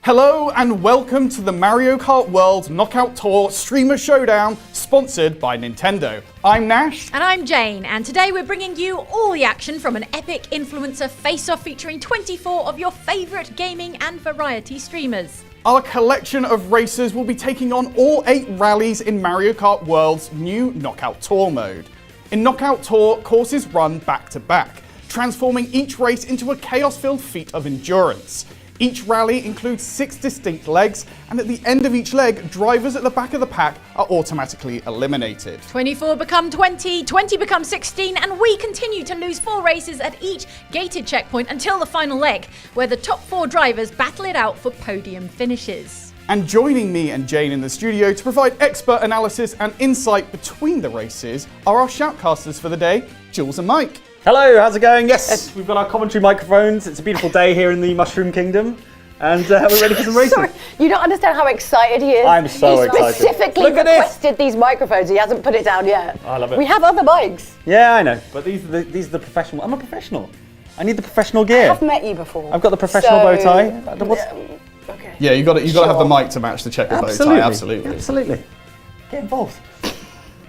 Hello and welcome to the Mario Kart World Knockout Tour Streamer Showdown, sponsored by Nintendo. I'm Nash. And I'm Jane, and today we're bringing you all the action from an epic influencer face-off featuring 24 of your favourite gaming and variety streamers. Our collection of racers will be taking on all 8 rallies in Mario Kart World's new Knockout Tour mode. In Knockout Tour, courses run back-to-back, transforming each race into a chaos-filled feat of endurance. Each rally includes 6 distinct legs, and at the end of each leg, drivers at the back of the pack are automatically eliminated. 24 become 20, 20 become 16, and we continue to lose 4 races at each gated checkpoint until the final leg, where the top 4 drivers battle it out for podium finishes. And joining me and Jane in the studio to provide expert analysis and insight between the races are our shoutcasters for the day, Jules and Mike. Hello, how's it going? Yes, we've got our commentary microphones. It's a beautiful day here in the Mushroom Kingdom, and we're ready for some racing. Sorry, you don't understand how excited he is. I'm so excited. He specifically requested these microphones. He hasn't put it down yet. I love it. We have other mics. Yeah, I know, but these are the professional. I'm a professional. I need the professional gear. I've met you before. I've got the professional bow tie. Okay. Yeah, you got to have the mic to match the checkered bow tie. Absolutely. Get involved.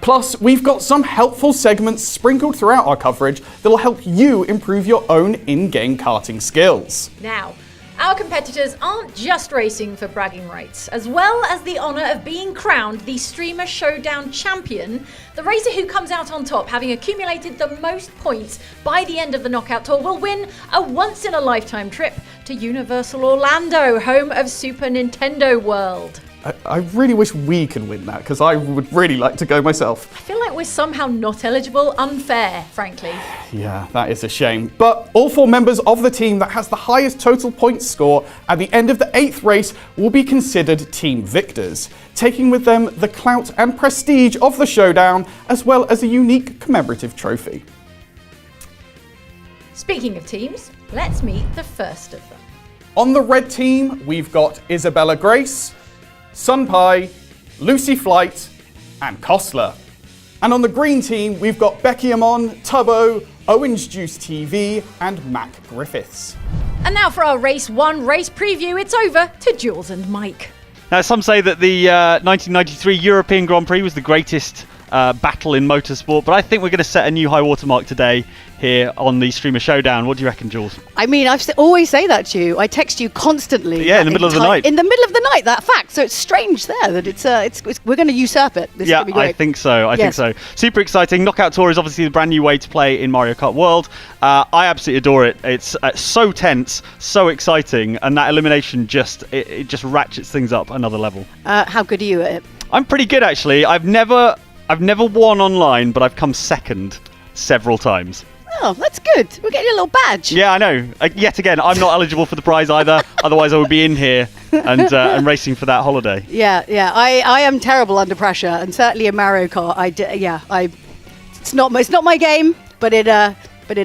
Plus, we've got some helpful segments sprinkled throughout our coverage that'll help you improve your own in-game karting skills. Now, our competitors aren't just racing for bragging rights. As well as the honour of being crowned the Streamer Showdown champion, the racer who comes out on top, having accumulated the most points by the end of the Knockout Tour, will win a once-in-a-lifetime trip to Universal Orlando, home of Super Nintendo World. I really wish we could win that, because I would really like to go myself. I feel like we're somehow not eligible. Unfair, frankly. Yeah, that is a shame. But all 4 members of the team that has the highest total points score at the end of the 8th race will be considered team victors, taking with them the clout and prestige of the showdown, as well as a unique commemorative trophy. Speaking of teams, let's meet the first of them. On the red team, we've got Isabella Grace, Sunpie, Lucy Flight, and Kostler. And on the green team, we've got Becky Amon, Tubbo, Orange Juice TV, and Mac Griffiths. And now for our Race 1 race preview, it's over to Jules and Mike. Now, some say that the 1993 European Grand Prix was the greatest battle in motorsport, but I think we're going to set a new high watermark today here on the Streamer Showdown. What do you reckon, Jules? I mean, I always say that to you. I text you constantly. Yeah, in the middle of the night. In the middle of the night, that fact. So it's strange there that we're going to usurp it. This is gonna be great. I think so. I think so. Super exciting. Knockout Tour is obviously the brand new way to play in Mario Kart World. I absolutely adore it. It's so tense, so exciting, and that elimination just ratchets things up another level. How good are you at it? I'm pretty good, actually. I've never won online, but I've come second several times. Oh, that's good. We're getting a little badge. Yeah, I know. Yet again, I'm not eligible for the prize either. Otherwise, I would be in here and racing for that holiday. Yeah. I am terrible under pressure, and certainly in Mario Kart, it's not my game, but it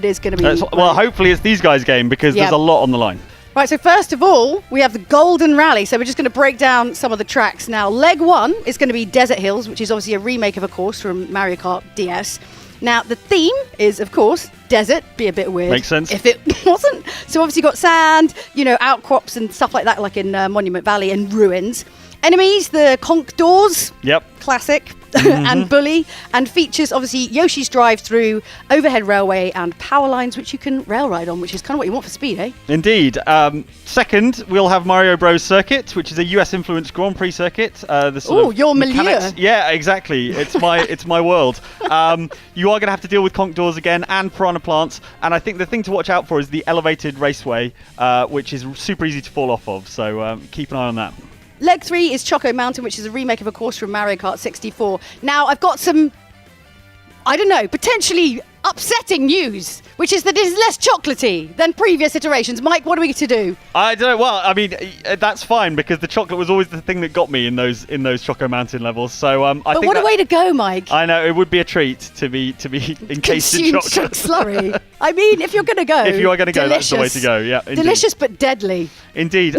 is going to be. Well, hopefully it's these guys' game, because there's a lot on the line. Right, so first of all, we have the Golden Rally. So we're just going to break down some of the tracks. Now, leg 1 is going to be Desert Hills, which is obviously a remake of a course from Mario Kart DS. Now, the theme is, of course, desert. Be a bit weird. Makes sense. If it wasn't. So obviously got sand, outcrops and stuff like that, like in Monument Valley, and ruins. Enemies, the Conch Doors. Yep. Classic. And Bully, and features obviously Yoshi's Drive Through, overhead railway, and power lines which you can rail ride on, which is kind of what you want for speed, eh? Indeed. Second, we'll have Mario Bros Circuit, which is a US-influenced Grand Prix circuit. Your milieu. Yeah, exactly. It's my world. You are going to have to deal with Conch Doors again and piranha plants, and I think the thing to watch out for is the elevated raceway, which is super easy to fall off of. So keep an eye on that. Leg 3 is Choco Mountain, which is a remake of a course from Mario Kart 64. Now, I've got some, potentially upsetting news, which is that it is less chocolatey than previous iterations. Mike, what are we to do? I don't know. Well, I mean, that's fine, because the chocolate was always the thing that got me in those Choco Mountain levels. So I think what a way to go, Mike! I know, it would be a treat to be encased in chocolate. Slurry. I mean, if you're going to go, that's the way to go. Yeah, indeed. Delicious but deadly. Indeed.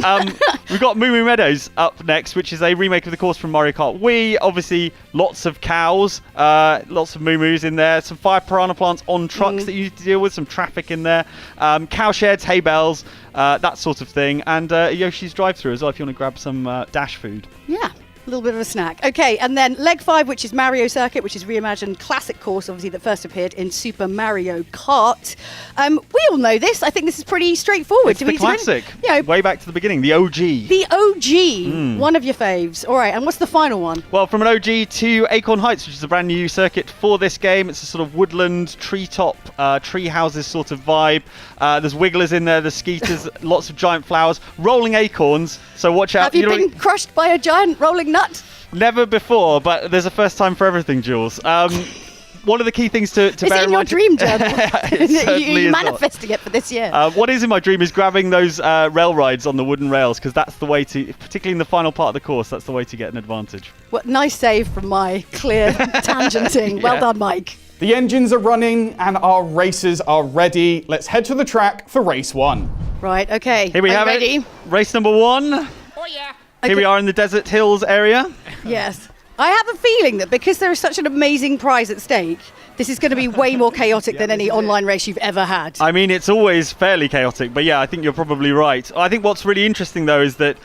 We've got Moo Moo Meadows up next, which is a remake of the course from Mario Kart Wii. Obviously, lots of cows, lots of Moo Moos in there, some fire piranha plants on trucks that you need to deal with. with, some traffic in there. Cow sheds, hay bales, that sort of thing. And Yoshi's drive-thru as well if you want to grab some dash food. Yeah. A little bit of a snack. Okay, and then leg 5, which is Mario Circuit, which is reimagined classic course, obviously, that first appeared in Super Mario Kart. We all know this. I think this is pretty straightforward. It's the classic. Way back to the beginning, the OG. The OG, one of your faves. All right, and what's the final one? Well, from an OG to Acorn Heights, which is a brand new circuit for this game. It's a sort of woodland, treetop, tree houses sort of vibe. There's wigglers in there, there's skeeters, lots of giant flowers, rolling acorns. So watch out. Have you been crushed by a giant rolling nut? Never before, but there's a first time for everything, Jules. One of the key things to bear in mind... Is it in your dream, Jen? You're manifesting it for this year. What is in my dream is grabbing those rail rides on the wooden rails, because that's the way to, particularly in the final part of the course, that's the way to get an advantage. What nice save from my clear tangenting. Well done, Mike. The engines are running and our racers are ready. Let's head to the track for race 1. Right, okay. Here we have it. Race number 1. Oh, yeah. Here we are in the Desert Hills area. Yes. I have a feeling that because there is such an amazing prize at stake, this is going to be way more chaotic than any online race you've ever had. I mean, it's always fairly chaotic, but yeah, I think you're probably right. I think what's really interesting, though, is that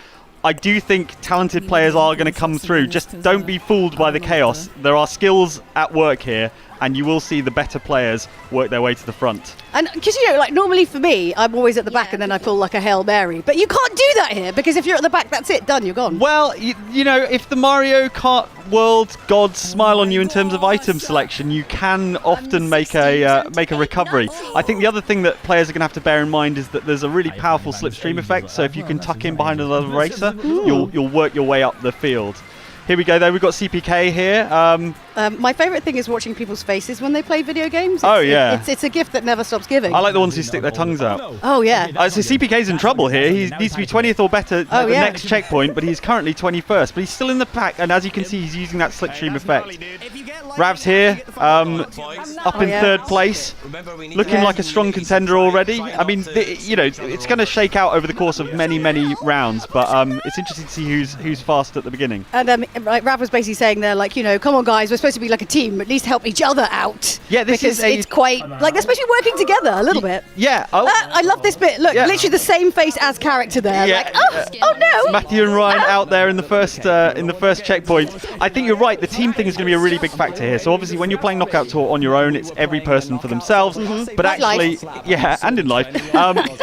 I do think talented players are going to come through. Just don't be fooled by the chaos. There are skills at work here, and you will see the better players work their way to the front. And because, like normally for me, I'm always at the back and then I pull like a Hail Mary. But you can't do that here, because if you're at the back, that's it, done, you're gone. Well, you know, if the Mario Kart world gods smile on you in terms of item selection, you can often make a recovery. I think the other thing that players are going to have to bear in mind is that there's a really powerful slipstream effect, so if you can tuck in behind another racer, you'll work your way up the field. Here we go, though. We've got CPK here. My favourite thing is watching people's faces when they play video games. It's a gift that never stops giving. I like the ones who stick their tongues out. Oh, yeah. So CPK's in trouble here. He needs to be 20th or better at the next checkpoint, but he's currently 21st. But he's still in the pack, and as you can see, he's using that slipstream effect. Rav's here, up in third place, looking like a strong contender already. I mean, it's going to shake out over the course of many, many rounds, but it's interesting to see who's fast at the beginning. And Rav was basically saying there, like, come on, guys, we're supposed to be like a team, at least help each other out. Yeah, it's quite like they're supposed to be working together a little bit. Yeah. I love this bit. Look, literally the same face as character there. Yeah. Like, oh no. Matthew and Ryan out there in the first checkpoint. I think you're right. The team thing is going to be a really big factor here. So obviously, when you're playing Knockout Tour on your own, it's every person for themselves. But actually, and in life.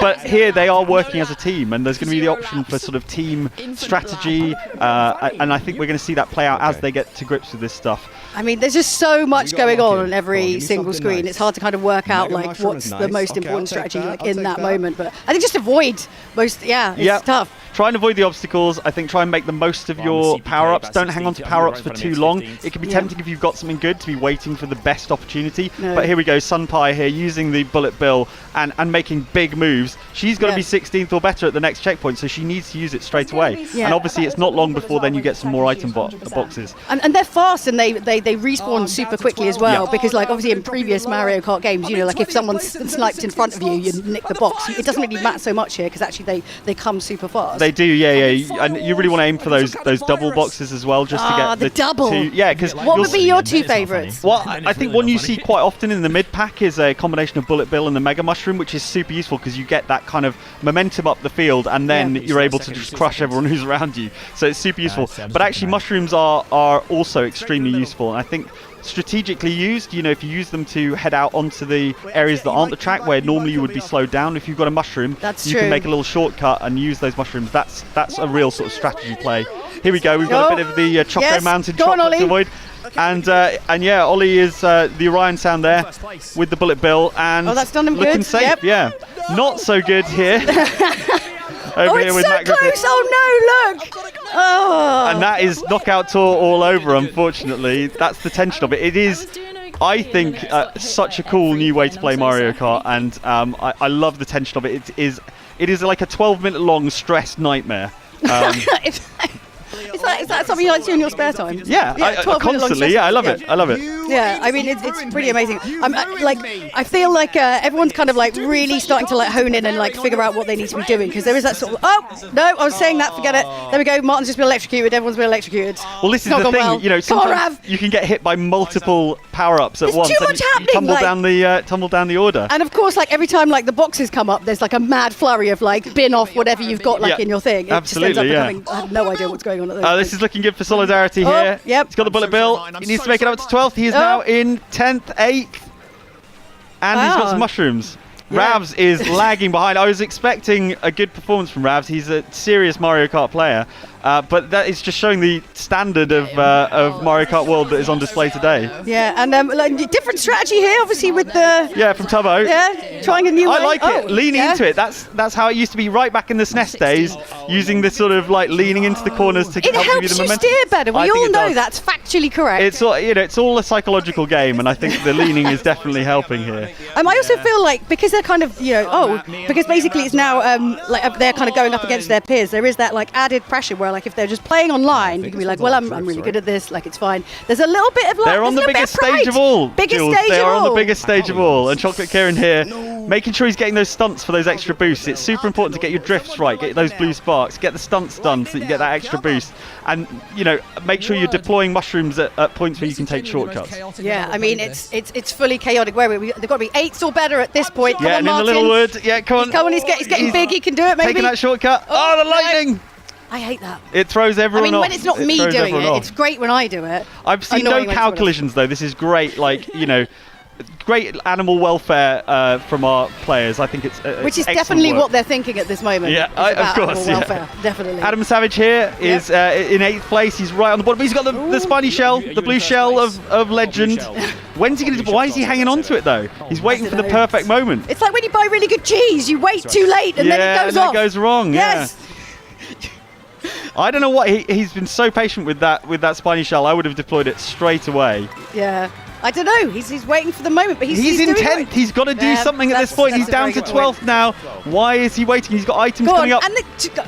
But here they are working as a team, and there's going to be the option for sort of team strategy. And I think we're going to see that play out as they get to grips with this stuff. I mean, there's just so much going on every single screen. It's hard to kind of work out like what's the most important strategy like in that moment. But I think just avoid most. It's tough. Try and avoid the obstacles. I think try and make the most of your power-ups. Don't hang on to power-ups for too long. It can be tempting if you've got something good to be waiting for the best opportunity. No. But here we go, Sunpie here using the bullet bill and making big moves. She's got to be 16th or better at the next checkpoint, so she needs to use it straight away. Yeah. And obviously it's not long before then you get some more item boxes. And they're fast, and they respawn super quickly as well, because like obviously in previous Mario Kart games, like if someone's sniped in front of you, you nick the box. It doesn't really matter so much here, because actually they come super fast. They do, yeah. And you really want to aim for those double boxes as well, just to get the double. Because what would be your two favourites? Well, I think one you see quite often in the mid pack is a combination of Bullet Bill and the Mega Mushroom, which is super useful because you get that kind of momentum up the field, and then you're able to just crush everyone who's around you. So it's super useful. But actually, mushrooms are also extremely useful, and I think strategically used, if you use them to head out onto the areas that aren't the track where normally you would be slowed down, if you've got a mushroom, you can make a little shortcut and use those mushrooms. That's a real sort of strategy play. Here we go, we've got a bit of the Choco Mountain chocolate to avoid. And Ollie is the Orion sound there with the bullet bill, and that's done him looking good. safe. Not so good here. Over here with so Matt close! Griffiths. Oh no, look! Oh. And that is Knockout Tour all over, unfortunately. That's the tension of it. It is, I think, such a cool new way to play Mario Kart, and I love the tension of it. It is like a 12-minute long stress nightmare. Is that something you like to do in your spare time? Yeah, constantly. Yeah, I love it. Yeah, I mean, it's pretty amazing. I feel like everyone's kind of like really starting to like hone in and like figure out what they need to be doing, because there is that sort of, oh, no, I was saying that, forget it. There we go, Martin's just been electrocuted, everyone's been electrocuted. Well, this is Not the gone thing, well. you know, Come on, sometimes Rav. you can get hit by multiple power-ups at There's once. too and much you happening, tumble like- down the order. And of course, like every time like the boxes come up, there's like a mad flurry of like bin off whatever you've got like Yeah, in your thing. It absolutely, just ends yeah. up becoming, I have no idea what's going on at those This is looking good for Solidarity Oh, here. yep. He's got the bullet bill. He needs to make it up to 12th. He is Oh. now in 10th, 8th. And he's got Wow. some mushrooms. Yeah. Ravs is lagging behind. I was expecting a good performance from Ravs. He's a serious Mario Kart player. But that is just showing the standard of Mario Kart World that is on display today. Yeah, and like, different strategy here, obviously, with the... Yeah, from Tubbo. Yeah, trying a new way. I like it. Oh, Leaning yeah. into it. That's how it used to be right back in the SNES days, using this sort of like leaning into the corners to It help give you helps the you momentum. steer better. I We think all it know does. that's factually correct. It's all, you know, it's all a psychological game, and I think the leaning is definitely helping here. I also feel like because they're kind of, you know, because basically it's now like they're kind of going up against their peers. There is that like added pressure where like if they're just playing online, you can be like, well, I'm really good at this. Like it's fine. There's a little bit of like They're on the there's a biggest little bit stage of of all. pride. Biggest Jules. stage They of are on all. the biggest stage of all. And Chocolate Kieran here, making sure he's getting those stunts for those extra boosts. It's super important to get your drifts right, get those blue sparks, get the stunts done so that you get that extra boost. And, you know, make sure you're deploying mushrooms at points where you can take shortcuts. Yeah, I mean it's fully chaotic. Where they've got to be 8s or better at this point. Come Yeah, on, and in the Martin. little wood. Yeah, come on. He's coming. He's getting big. He can do it. Maybe. Taking that shortcut. Oh, the lightning! I hate that. It throws I everyone mean, off. when it's not It me throws doing everyone it, off. it's great when I do it. I've seen Annoying no when cow someone else- collisions though. This is great. Like, you know, great animal welfare from our players. I think it's Which is excellent definitely work. what they're thinking at this moment. Yeah, It's of about course, animal yeah. welfare, definitely. Adam Savage here is in 8th place. He's right on the bottom. But he's got the spiny shell, the blue shell of legend. When's he going to? Why is he hanging on to it though? He's waiting for the perfect moment. It's like when you buy really good cheese, you wait too late and then it goes and off. it goes wrong. Yes. Yeah. I don't know what he's been so patient with that spiny shell. I would have deployed it straight away. Yeah. I don't know. He's waiting for the moment, but He's doing intent. it. He's got to do Yeah, something at this that's- point. that's He's a down very to good point. 12th now. Why is he waiting? He's got items Go on, coming up. and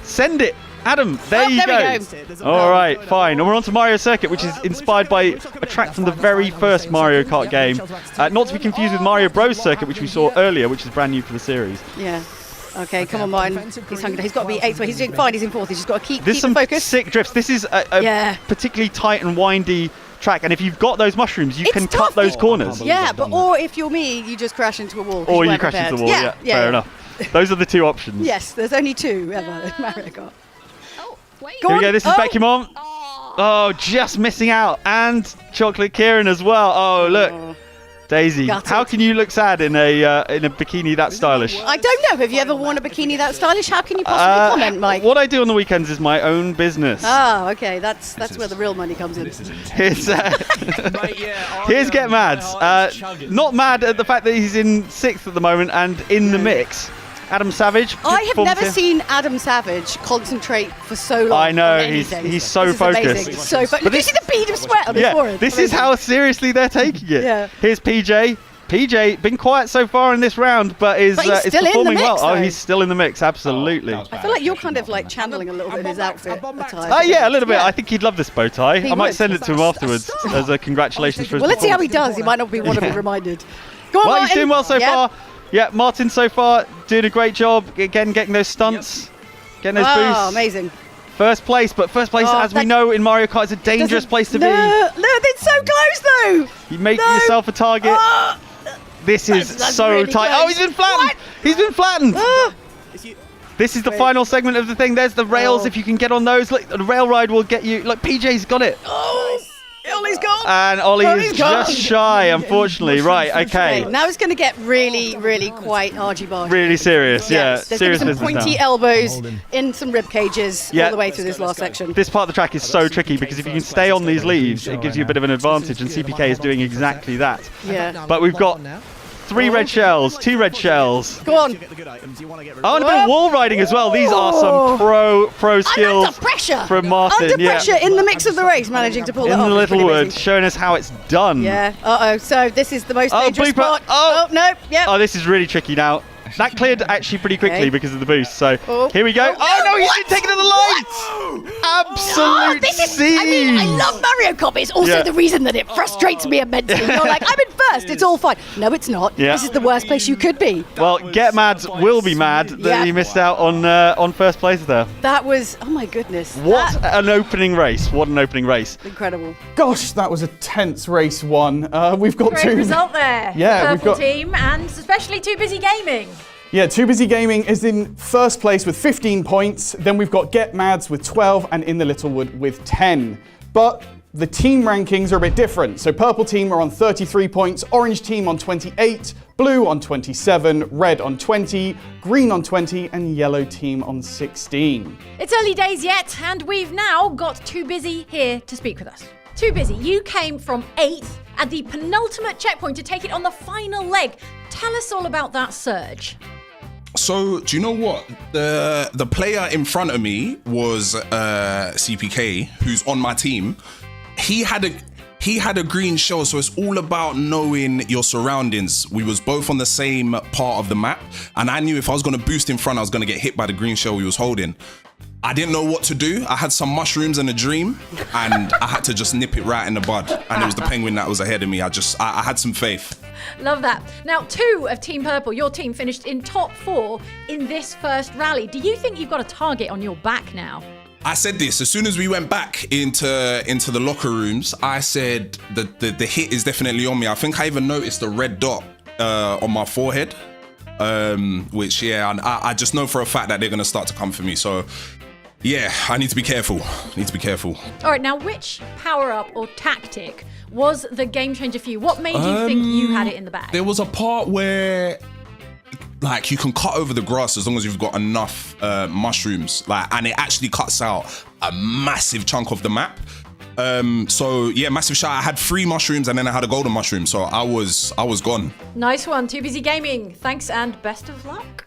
Send it. Adam, there Oh, you there go. we go. All right, fine. And we're on to Mario Circuit, which is inspired by a track from the very first Mario Kart game. Not to be confused with Mario Bros. Circuit, which we saw earlier, which is brand new for the series. Yeah. Okay, come on, Martin. He's hungry. He's got to be 8th. He's doing fine. He's in 4th. He's just got to keep There's the some focus. sick drifts. This is a Yeah. particularly tight and windy track, and if you've got those mushrooms, you It's can tough. cut those corners. Yeah, but or if you're me, you just crash into a wall. 'cause Or you weren't crash into the prepared. wall. Yeah, fair enough. Those are the two options. Yes, there's only 2 ever in Mario Kart. Go Here on. we go. This is Becky Mom. Oh, just missing out, and Chocolate Kieran as well. Oh, look. Daisy, Gutted. how can you look sad in a bikini that stylish? I don't know. Have you ever worn a bikini that stylish? How can you possibly comment, Mike? What I do on the weekends is my own business. Oh, okay. That's where the real money comes in. Here's Get Mad. Not mad at the fact that he's in 6th at the moment and in the mix. Adam Savage. good I have performance never here. seen Adam Savage concentrate for so long. I know, on he's anything. so This is focused. amazing. So But Did you this- see the bead of sweat on his forehead? This is Amazing. how seriously they're taking it. Yeah. Here's PJ. PJ been quiet so far in this round, but is But he's is still in the performing mix, well. Oh, though. he's still in the mix, absolutely. I feel like you're kind of like channeling a little bit his outfit attire. Oh yeah, a little bit. Yeah. I think he'd love this bow tie. He I might would. send it to him afterwards as a congratulations for his Well, let's see how performance. he does. He might not be want to be reminded. Go on, Well, he's Martin. doing well so Yep. far. Yeah, Martin so far doing a great job. Again, getting those stunts, getting those Oh, boosts. amazing. First place, but first place, Oh, as we that- know in Mario Kart, is a dangerous place to No, be. it's so close though. You make No. yourself a target. Ah. This is That's so really tight. close. Oh, he's been flattened. What? He's been flattened. Ah. This is the Wait. final segment of the thing. There's the rails. Oh. If you can get on those, look, the rail ride will get you. Look, PJ's got it. Oh, Ollie's gone. And Ollie Ollie's is gone. just shy, unfortunately. Right, okay. Now it's going to get really, really quite argy-bargy. Really serious, yeah. There's going to Serious be some business pointy now. elbows in some rib cages Yeah. all the way through this last section. This part of the track is so tricky because if you can stay on these leaves, it gives you a bit of an advantage, and CPK is doing exactly that. Yeah. But we've got 3 red shells, 2 red shells. Go on. Oh, and a bit of wall riding as well. These are some pro And skills under pressure. from Martin. Under yeah. pressure in the mix of the race, managing to pull it In off. the It's pretty Littlewood, amazing. showing us how it's done. Yeah. Uh-oh. So this is the most Oh, dangerous blooper. spot. Oh. No. Yep. Oh, this is really tricky now. That cleared actually pretty quickly Okay. because of the boost. So Oh. here we go. Oh, Oh no, he's what? been taken to the line. absolute siege. I mean, I love Mario Kart, but it's also the reason that it frustrates me immensely. You're like, I'm in first, it's all fine. No, it's not. Yeah. This is the worst place you could be. Well, Get Mads will be mad that he missed out on first place there. That was, oh my goodness. What an opening race. What an opening race. Incredible. Gosh, that was a tense race one. We've got Great two. result there. Yeah, we've Purple got- team, and especially Too Busy Gaming. Yeah, Too Busy Gaming is in first place with 15 points. Then we've got Get Mads with 12 and In the Littlewood with 10. But the team rankings are a bit different. So Purple Team are on 33 points, Orange Team on 28, Blue on 27, Red on 20, Green on 20, and Yellow Team on 16. It's early days yet, and we've now got Too Busy here to speak with us. Too Busy, you came from 8th at the penultimate checkpoint to take it on the final leg. Tell us all about that surge. So, do you know what? The player in front of me was CPK, who's on my team. He had a green shell, so it's all about knowing your surroundings. We was both on the same part of the map, and I knew if I was going to boost in front, I was going to get hit by the green shell we was holding. I didn't know what to do. I had some mushrooms and a dream, and I had to just nip it right in the bud. And it was the penguin that was ahead of me. I had some faith. Love that. Now, 2 of Team Purple, your team finished in top 4 in this first rally. Do you think you've got a target on your back now? I said this as soon as we went back into the locker rooms. I said that the hit is definitely on me. I think I even noticed a red dot on my forehead, which and I just know for a fact that they're gonna start to come for me. So yeah, I need to be careful. All right, now which power-up or tactic was the game changer for you? What made you think you had it in the bag? There was a part where like you can cut over the grass as long as you've got enough mushrooms, and it actually cuts out a massive chunk of the map. So yeah, massive shout. I had 3 mushrooms and then I had a golden mushroom, so I was gone. Nice one, Too Busy Gaming. Thanks and best of luck.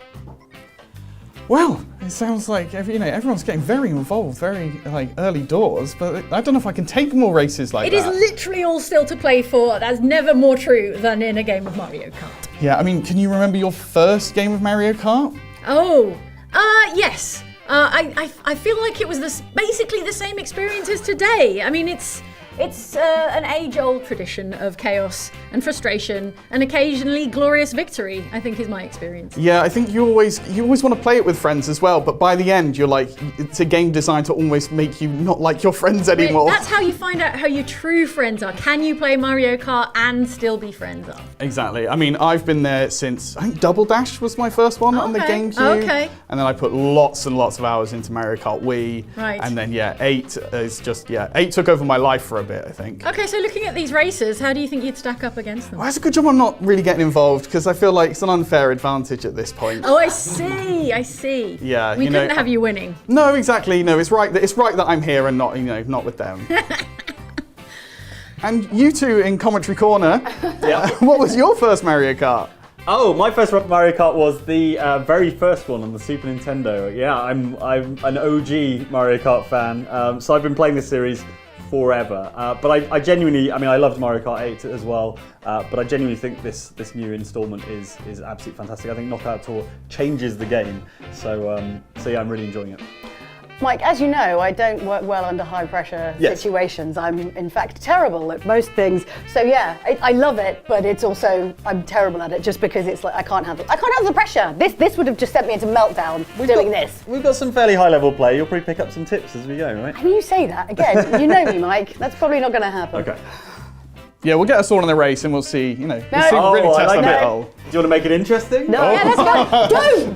Well, it sounds like everyone's getting very involved, very early doors. But I don't know if I can take more races like It that. is literally all still to play for. That's never more true than in a game of Mario Kart. Yeah, I mean, can you remember your first game of Mario Kart? Oh, yes. I feel like it was basically the same experience as today. I mean, it's an age-old tradition of chaos and frustration and occasionally glorious victory, I think is my experience. Yeah, I think you always want to play it with friends as well, but by the end you're like, it's a game designed to almost make you not like your friends anymore. That's how you find out how your true friends are. Can you play Mario Kart and still be friends after? Exactly. I mean, I've been there since, I think Double Dash was my first one on the GameCube. Okay. And then I put lots and lots of hours into Mario Kart Wii. Right. And then 8 is just, 8 took over my life for a bit, I think. Okay, so looking at these races, how do you think you'd stack up against them? Well, it's a good job I'm not really getting involved because I feel like it's an unfair advantage at this point. Oh, I see. Yeah, We couldn't have you winning. No, exactly. No, it's right that I'm here and not, not with them. And you two in Commentary Corner, what was your first Mario Kart? Oh, my first Mario Kart was the very first one on the Super Nintendo. Yeah, I'm an OG Mario Kart fan, so I've been playing this series forever. But I genuinely, I loved Mario Kart 8 as well, but I genuinely think this new installment is absolutely fantastic. I think Knockout Tour changes the game, so yeah, I'm really enjoying it. Mike, as you know, I don't work well under high pressure situations. I'm in fact terrible at most things. So yeah, I love it, but it's also, I'm terrible at it just because it's like I can't handle the pressure. This would have just sent me into meltdown doing this. We've got some fairly high level play. You'll probably pick up some tips as we go, right? I mean, you say that again. You know me, Mike. That's probably not going to happen. Okay. Yeah, we'll get us all in the race and we'll see, we'll see Oh, really I test like our it. mettle. Do you want to make it interesting? No, yeah, let's go. Don't.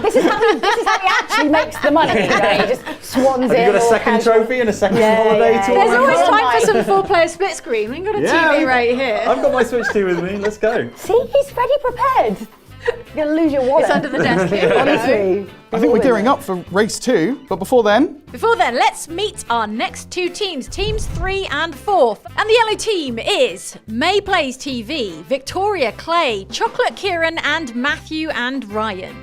This is how he actually makes the money. He just swans in. Have you got a all second casual. trophy and a second holiday tour? There's always Oh time my. for some 4-player split screen. We've got a TV right here. I've got my Switch 2 with me. Let's go. See, he's ready prepared. You're going to lose your wallet. It's under the desk here. Honestly. I think we're gearing up for race 2, but before then, Before then, let's meet our next 2 teams, teams 3 and 4. And the yellow team is May Plays TV, Victoria Clay, Chocolate Kieran, and Matthew and Ryan.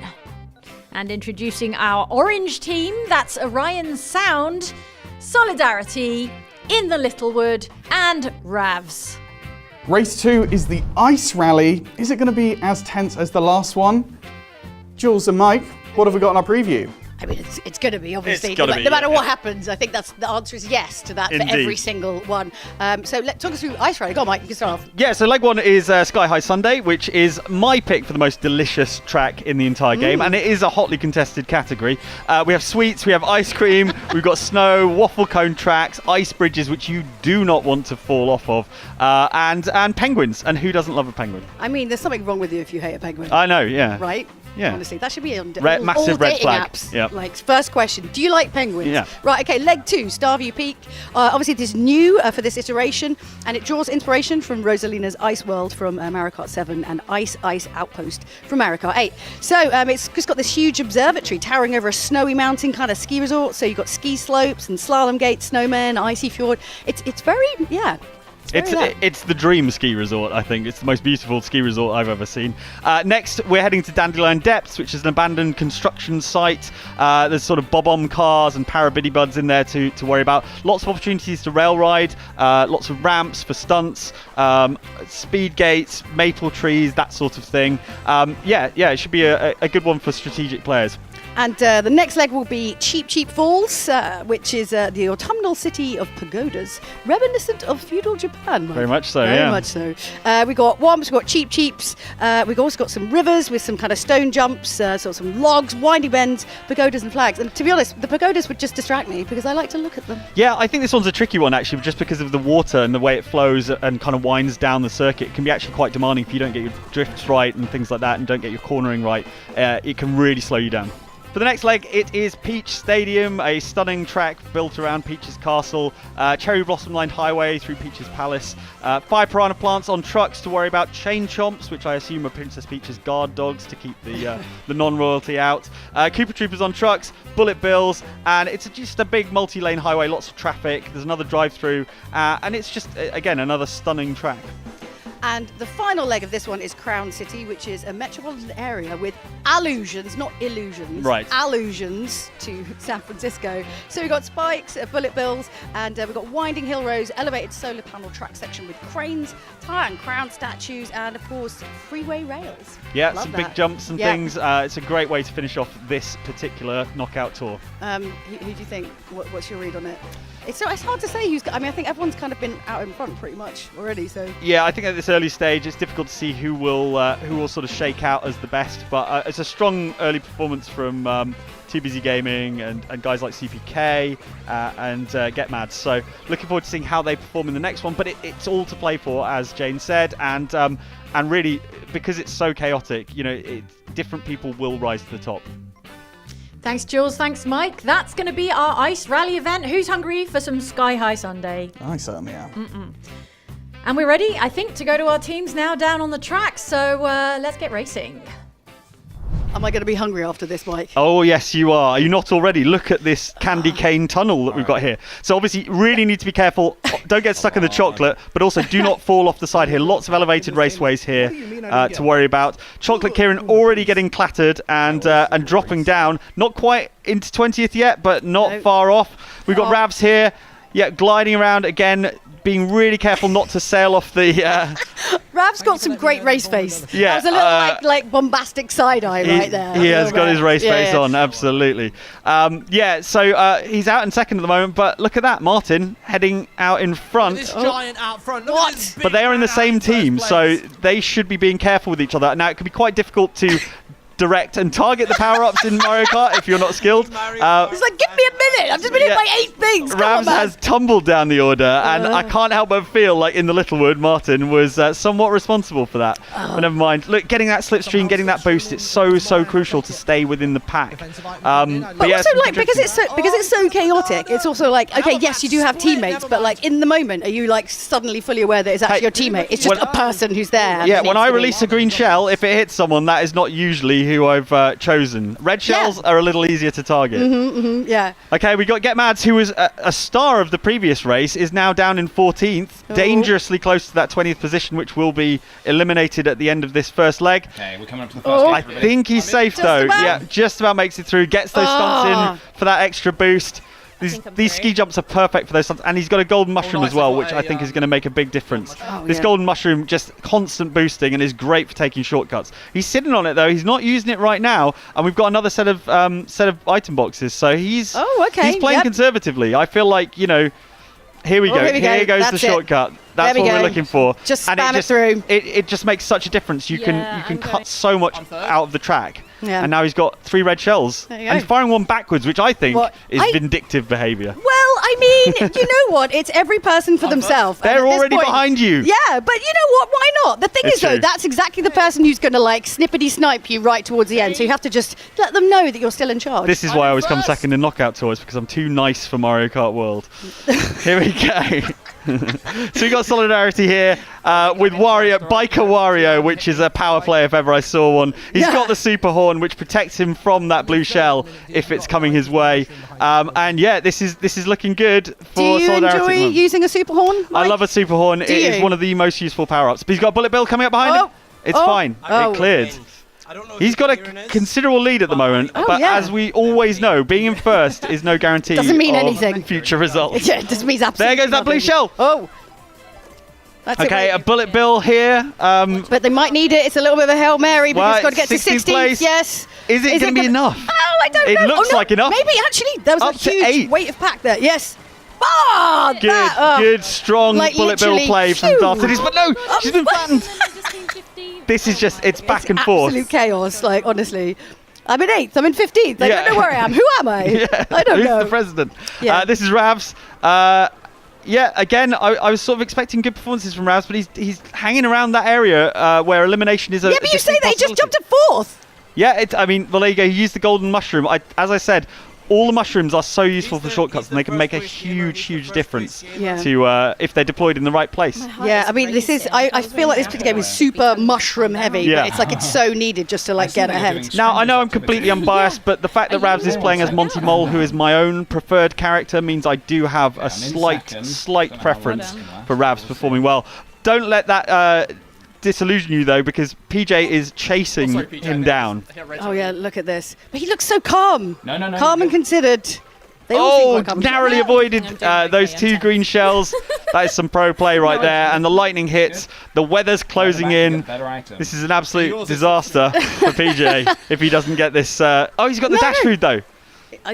And introducing our orange team, that's Orion Sound, Solidarity, In the Littlewood, and Ravs. race 2 is the Ice Rally. Is it going to be as tense as the last one? Jules and Mike, what have we got in our preview? I mean, it's going to be, obviously. It's gotta be, no matter yeah. what happens, I think the answer is yes to that Indeed. for every single one. So talk us through Ice Rally. Go on, Mike, you can start off. Yeah, so leg one is Sky High Sunday, which is my pick for the most delicious track in the entire game, and it is a hotly contested category. We have sweets, we have ice cream, we've got snow, waffle cone tracks, ice bridges, which you do not want to fall off of, and penguins. And who doesn't love a penguin? I mean, there's something wrong with you if you hate a penguin. I know, yeah. Right? Yeah. Honestly, that should be on Massive all red dating flag. apps. Yep. Like, first question, do you like penguins? Yeah. Right, okay, leg 2, Starview Peak. Obviously, this is new for this iteration, and it draws inspiration from Rosalina's Ice World from Mario Kart 7 and Ice Outpost from Mario Kart 8. So it's just got this huge observatory towering over a snowy mountain kind of ski resort. So you've got ski slopes and slalom gates, snowmen, icy fjord. It's very, yeah. It's the dream ski resort, I think. It's the most beautiful ski resort I've ever seen. Next, we're heading to Dandelion Depths, which is an abandoned construction site. There's sort of bob-omb cars and parabiddy buds in there to worry about. Lots of opportunities to rail ride, lots of ramps for stunts, speed gates, maple trees, that sort of thing. It should be a good one for strategic players. And the next leg will be Cheap Falls, which is the autumnal city of pagodas, reminiscent of feudal Japan. Mike. Very much so, Very yeah. much so. We got Womps, we got Cheaps. We've also got some rivers with some kind of stone jumps, sort of some logs, winding bends, pagodas and flags. And to be honest, the pagodas would just distract me because I like to look at them. Yeah, I think this one's a tricky one actually, just because of the water and the way it flows and kind of winds down the circuit. It can be actually quite demanding if you don't get your drifts right and things like that and don't get your cornering right. It can really slow you down. For the next leg, it is Peach Stadium, a stunning track built around Peach's castle, cherry blossom lined highway through Peach's palace, 5 piranha plants on trucks to worry about, chain chomps, which I assume are Princess Peach's guard dogs to keep the non-royalty out, Koopa Troopers on trucks, bullet bills, and it's just a big multi-lane highway, lots of traffic, there's another drive-through, and it's just, again, another stunning track. And the final leg of this one is Crown City, which is a metropolitan area with allusions, not illusions, right, allusions to San Francisco. So we've got spikes, bullet bills, and we've got winding hill roads, elevated solar panel track section with cranes, tire and crown statues, and of course, freeway rails. Yeah, Love some that. big jumps and things. It's a great way to finish off this particular knockout tour. Who do you think? What's your read on it? It's hard to say who's. I mean, I think everyone's kind of been out in front pretty much already. So yeah, I think at this early stage, it's difficult to see who will sort of shake out as the best. But it's a strong early performance from Too Busy Gaming and guys like CPK and Get Mad. So looking forward to seeing how they perform in the next one. But it's all to play for, as Jane said, and really because it's so chaotic, different people will rise to the top. Thanks, Jules. Thanks, Mike. That's going to be our Ice Rally event. Who's hungry for some Sky High Sunday? I certainly am. And we're ready, I think, to go to our teams now down on the track. So let's get racing. am I going to be hungry after this, Mike? Oh, yes, you are. Are you not already? Look at this candy cane tunnel that we've got here. So obviously, really need to be careful. Don't get stuck in the chocolate, but also do not fall off the side here. Lots of elevated raceways here to worry about. Chocolate Kieran already getting clattered and dropping down. Not quite into 20th yet, but not far off. We've got Ravs here. Yeah, gliding around again, being really careful not to sail off the... Rav's got some great race face. Yeah, That was a little like bombastic side eye right there. He has got his race face on, Yeah. absolutely. So he's out in second at the moment, but look at that, Martin heading out in front. This giant out front. Look What? at this big But they are in the man same out in team, first so place. they should be being careful with each other. Now, it can be quite difficult to direct and target the power-ups in Mario Kart if you're not skilled. It's like, give me a minute. I've just been hit by 8 things. Come on, Rams man. has tumbled down the order, and I can't help but feel like in the Littlewood, Martin was somewhat responsible for that. But never mind. Look, getting that slipstream, getting that boost, it's so crucial to stay within the pack. But yeah, also, like, because it's so chaotic, it's also like, okay, yes, you do have teammates, but like in the moment, are you like suddenly fully aware that it's actually your teammate? It's just a person who's there. Yeah, when I underneath release a green shell, if it hits someone, that is not usually who I've chosen. Red shells are a little easier to target. Yeah. Okay, we got Get Mads, who was a star of the previous race, is now down in 14th, dangerously close to that 20th position, which will be eliminated at the end of this first leg. Okay, we're coming up to the first I gate. think he's safe though. about. Yeah, just about makes it through, gets those stunts in for that extra boost. These ski jumps are perfect for those stunts, and he's got a golden mushroom as well, which I think is going to make a big difference. This golden mushroom just constant boosting and is great for taking shortcuts. He's sitting on it though; he's not using it right now, and we've got another set of item boxes. So he's playing conservatively. I feel like Here we go. Here goes That's the shortcut. That's what we're looking for. Just spam it through. It just makes such a difference. You can cut so much out of the track. Yeah. And now he's got 3 red shells. There you go. And he's firing one backwards, which I think is vindictive behaviour. Well, I mean, you know what? It's every person for themselves. They're already behind you. Yeah, but you know what? Why not? The thing is, though, that's exactly the person who's going to snippety snipe you right towards the end. So you have to just let them know that you're still in charge. This is why I always come second in knockout tours, because I'm too nice for Mario Kart World. Here we go. So we got solidarity here with Biker Wario, which is a power play if ever I saw one. He's got the super horn, which protects him from that blue shell if it's coming his way. And yeah, this is looking good for solidarity. Do you enjoy using a super horn? I love a super horn. It is one of the most useful power-ups. But he's got a bullet bill coming up behind him. It's fine. It cleared. He's got a considerable lead at the moment, but as we always know, being in first is no guarantee doesn't mean of anything. Future results. Yeah, it just means absolutely There goes that blue shell. Oh. That's a bullet bill here. But they might need it. It's a little bit of a Hail Mary, because it's got to get to 16th place. Yes. Is it going to be enough? Oh, I don't know. It looks like enough. Maybe, actually. There was Up a to huge 8. weight of pack there. Yes. Ah, good, strong bullet bill play from Dartides. But no, she's been flattened. This is just, it's back and forth. Absolute chaos, honestly. I'm in 8th, I'm in 15th. I don't know where I am. Who am I? I don't know. Who's the president? Yeah. This is Ravs. Again, I was sort of expecting good performances from Ravs, but he's hanging around that area where elimination is a but you say that he just jumped at 4th. Yeah, there you go. He used the golden mushroom. As I said, all the mushrooms are so useful for shortcuts, and they can make a huge difference to if they're deployed in the right place. Yeah, I mean, this is. I feel like this particular game is super mushroom heavy. Yeah. But it's so needed just to get ahead. Now I know I'm completely unbiased, but the fact that Ravs is playing as Monty Mole, who is my own preferred character, means I do have a slight preference for Ravs performing well. Don't let that disillusion you though, because PJ is chasing him down. Oh yeah, look at this. But he looks so calm. No. Calm and considered. Narrowly avoided those 2 green shells. That is some pro play right there. And the lightning hits. The weather's closing in. This is an absolute disaster for PJ if he doesn't get this. He's got the dash food though.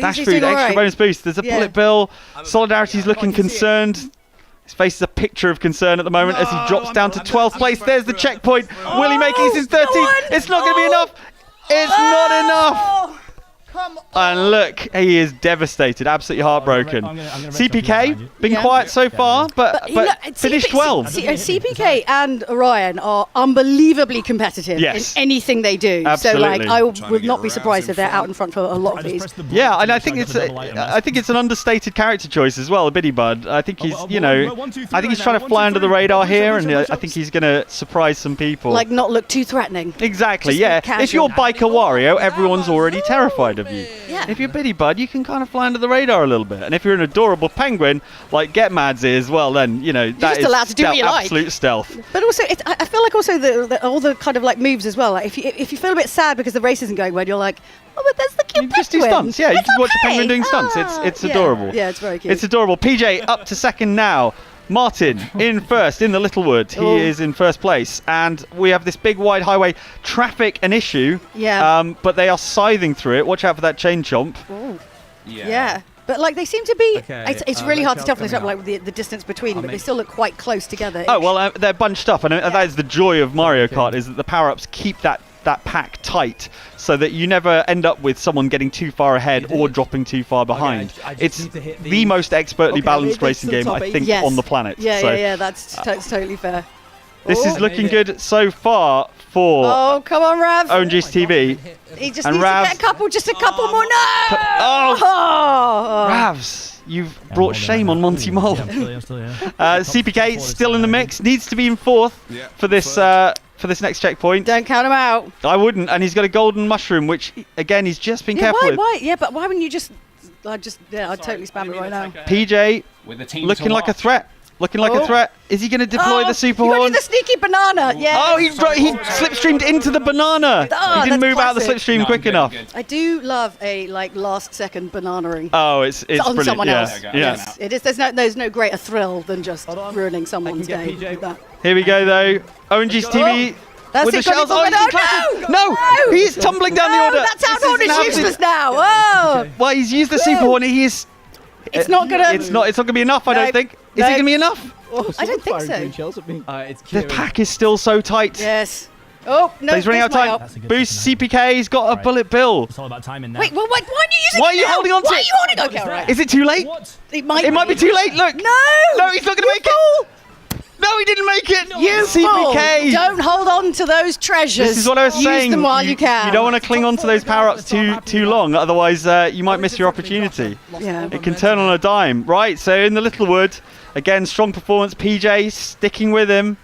Dash food, extra bonus boost. There's a bullet bill. Solidarity's looking concerned. His face is a picture of concern at the moment as he drops down to 12th place. There's the checkpoint. Will he make it? He's in 13th. It's not going to be enough. It's not enough. And look, he is devastated, absolutely heartbroken. CPK, been quiet so far, but finished well. CPK and Orion are unbelievably competitive in anything they do. Absolutely. So, I would not be surprised if they're out in front for a lot of these. Yeah, and I think it's an understated character choice as well, Biddy Bud. I think he's, I think he's trying to fly under the radar here, and I think he's going to surprise some people. Not look too threatening. Exactly, yeah. If you're Biker Wario, everyone's already terrified of you. Yeah. If you're Biddy Bud, you can kind of fly under the radar a little bit. And if you're an adorable penguin, like Get Mads is, well then, that is allowed to do what you like. Absolute stealth. But also, I feel like also all the kind of moves as well. If you feel a bit sad because the race isn't going well, you're like, oh, but there's the cute penguin. Just do stunts, yeah. You can watch a penguin doing stunts. It's adorable. Yeah, it's very cute. It's adorable. PJ up to second now. Martin in first in the Littlewood. He is in first place, and we have this big wide highway. Traffic an issue. Yeah. But they are scything through it. Watch out for that chain chomp. Ooh. Yeah. But they seem to be. It's really hard to tell from this, the distance between them, but they still look quite close together. Oh well, they're bunched up, and that is the joy of Mario Kart, is that the power-ups keep that pack tight, so that you never end up with someone getting too far ahead or dropping too far behind. It's the most expertly balanced racing game, I think, on the planet. Yeah, that's totally fair. This is looking good so far for come on, Rav. ONG's TV. He just needs to get just a couple more. No! Ravs, you've brought shame on Monty Mole. CPK still in the mix, needs to be in 4th for this next checkpoint. Don't count him out. I wouldn't, and he's got a golden mushroom, which again he's just been careful with. Why? Yeah, but why wouldn't you I'd totally spam it right now. PJ with the team looking like a threat. Looking like a threat. Is he going to deploy the super You got horn? the sneaky banana. Yeah. Oh, he did the super You got horn. the sneaky banana. Yeah. Oh, he slipstreamed into the banana. Oh, He didn't that's move out of the classic. slipstream No, quick good, enough. good. I do love a last second banana-ing. Oh, it's on brilliant. someone yeah. else. Yeah. Yes. It is. There's no greater thrill than just ruining someone's get game. PJ. with that. Here we go though. ONG's TV. That's With it, the got shells. it, Oh, got he's it. classic. No, No, he's tumbling down the No, order. that sound This is horn an is absolute- useless now. Oh, Well, he's used the super horn. He is. it's not gonna. It's not going to be enough. I No. don't think. Is No. it going to be enough? I don't think Firing so. green shells at me. It's The Kieran. pack is still so tight. Yes. Oh no, But he's running out of this might time. help. a good Boost second CPK. He's got a bullet bill. It's all about timing now. Wait, well, why are you using Why it are you now? holding on to Why it? are you holding? Okay, all right. Is it too late? What? It might It might be too late. Look. No. No, he's not going to make it. No, he didn't make it. You CPK. fool. Don't hold on to those treasures. This is what I was saying. Use them while you can. You don't want to cling on to those power-ups too long, otherwise you might miss your opportunity. Yeah. It can turn on a dime. Right, so in the Littlewood, again, strong performance. PJ sticking with him.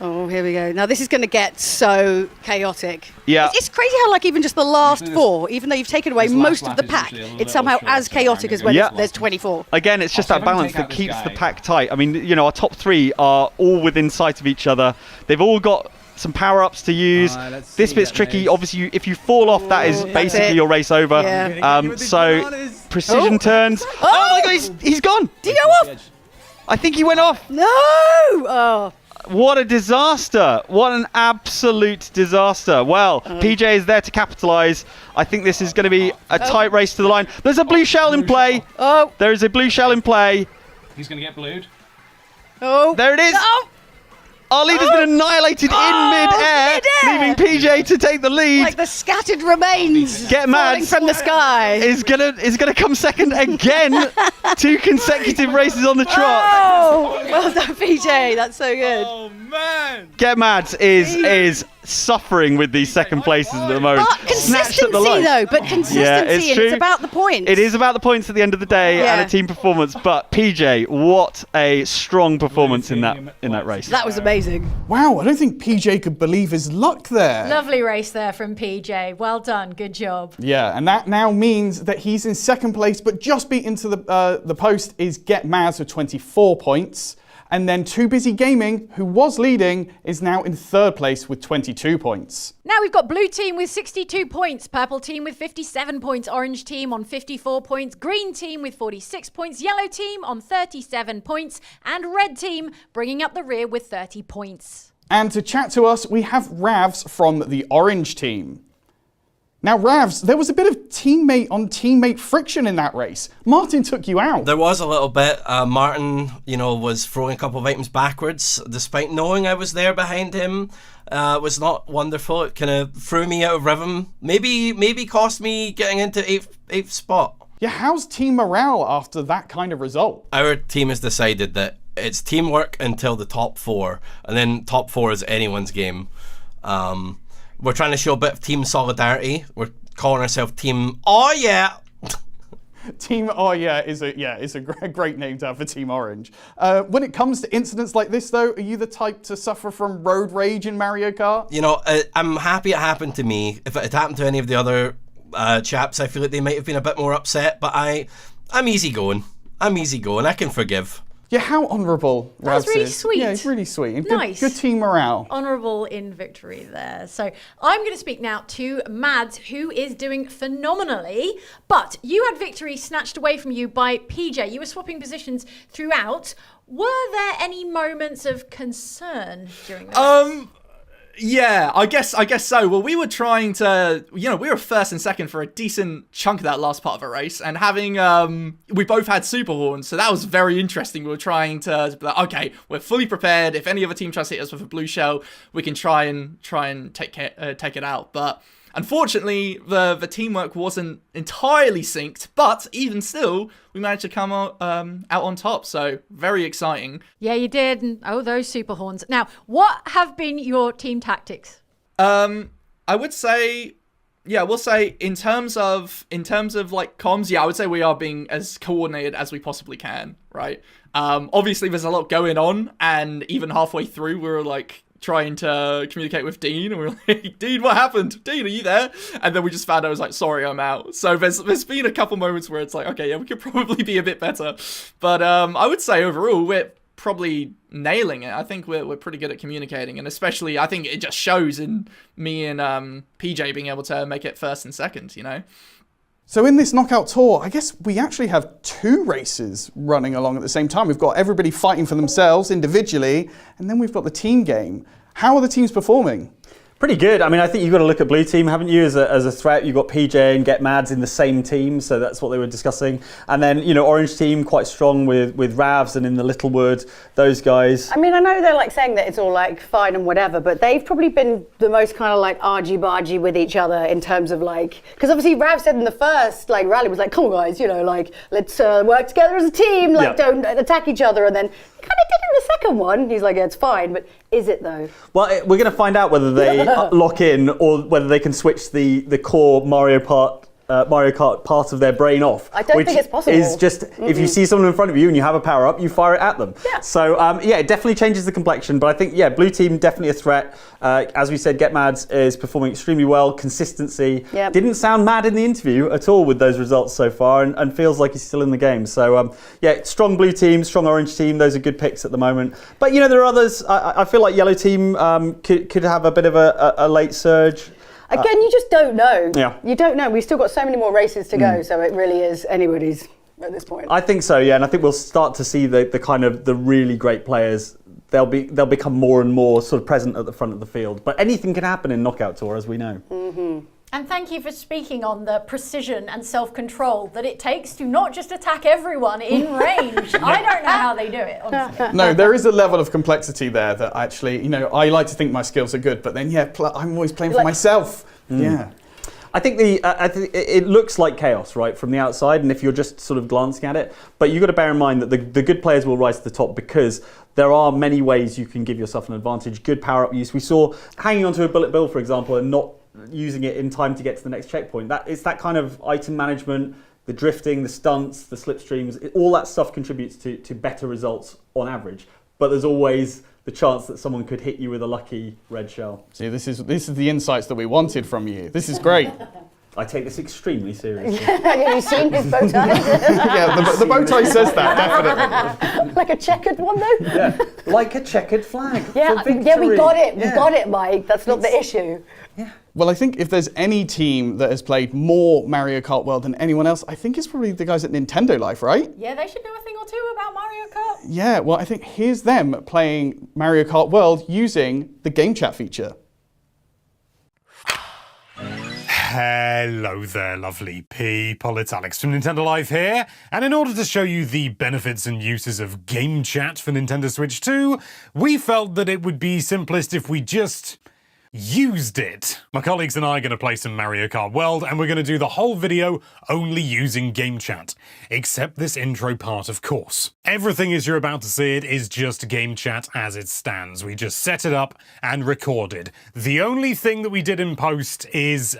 Oh, here we go. Now this is going to get so chaotic. Yeah. It's crazy how, like, even just the last four, even though you've taken away This last most of lap the is pack, usually a it's little somehow short, as so chaotic I'm as when gonna go there's 24. Again, it's just I'll that see if I can balance take out that this keeps the guy. pack tight. I mean, you know, our top three are all within sight of each other. They've all got some power-ups to use. let's This see bit's that tricky. race. Obviously, if you fall off, that is That's basically it. your race over. Yeah. So, precision turns. Oh my god, he's gone. Do you go off? I think he went off. No! Oh. What a disaster. What an absolute disaster. Well, PJ is there to capitalise. I think this is going to be a tight race to the line. There's a blue shell in play. Oh. There is a blue shell in play. He's going to get blued. Oh. There it is. Oh. Our leader's been annihilated in mid-air, mid-air. leaving PJ to take the lead. Like the scattered remains Get falling mad. from the sky. Is gonna come second again. 2 consecutive races on the trot. Oh! Well done, PJ. That's so good. Oh man! Get Mad is suffering with these second places at the moment. But Snatched at the consistency, line. though. But consistency, Yeah, it's and true. it's about the points. It is about the points at the end of the day Yeah. and a team performance. But PJ, what a strong performance in that race. That was amazing. Wow, I don't think PJ could believe his luck there. Lovely race there from PJ. Well done. Good job. Yeah, and that now means that he's in second place, but just beaten to the post is Get Maz with 24 points. And then Too Busy Gaming, who was leading, is now in third place with 22 points. Now we've got blue team with 62 points, purple team with 57 points, orange team on 54 points, green team with 46 points, yellow team on 37 points, and red team bringing up the rear with 30 points. And to chat to us, we have Ravs from the orange team. Now, Ravs, there was a bit of teammate on teammate friction in that race. Martin took you out. There was a little bit. Martin, was throwing a couple of items backwards, despite knowing I was there behind him. Was not wonderful. It kind of threw me out of rhythm. Maybe cost me getting into eighth spot. Yeah, how's team morale after that kind of result? Our team has decided that it's teamwork until the top 4, and then top 4 is anyone's game. We're trying to show a bit of team solidarity. We're calling ourselves Team Oh Yeah. Team Oh Yeah is a great name to have for Team Orange. When it comes to incidents like this, though, are you the type to suffer from road rage in Mario Kart? I'm happy it happened to me. If it had happened to any of the other chaps, I feel like they might have been a bit more upset. But I'm easygoing. I can forgive. Yeah, how honourable Ravs That's really is. sweet. Yeah, it's really sweet. And Nice. Good team morale. Honourable in victory there. So I'm going to speak now to Mads, who is doing phenomenally. But you had victory snatched away from you by PJ. You were swapping positions throughout. Were there any moments of concern during this? Yeah, I guess so. Well, we were trying to, we were first and second for a decent chunk of that last part of a race, and having, we both had super horns, so that was very interesting. We were trying to be like, okay, we're fully prepared. If any other team tries to hit us with a blue shell, we can try and take it out. But unfortunately, the teamwork wasn't entirely synced. But even still, we managed to come out on top. So very exciting. Yeah, you did. And those super horns. Now, what have been your team tactics? I would say, we'll say in terms of like comms, I would say we are being as coordinated as we possibly can, right? Obviously there's a lot going on, and even halfway through we were like trying to communicate with Dean, and we were like, hey, Dean, what happened? Dean, are you there? And then we just found out, I was like, sorry, I'm out. So there's been a couple moments where it's like, okay, yeah, we could probably be a bit better. But I would say overall we're probably nailing it. I think we're pretty good at communicating, and especially I think it just shows in me and PJ being able to make it first and second, you know. So in this knockout tour, I guess we actually have 2 races running along at the same time. We've got everybody fighting for themselves individually, and then we've got the team game. How are the teams performing? Pretty good. I mean, I think you've got to look at Blue Team, haven't you, as a threat? You've got PJ and Get Mads in the same team, so that's what they were discussing. And then, you know, Orange Team quite strong with Ravs and in the Littlewood, those guys. I mean, I know they're like saying that it's all like fine and whatever, but they've probably been the most kind of like argy-bargy with each other in terms of like, because obviously Rav said in the first like rally was like, come on guys, you know, like let's work together as a team, like don't attack each other, and then kind of did in the second one. He's like, yeah, it's fine, but is it though? Well, we're going to find out whether they lock in or whether they can switch the core Mario Kart part of their brain off. I don't think it's possible. Is just if you see someone in front of you and you have a power up, you fire it at them. Yeah. So yeah, it definitely changes the complexion. But I think Blue Team definitely a threat. As we said, Get Mads is performing extremely well. Consistency. Yep. Didn't sound mad in the interview at all with those results so far, and feels like he's still in the game. So yeah, strong Blue Team, strong Orange Team. Those are good picks at the moment. But you know there are others. I feel like Yellow Team could have a bit of a late surge. Again, you just don't know. Yeah. You don't know. We've still got so many more races to go, so it really is anybody's at this point. I think so, yeah, and I think we'll start to see the kind of the really great players. They'll become more and more sort of present at the front of the field. But anything can happen in Knockout Tour, as we know. Mm-hmm. And thank you for speaking on the precision and self-control that it takes to not just attack everyone in range. I don't know how they do it, honestly. No, there is a level of complexity there that actually, you know, I like to think my skills are good, but then, I'm always playing for myself. Yeah. I think it looks like chaos, right, from the outside, and if you're just sort of glancing at it, but you've got to bear in mind that the good players will rise to the top because there are many ways you can give yourself an advantage. Good power-up use. We saw hanging onto a bullet bill, for example, and not using it in time to get to the next checkpoint. It's that kind of item management, the drifting, the stunts, the slipstreams, all that stuff contributes to better results on average. But there's always the chance that someone could hit you with a lucky red shell. See, this is the insights that we wanted from you. This is great. I take this extremely seriously. Have you seen his bow tie? Yeah, the bow tie says that, definitely. Like a checkered one though? Yeah, like a checkered flag. Yeah, for yeah, we got it. Yeah. We got it, Mike. That's not the issue. Yeah. Well, I think if there's any team that has played more Mario Kart World than anyone else, I think it's probably the guys at Nintendo Life, right? Yeah, they should do a thing or two about Mario Kart. Yeah, well, I think here's them playing Mario Kart World using the game chat feature. Hello there, lovely people. It's Alex from Nintendo Live here, and in order to show you the benefits and uses of game chat for Nintendo Switch 2, we felt that it would be simplest if we just used it. My colleagues and I are going to play some Mario Kart World, and we're going to do the whole video only using game chat. Except this intro part, of course. Everything as you're about to see it is just game chat as it stands. We just set it up and recorded. The only thing that we did in post is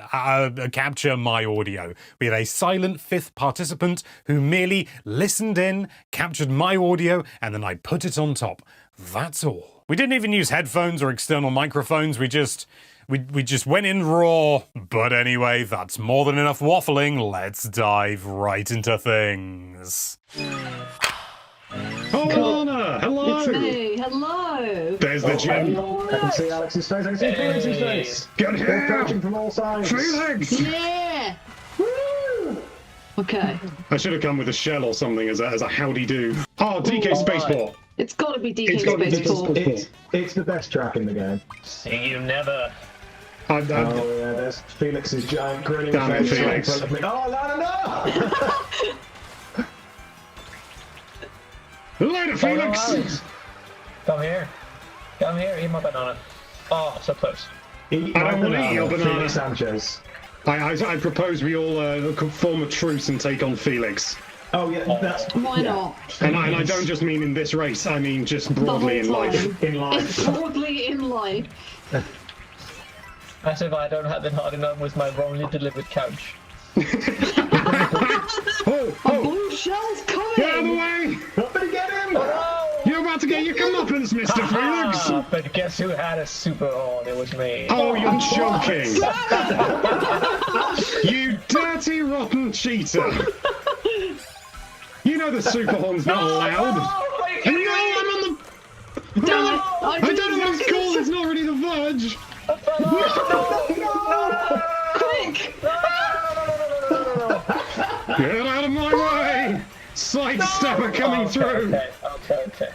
capture my audio. We had a silent fifth participant who merely listened in, captured my audio, and then I put it on top. That's all. We didn't even use headphones or external microphones, we just went in raw. But anyway, that's more than enough waffling, let's dive right into things. Oh, Lana! Hello! It's me, hello! There's the gym. I can see Alex's face, I can see Felix's face! Get They're here! crouching from all sides! Felix! Yeah! Woo! Okay. I should have come with a shell or something as a howdy do. Oh, DK Spaceport! It's gotta be DK It's gotta be Spaceport. It's the best track in the game. See you never. Oh yeah, there's Felix's giant grinning Damn it, face right in Felix. front of me. Oh, no! Later, Felix! Alex. Come here, eat my banana. Oh, so close. Eat I don't want to eat your banana. Felix Sanchez. I propose we all form a truce and take on Felix. Oh yeah, that's... Why not? And I don't just mean in this race, I mean just broadly in life. In life. Broadly in life. As if I don't have been hard enough with my wrongly delivered couch. Oh, A blue shell's coming! get out of the way! Somebody get him! You're about to get your comeuppance, Mr. Felix! But guess who had a super horn? It was me. Oh, you're joking! You dirty, rotten cheater! You know the super horn's not allowed. Oh, And no, I'm on the Damn it! I don't know what it's called. It's not really the fudge. Quick! Get out of my way! Sidestepper coming through. Okay.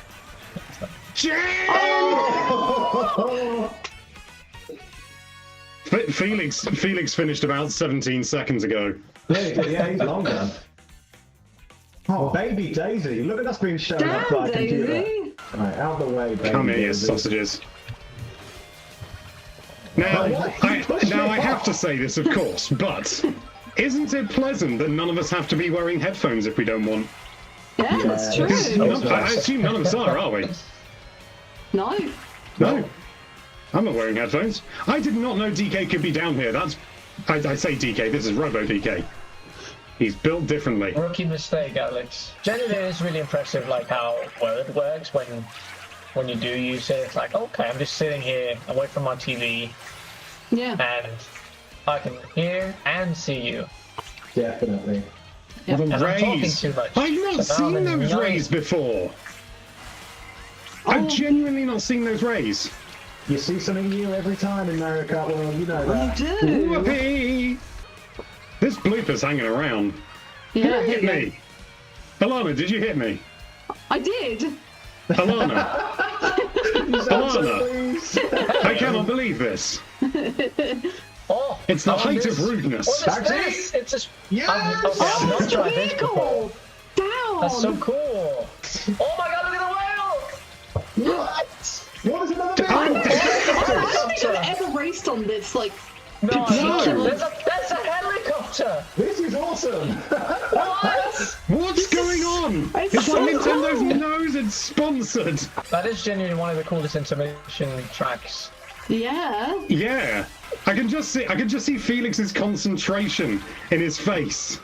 Felix finished about 17 seconds ago. Yeah, he's long done. Oh, baby Daisy. Look at us being shown up Damn, by a computer. Daisy! Right, out of the way, baby Come here, you Daisy. sausages. Now, I have to say this, of course, but isn't it pleasant that none of us have to be wearing headphones if we don't want? Yeah, that's true. I assume none of us are we? No. No. I'm not wearing headphones. I did not know DK could be down here. I say DK, this is Robo DK. He's built differently. Rookie mistake, Alex. Generally, it's really impressive, like how well it works when you do use it. It's like, okay, I'm just sitting here away from my TV, Yeah. and I can hear and see you. Definitely. The And I'm talking rays. too much. I've not So now seen I'm those annoyed. rays before. I've genuinely not seen those rays. You see something new every time in Mario Kart World, you know that. You do. Whoopee! This blooper's hanging around. Yeah, Who hit me? Alana, did you hit me? I did. Alana, Alana, Please. I cannot believe this. Oh, It's the how height this? of rudeness. What is this? It's just. Yes! I've not tried this before. Down. That's so cool. Oh my god, look at the whale! What? What is another I bit? don't think I've ever raced on this, like, No, particular. that's a helicopter! This is awesome. What? What's going on? It's It's like so Nintendo's cool. knows it's sponsored. That is genuinely one of the coolest intermission tracks. Yeah. Yeah, I can just see Felix's concentration in his face,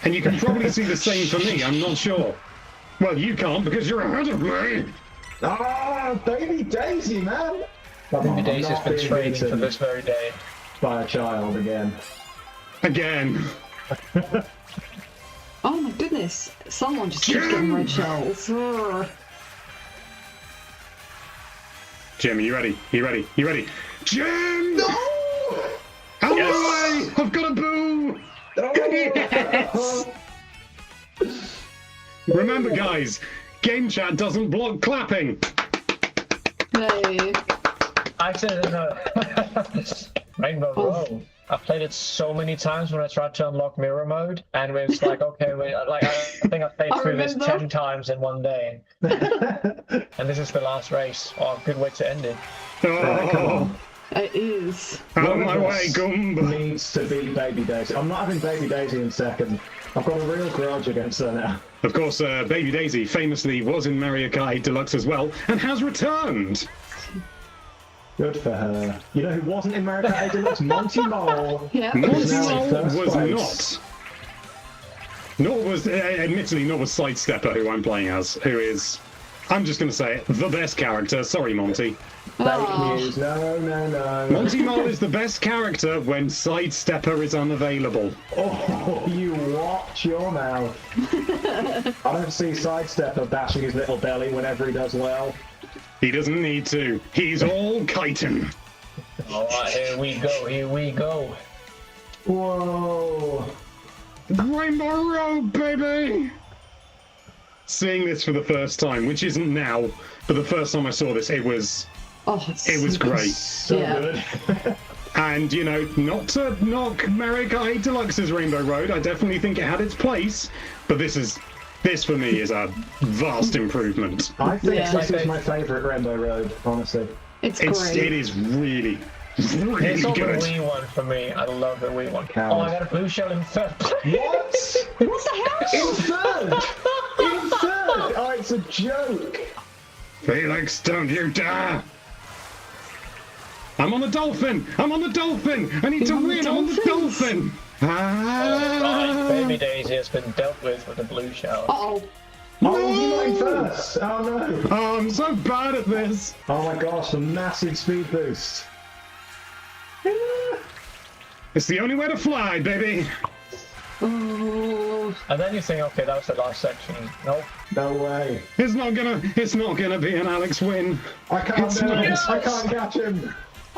and you can probably see the same for me. I'm not sure. Well, you can't because you're ahead of me. Ah, baby Daisy, man. Baby Daisy's been training for this very day. By a child again. Again. Oh my goodness. Someone just keeps getting red shells. Ugh. Jim, are you ready? You ready? You ready? Jim! No! Out of the way! I've got a boo! Yes! Remember, guys, game chat doesn't block clapping. Hey. I didn't know. Rainbow Row. I've played it so many times when I tried to unlock mirror mode, and it's like, okay, I think I played through this 10 times in one day. And this is the last race. Oh, good way to end it. Oh, It is. out of my way, Goomba. Needs to be Baby Daisy. I'm not having Baby Daisy in second. I've got a real grudge against her now. Of course, Baby Daisy famously was in Mario Kart 8 Deluxe as well, and has returned. Good for her. You know who wasn't in Mario Kart 8 Deluxe? Monty Mole. Yeah. Monty now in Mole first was place. not. Nor was, admittedly, nor was Sidestepper, who I'm playing as, who is, I'm just going to say it, the best character. Sorry, Monty. Fake news. No, no, no. Monty Mole is the best character when Sidestepper is unavailable. Oh, you watch your mouth. I don't see Sidestepper bashing his little belly whenever he does well. He doesn't need to. He's all chitin. Alright, here we go, here we go. Whoa. Rainbow Road, baby! Seeing this for the first time, which isn't now, but the first time I saw this, it was great. So good. And, you know, not to knock Mario Kart 8 Deluxe's Rainbow Road, I definitely think it had its place, but this for me is a vast improvement. I think Yeah. this is my favourite Rainbow Road, honestly. It's great. It is really, really It's all the good. Wii one for me. I love the Wii one. Coward. Oh, I got a blue shell in third place. What? What the hell? In third! In third! Oh, it's a joke! Felix, don't you dare! I'm on the dolphin! I'm on the dolphin! I need to on the win! I'm on the dolphins. dolphin! Ah! Right, Baby Daisy has been dealt with a blue shell. Uh-oh. Oh, you're not in first! Oh no! Oh, I'm so bad at this! Oh my gosh, a massive speed boost. It's the only way to fly, baby! Oh, And then you think, okay, that was the last section. Nope. No way. It's not gonna be an Alex win. I can't do it. I can't catch him.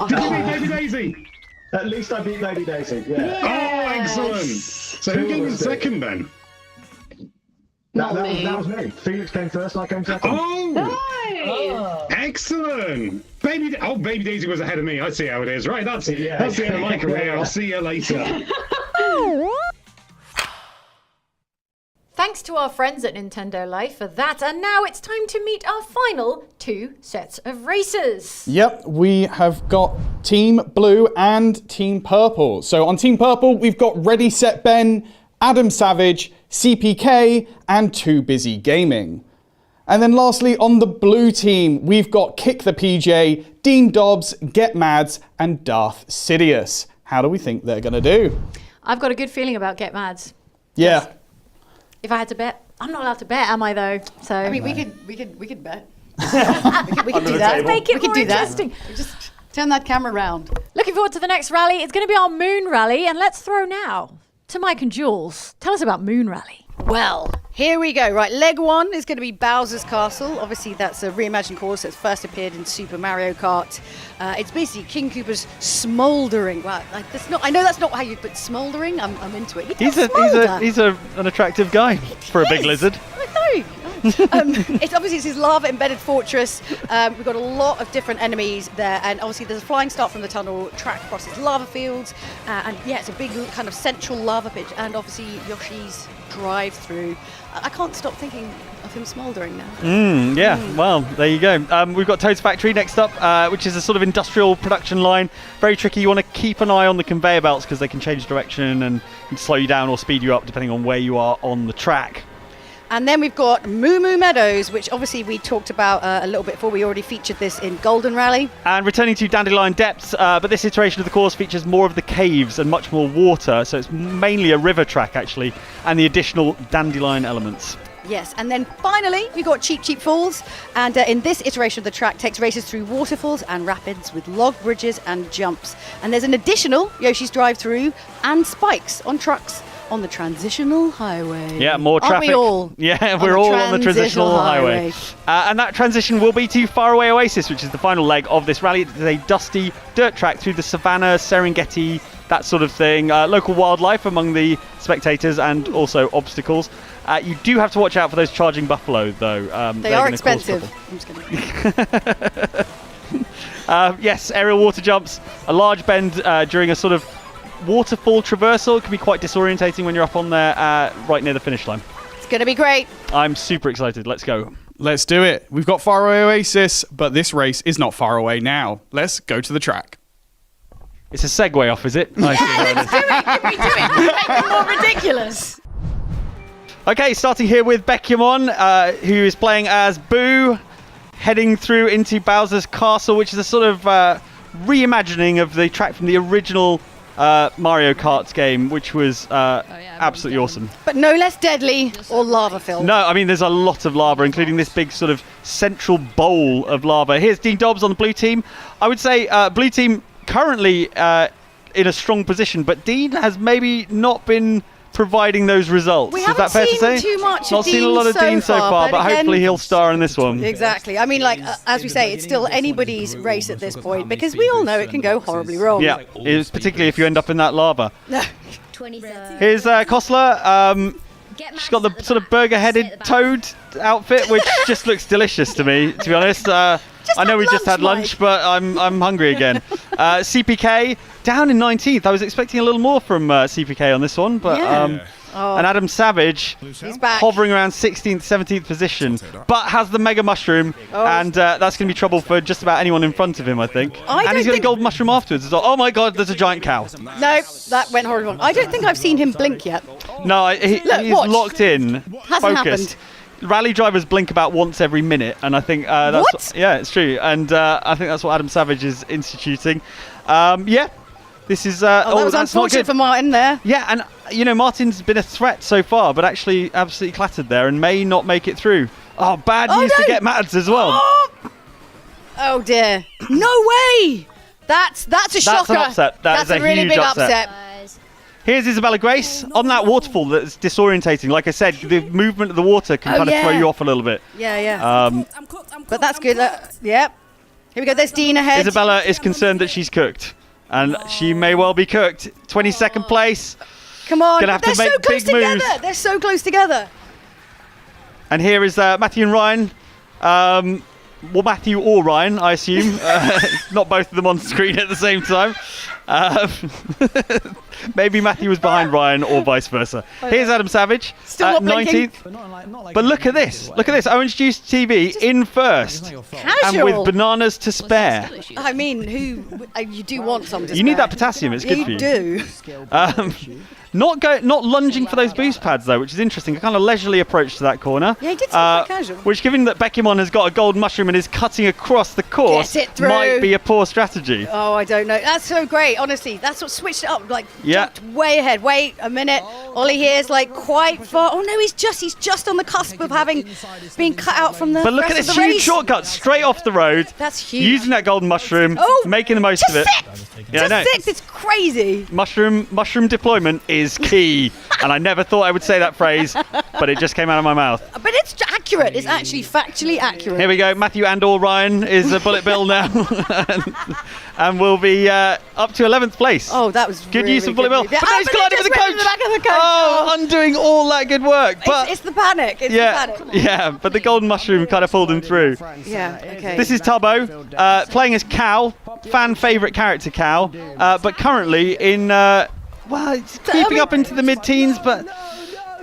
Did you beat Baby Daisy? At least I beat Lady Daisy. Yeah. Oh, excellent. So who came in second then? That was me. Felix came first, I came second. Oh! Excellent! Baby Daisy was ahead of me. I see how it is. Right, that's the end of my career. I'll see you later. Thanks to our friends at Nintendo Life for that, and now it's time to meet our final 2 sets of racers. Yep, we have got Team Blue and Team Purple. So on Team Purple, we've got Ready Set Ben, Adam Savage, CPK, and Too Busy Gaming. And then lastly, on the blue team, we've got Kick the PJ, Dean Dobbs, Get Mads, and Darth Sidious. How do we think they're going to do? I've got a good feeling about Get Mads. Yeah. If I had to bet, I'm not allowed to bet, am I though? So I mean, we could bet. we could do that. Make it we could more do that. interesting. Just turn that camera around. Looking forward to the next rally. It's going to be our Moon Rally, and let's throw now to Mike and Jules. Tell us about Moon Rally. Well, here we go. Right, leg 1 is going to be Bowser's Castle. Obviously, that's a reimagined course that's first appeared in Super Mario Kart. It's basically King Koopa's smouldering. Well, I know that's not how you put smouldering. I'm into it. He's an attractive guy for a big lizard. I know. It's his lava embedded fortress. We've got a lot of different enemies there, and obviously there's a flying start from the tunnel, track across his lava fields, and it's a big kind of central lava pit, and obviously Yoshi's drive through. I can't stop thinking of him smouldering now. Well, there you go. We've got Toad's Factory next up, which is a sort of industrial production line. Very tricky. You want to keep an eye on the conveyor belts because they can change direction and slow you down or speed you up depending on where you are on the track. And then we've got Moo Moo Meadows, which obviously we talked about a little bit before. We already featured this in Golden Rally. And returning to Dandelion Depths, but this iteration of the course features more of the caves and much more water, so it's mainly a river track actually, and the additional dandelion elements. Yes, and then finally we've got Cheap Cheap Falls, and in this iteration of the track takes racers through waterfalls and rapids with log bridges and jumps. And there's an additional Yoshi's Drive-Through and spikes on trucks on the transitional highway. Yeah, more traffic. Aren't we all? Yeah, we're all on the transitional highway. And that transition will be to Faraway Oasis, which is the final leg of this rally. It's a dusty dirt track through the savannah, Serengeti, that sort of thing. Local wildlife among the spectators and also obstacles. You do have to watch out for those charging buffalo, though. They are expensive. I'm just kidding. Yes, aerial water jumps, a large bend during a sort of waterfall traversal. It can be quite disorientating when you're up on there right near the finish line. It's going to be great. I'm super excited. Let's go. Let's do it. We've got Faraway Oasis, but this race is not far away now. Let's go to the track. It's a segue off, is it? Yeah, let's do it. If we do it, make it more ridiculous. Okay, starting here with Bekyamon, who is playing as Boo, heading through into Bowser's Castle, which is a sort of reimagining of the track from the original Mario Kart game, which was absolutely awesome. But no less deadly or lava-filled. No, I mean, there's a lot of lava, including this big sort of central bowl of lava. Here's Dean Dobbs on the blue team. I would say blue team currently in a strong position, but Dean has maybe not been providing those results. We Is that fair to say? too much Not of seen Dean a lot of Dean so far, but again, hopefully he'll star in this one. Exactly. I mean, like, as we say, it's still anybody's race at this point, because we all know it can go horribly wrong. Yeah, it's particularly if you end up in that lava. No. Here's Kostler. She's got the sort of burger-headed toad outfit, which just looks delicious to me, to be honest. I know we just had lunch, but I'm hungry again. CPK down in 19th. I was expecting a little more from CPK on this one, but and Adam Savage He's back. hovering around 16th, 17th position, but has the Mega Mushroom, and that's going to be trouble for just about anyone in front of him, I think. And he's got a Gold Mushroom afterwards as well. Oh my God, there's a giant cow. No, that went horribly wrong. I don't think I've seen him blink yet. No, he's watch. locked in, Hasn't focused. happened. Rally drivers blink about once every minute, and I think that's What? Yeah, it's true, and I think that's what Adam Savage is instituting. This is that was that's not unfortunate good for Martin there. Yeah, and you know Martin's been a threat so far, but actually absolutely clattered there and may not make it through. Oh, bad news to Get Mads as well. Oh dear! No way! That's a shocker. That's an upset. That's a really huge big upset. Here's Isabella Grace on that waterfall that's disorientating. Like I said, the movement of the water can kind of throw you off a little bit. Yeah. But that's good. Yep. Here we go. There's Dean ahead. Isabella is concerned that she's cooked. And she may well be cooked. 22nd place. Come on. Gonna have They're to make so close big together. moves. They're so close together. And here is Matthew and Ryan. Well, Matthew or Ryan, I assume. Not both of them on screen at the same time. Maybe Matthew was behind Ryan or vice versa. Here's Adam Savage, Still not 19th. But look at this. Look at this. Orange Juice TV in first. Casual. And with bananas to spare. I mean, you do want some to You need spare. that potassium. It's good for you. You do. Not lunging for those boost pads though, which is interesting. A kind of leisurely approach to that corner. Yeah, he did seem quite casual. Which, given that Beckymon has got a gold mushroom and is cutting across the course, Gets it through. might be a poor strategy. Oh, I don't know. That's so great, honestly. That's what switched it up. Like, Yeah. jumped way ahead. Wait a minute. Ollie here is like quite far. Oh no, he's just on the cusp of having been cut out from the But look rest at of this the huge race. shortcut straight off the road. That's huge. Using that golden mushroom, Oh, making the most of it. Yeah, I know. Just 6. It's crazy. Mushroom deployment is key. And I never thought I would say that phrase, but it just came out of my mouth. But it's accurate. It's actually factually accurate. Here we go. Matthew and/or Ryan is a bullet bill now, and will be up to 11th place. Oh, that was good really use of bullet bill. good. Yeah, But now he's but collided it with the just coach. went in the back of the coach. Oh, undoing all that good work. But It's the panic. It's yeah, the panic. yeah. But the golden mushroom kind of pulled him through. Yeah. Okay. This is Tubbo playing as Cal, fan favourite character Cal, but currently in well, it's creeping up into the mid-teens, but.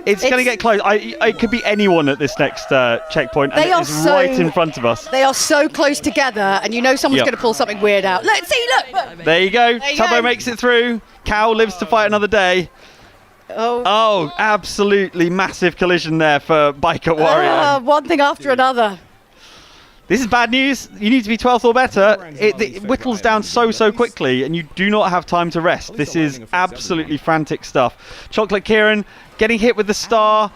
It's going to get close. It could be anyone at this next checkpoint, and They it are is so- right in front of us. They are so close together, and you know someone's Yep. going to pull something weird out. Look, see, look. There you go. There you Tubbo go. makes it through. Cal lives to fight another day. Oh, absolutely massive collision there for Biker Warrior. One thing after another. This is bad news. You need to be 12th or better. It whittles down so quickly, and you do not have time to rest. This is absolutely frantic stuff. Chocolate Kieran getting hit with the star.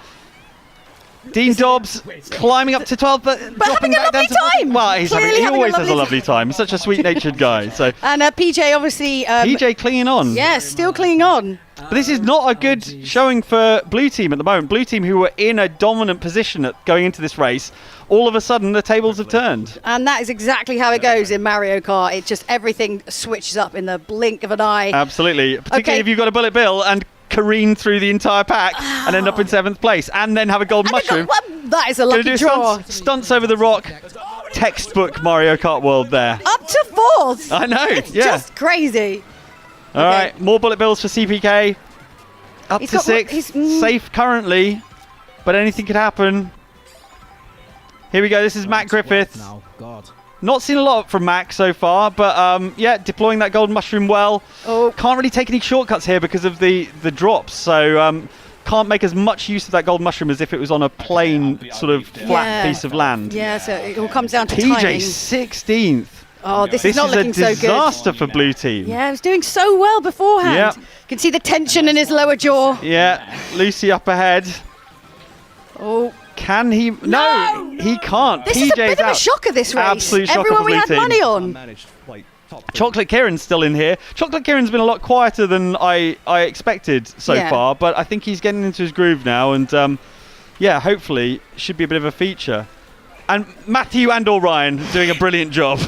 Dean Dobbs climbing up to 12th, but dropping having a back down lovely to time. Well, he Clearly having a always has a lovely lovely time. He's such a sweet-natured guy. So And PJ obviously. PJ clinging on. Yes, still clinging on. But this is not a good showing for Blue Team at the moment. Blue Team, who were in a dominant position at going into this race, all of a sudden the tables have turned. And that is exactly how it goes in Mario Kart. It just everything switches up in the blink of an eye. Absolutely. Particularly Okay. if you've got a bullet bill and careen through the entire pack and end up in 7th place and then have a golden mushroom. That is a Gonna lucky do draw. stunts over the rock. Textbook Mario Kart world there. Up to 4th. I know, It's yeah. just crazy. All right, more bullet bills for CPK. Up He's to got 6th. Safe currently, but anything could happen. Here we go. This is Matt Griffith. Oh, God. Not seen a lot from Mac so far, but yeah, deploying that golden mushroom well. Oh. Can't really take any shortcuts here because of the drops, so can't make as much use of that golden mushroom as if it was on a plain sort of flat piece of land. Yeah, so it all comes down to PJ timing. 16th. Oh, this is not a looking so good. disaster for Blue Team. Yeah, he was doing so well beforehand. Yep. You can see the tension in his lower jaw. Yeah, Lucy up ahead. Oh. Can he? No, he can't. This PJ's is a bit of a out. shocker, this race. Absolute shocker Everyone for we Blue had Team. money on. Chocolate Kieran's still in here. Chocolate Kieran's been a lot quieter than I expected so Yeah. far, but I think he's getting into his groove now, and yeah, hopefully should be a bit of a feature. And Matthew and/or Ryan doing a brilliant job.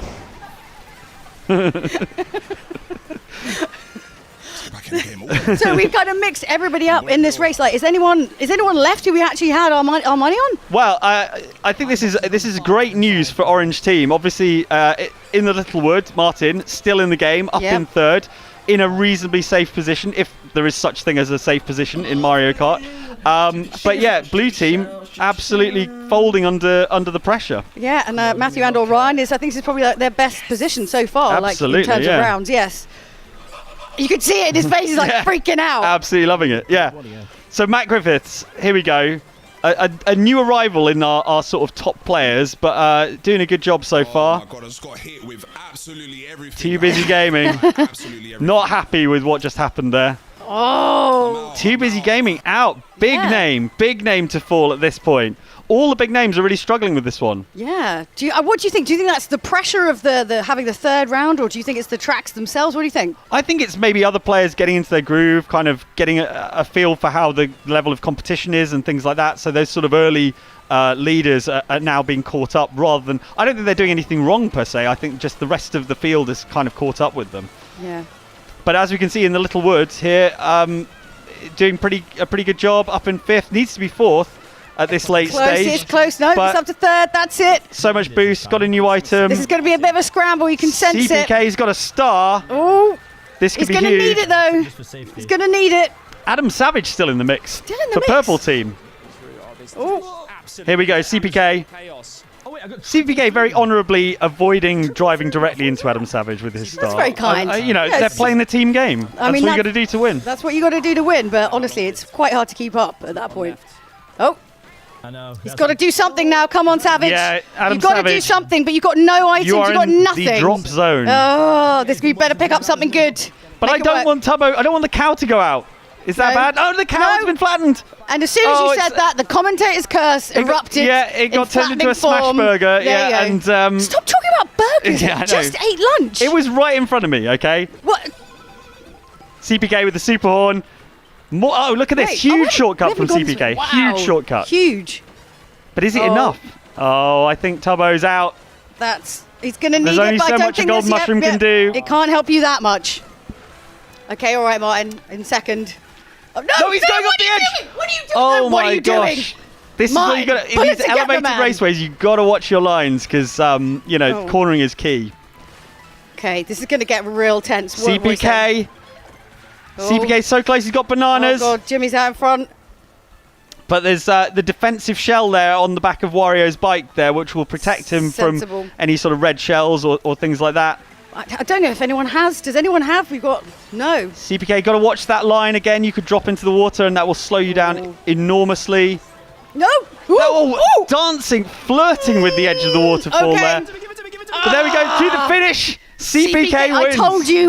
So we've kind of mixed everybody up in this race. Like, is anyone left who we actually had our money on? Well, I think this is great news for Orange Team. Obviously, in the Littlewood, Martin still in the game, up Yep. in 3rd, in a reasonably safe position, if there is such thing as a safe position in Mario Kart. But yeah, Blue Team absolutely folding under the pressure. Yeah, and Matthew and/or Ryan I think this is probably like their best position so far, Absolutely, like in terms yeah. of rounds. Yes, you could see it in his face. He's like Yeah. freaking out. Absolutely loving it. Yeah. So Matt Griffiths, here we go. A new arrival in our sort of top players, but doing a good job so far. Oh my God, I just got hit with absolutely everything. Too busy gaming. Not happy with what just happened there. Oh. Too Busy Gaming out. Big name to fall at this point. All the big names are really struggling with this one. Yeah. What do you think? Do you think that's the pressure of the having the third round, or do you think it's the tracks themselves? What do you think? I think it's maybe other players getting into their groove, kind of getting a feel for how the level of competition is and things like that. So those sort of early leaders are now being caught up rather than... I don't think they're doing anything wrong per se. I think just the rest of the field is kind of caught up with them. Yeah. But as we can see in the Little Woods here, doing a pretty good job up in 5th. Needs to be 4th. At this late stage. It's close. No, it's up to 3rd. That's it. So much boost. Got a new item. This is going to be a bit of a scramble. You can sense it. CPK's got a star. Oh, this could be huge. He's going to need it, though. He's going to need it. Adam Savage still in the mix. Still in the mix. Purple team. Oh. Here we go. CPK. CPK very honourably avoiding driving directly into Adam Savage with his star. That's very kind. They're playing the team game. That's what you got to do to win. That's what you got to do to win. But honestly, it's quite hard to keep up at that point. Oh. I know. He's got to do something now. Come on, Savage. Yeah, Adam You've got to do something, but you've got no items. You've got nothing. The drop zone. Oh, we better pick up something good. But I don't want Tubbo. I don't want the cow to go out. Is that bad? Oh, the cow's been flattened. And as soon as you said that, the commentator's curse erupted. It got turned into a form. smash burger. And stop talking about burgers. Yeah, I just ate lunch. It was right in front of me. Okay. What? CPK with the super horn. Oh, look at this huge shortcut from CPK. Wow. Huge shortcut. Huge. But is it enough? Oh, I think Tubbo's out. He's going to need it. There's only so much a gold mushroom can do. It can't help you that much. Okay, all right, Martin. In second. Oh, no, he's going up the edge. What are you doing? Oh what my are you gosh. Doing? This is what you got. In these elevated raceways, you got to watch your lines because cornering is key. Okay, this is going to get real tense. CPK. CPK's so close. He's got bananas. Oh god, Jimmy's out in front. But there's the defensive shell there on the back of Wario's bike there, which will protect him from any sort of red shells or things like that. I don't know if anyone has. Does anyone have? We've got... No. CPK, got to watch that line again. You could drop into the water and that will slow you down enormously. No! Dancing, flirting with the edge of the waterfall there. But there we go, to the finish. CPK wins.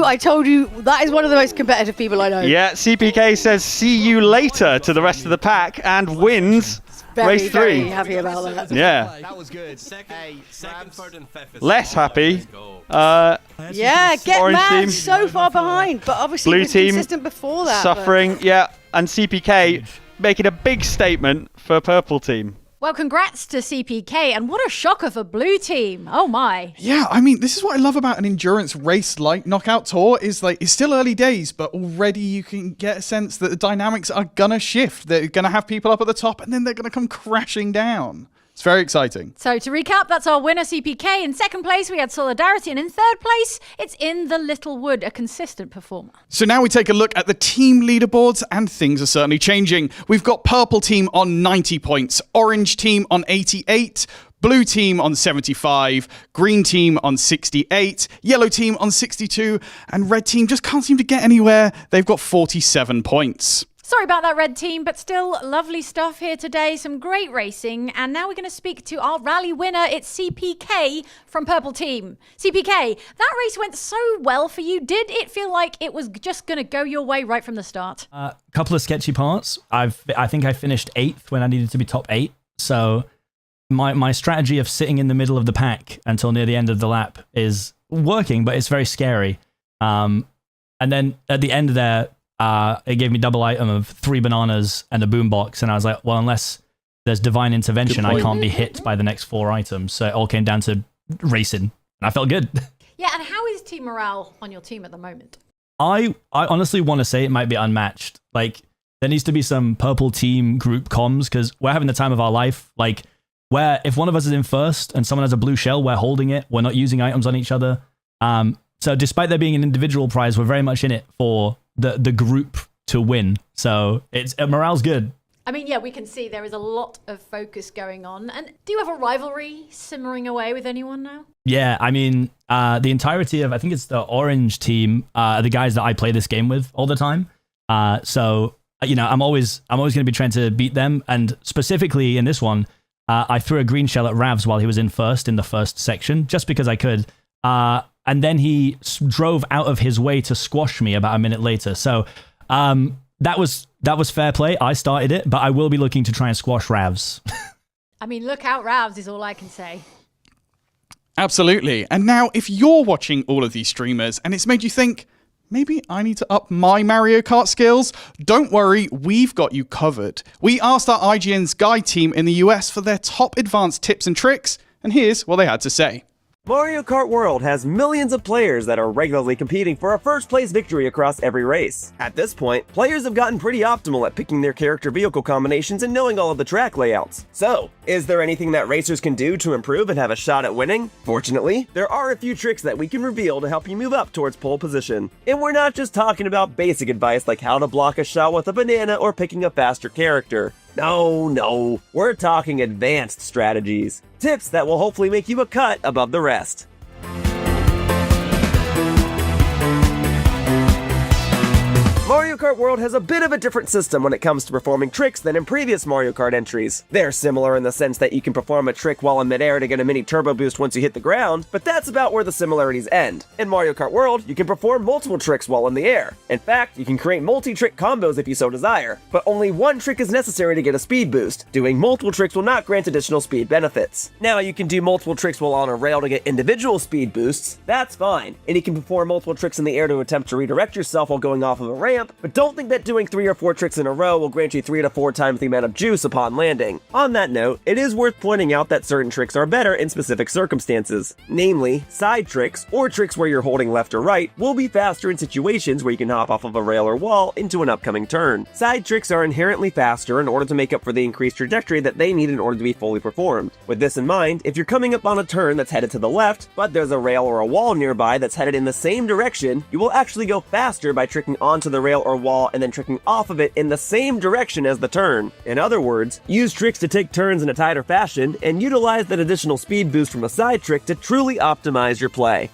I told you, that is one of the most competitive people I know. Yeah, CPK says, see you later to the rest of the pack and wins race 3. Very happy about that. Yeah. That was good. Second, third, and fifth. Less happy. Yeah, get Orange mad team. so far behind, but obviously Blue was team consistent before that. suffering, yeah, and CPK making a big statement for purple team. Well, congrats to CPK, and what a shocker for blue team. Oh my. Yeah, I mean, this is what I love about an endurance race like Knockout Tour is like, it's still early days, but already you can get a sense that the dynamics are gonna shift. They're gonna have people up at the top and then they're gonna come crashing down. It's very exciting. So to recap, that's our winner CPK. In second place, we had Solidarity. And in third place, it's In the Little Wood, a consistent performer. So now we take a look at the team leaderboards and things are certainly changing. We've got purple team on 90 points, orange team on 88, blue team on 75, green team on 68, yellow team on 62, and red team just can't seem to get anywhere. They've got 47 points. Sorry about that, red team, but still lovely stuff here today. Some great racing. And now we're going to speak to our rally winner. It's CPK from Purple Team. CPK, that race went so well for you. Did it feel like it was just going to go your way right from the start? A couple of sketchy parts. I think I finished 8th when I needed to be top 8. So my strategy of sitting in the middle of the pack until near the end of the lap is working, but it's very scary. And then at the end there, it gave me double item of 3 bananas and a boombox, and I was like, well, unless there's divine intervention, I can't be hit by the next 4 items. So it all came down to racing, and I felt good. Yeah, and how is team morale on your team at the moment? I honestly want to say it might be unmatched. Like, there needs to be some purple team group comms, because we're having the time of our life. Like, where if one of us is in first and someone has a blue shell, we're holding it. We're not using items on each other. So despite there being an individual prize, we're very much in it for the group to win. So morale's good. I mean, yeah, we can see there is a lot of focus going on. And do you have a rivalry simmering away with anyone now? Yeah, I mean, the entirety of, I think it's the orange team, are the guys that I play this game with all the time. So, I'm always going to be trying to beat them. And specifically in this one, I threw a green shell at Ravs while he was in first in the first section, just because I could. And then he drove out of his way to squash me about a minute later. So That was fair play. I started it, but I will be looking to try and squash Ravs. I mean, look out, Ravs is all I can say. Absolutely. And now, if you're watching all of these streamers and it's made you think, maybe I need to up my Mario Kart skills, don't worry, we've got you covered. We asked our IGN's guide team in the US for their top advanced tips and tricks, and here's what they had to say. Mario Kart World has millions of players that are regularly competing for a first-place victory across every race. At this point, players have gotten pretty optimal at picking their character vehicle combinations and knowing all of the track layouts. So, is there anything that racers can do to improve and have a shot at winning? Fortunately, there are a few tricks that we can reveal to help you move up towards pole position. And we're not just talking about basic advice like how to block a shot with a banana or picking a faster character. No, we're talking advanced strategies. Tips that will hopefully make you a cut above the rest. Mario Kart World has a bit of a different system when it comes to performing tricks than in previous Mario Kart entries. They're similar in the sense that you can perform a trick while in midair to get a mini turbo boost once you hit the ground, but that's about where the similarities end. In Mario Kart World, you can perform multiple tricks while in the air. In fact, you can create multi-trick combos if you so desire, but only one trick is necessary to get a speed boost. Doing multiple tricks will not grant additional speed benefits. Now, you can do multiple tricks while on a rail to get individual speed boosts, that's fine, and you can perform multiple tricks in the air to attempt to redirect yourself while going off of a ramp, but don't think that doing 3 or 4 tricks in a row will grant you 3 to 4 times the amount of juice upon landing. On that note, it is worth pointing out that certain tricks are better in specific circumstances. Namely, side tricks, or tricks where you're holding left or right, will be faster in situations where you can hop off of a rail or wall into an upcoming turn. Side tricks are inherently faster in order to make up for the increased trajectory that they need in order to be fully performed. With this in mind, if you're coming up on a turn that's headed to the left, but there's a rail or a wall nearby that's headed in the same direction, you will actually go faster by tricking onto the rail or wall and then tricking off of it in the same direction as the turn. In other words, use tricks to take turns in a tighter fashion and utilize that additional speed boost from a side trick to truly optimize your play.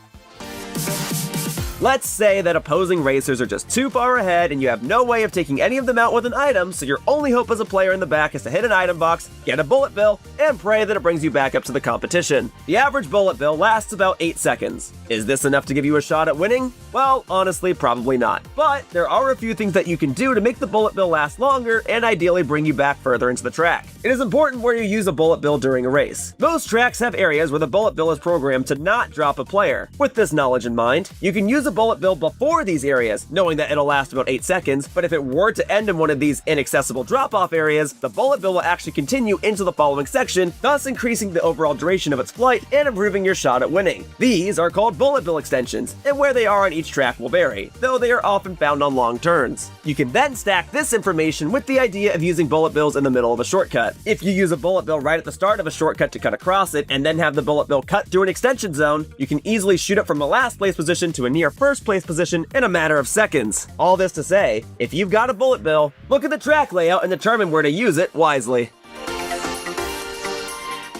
Let's say that opposing racers are just too far ahead and you have no way of taking any of them out with an item, so your only hope as a player in the back is to hit an item box, get a bullet bill, and pray that it brings you back up to the competition. The average bullet bill lasts about 8 seconds. Is this enough to give you a shot at winning? Well, honestly, probably not. But there are a few things that you can do to make the bullet bill last longer and ideally bring you back further into the track. It is important where you use a bullet bill during a race. Most tracks have areas where the bullet bill is programmed to not drop a player. With this knowledge in mind, you can use a bullet bill before these areas, knowing that it'll last about 8 seconds, but if it were to end in one of these inaccessible drop-off areas, the bullet bill will actually continue into the following section, thus increasing the overall duration of its flight and improving your shot at winning. These are called bullet bill extensions, and where they are on each track will vary, though they are often found on long turns. You can then stack this information with the idea of using bullet bills in the middle of a shortcut. If you use a bullet bill right at the start of a shortcut to cut across it, and then have the bullet bill cut through an extension zone, you can easily shoot it from a last place position to a near first place position in a matter of seconds. All this to say, if you've got a bullet bill, look at the track layout and determine where to use it wisely.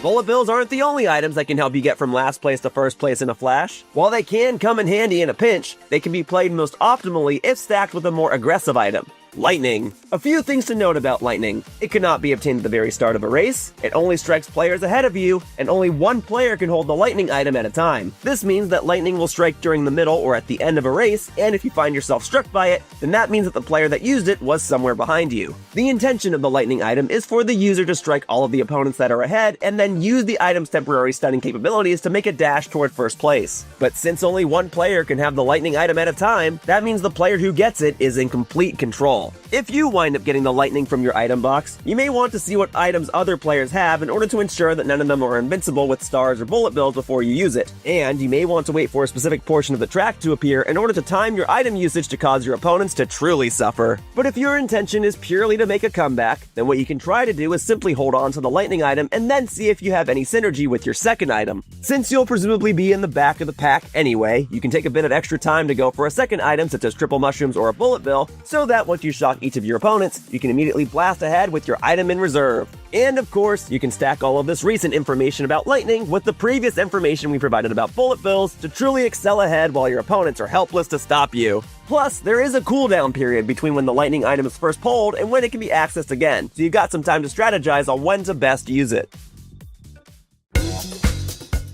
Bullet bills aren't the only items that can help you get from last place to first place in a flash. While they can come in handy in a pinch, they can be played most optimally if stacked with a more aggressive item. Lightning. A few things to note about lightning. It cannot be obtained at the very start of a race, it only strikes players ahead of you, and only one player can hold the lightning item at a time. This means that lightning will strike during the middle or at the end of a race, and if you find yourself struck by it, then that means that the player that used it was somewhere behind you. The intention of the lightning item is for the user to strike all of the opponents that are ahead, and then use the item's temporary stunning capabilities to make a dash toward first place. But since only one player can have the lightning item at a time, that means the player who gets it is in complete control. If you wind up getting the lightning from your item box, you may want to see what items other players have in order to ensure that none of them are invincible with stars or bullet bills before you use it. And you may want to wait for a specific portion of the track to appear in order to time your item usage to cause your opponents to truly suffer. But if your intention is purely to make a comeback, then what you can try to do is simply hold on to the lightning item and then see if you have any synergy with your second item. Since you'll presumably be in the back of the pack anyway, you can take a bit of extra time to go for a second item such as triple mushrooms or a bullet bill, so that once you shock each of your opponents, you can immediately blast ahead with your item in reserve. And of course, you can stack all of this recent information about lightning with the previous information we provided about bullet bills to truly excel ahead while your opponents are helpless to stop you. Plus, there is a cooldown period between when the lightning item is first pulled and when it can be accessed again, so you've got some time to strategize on when to best use it.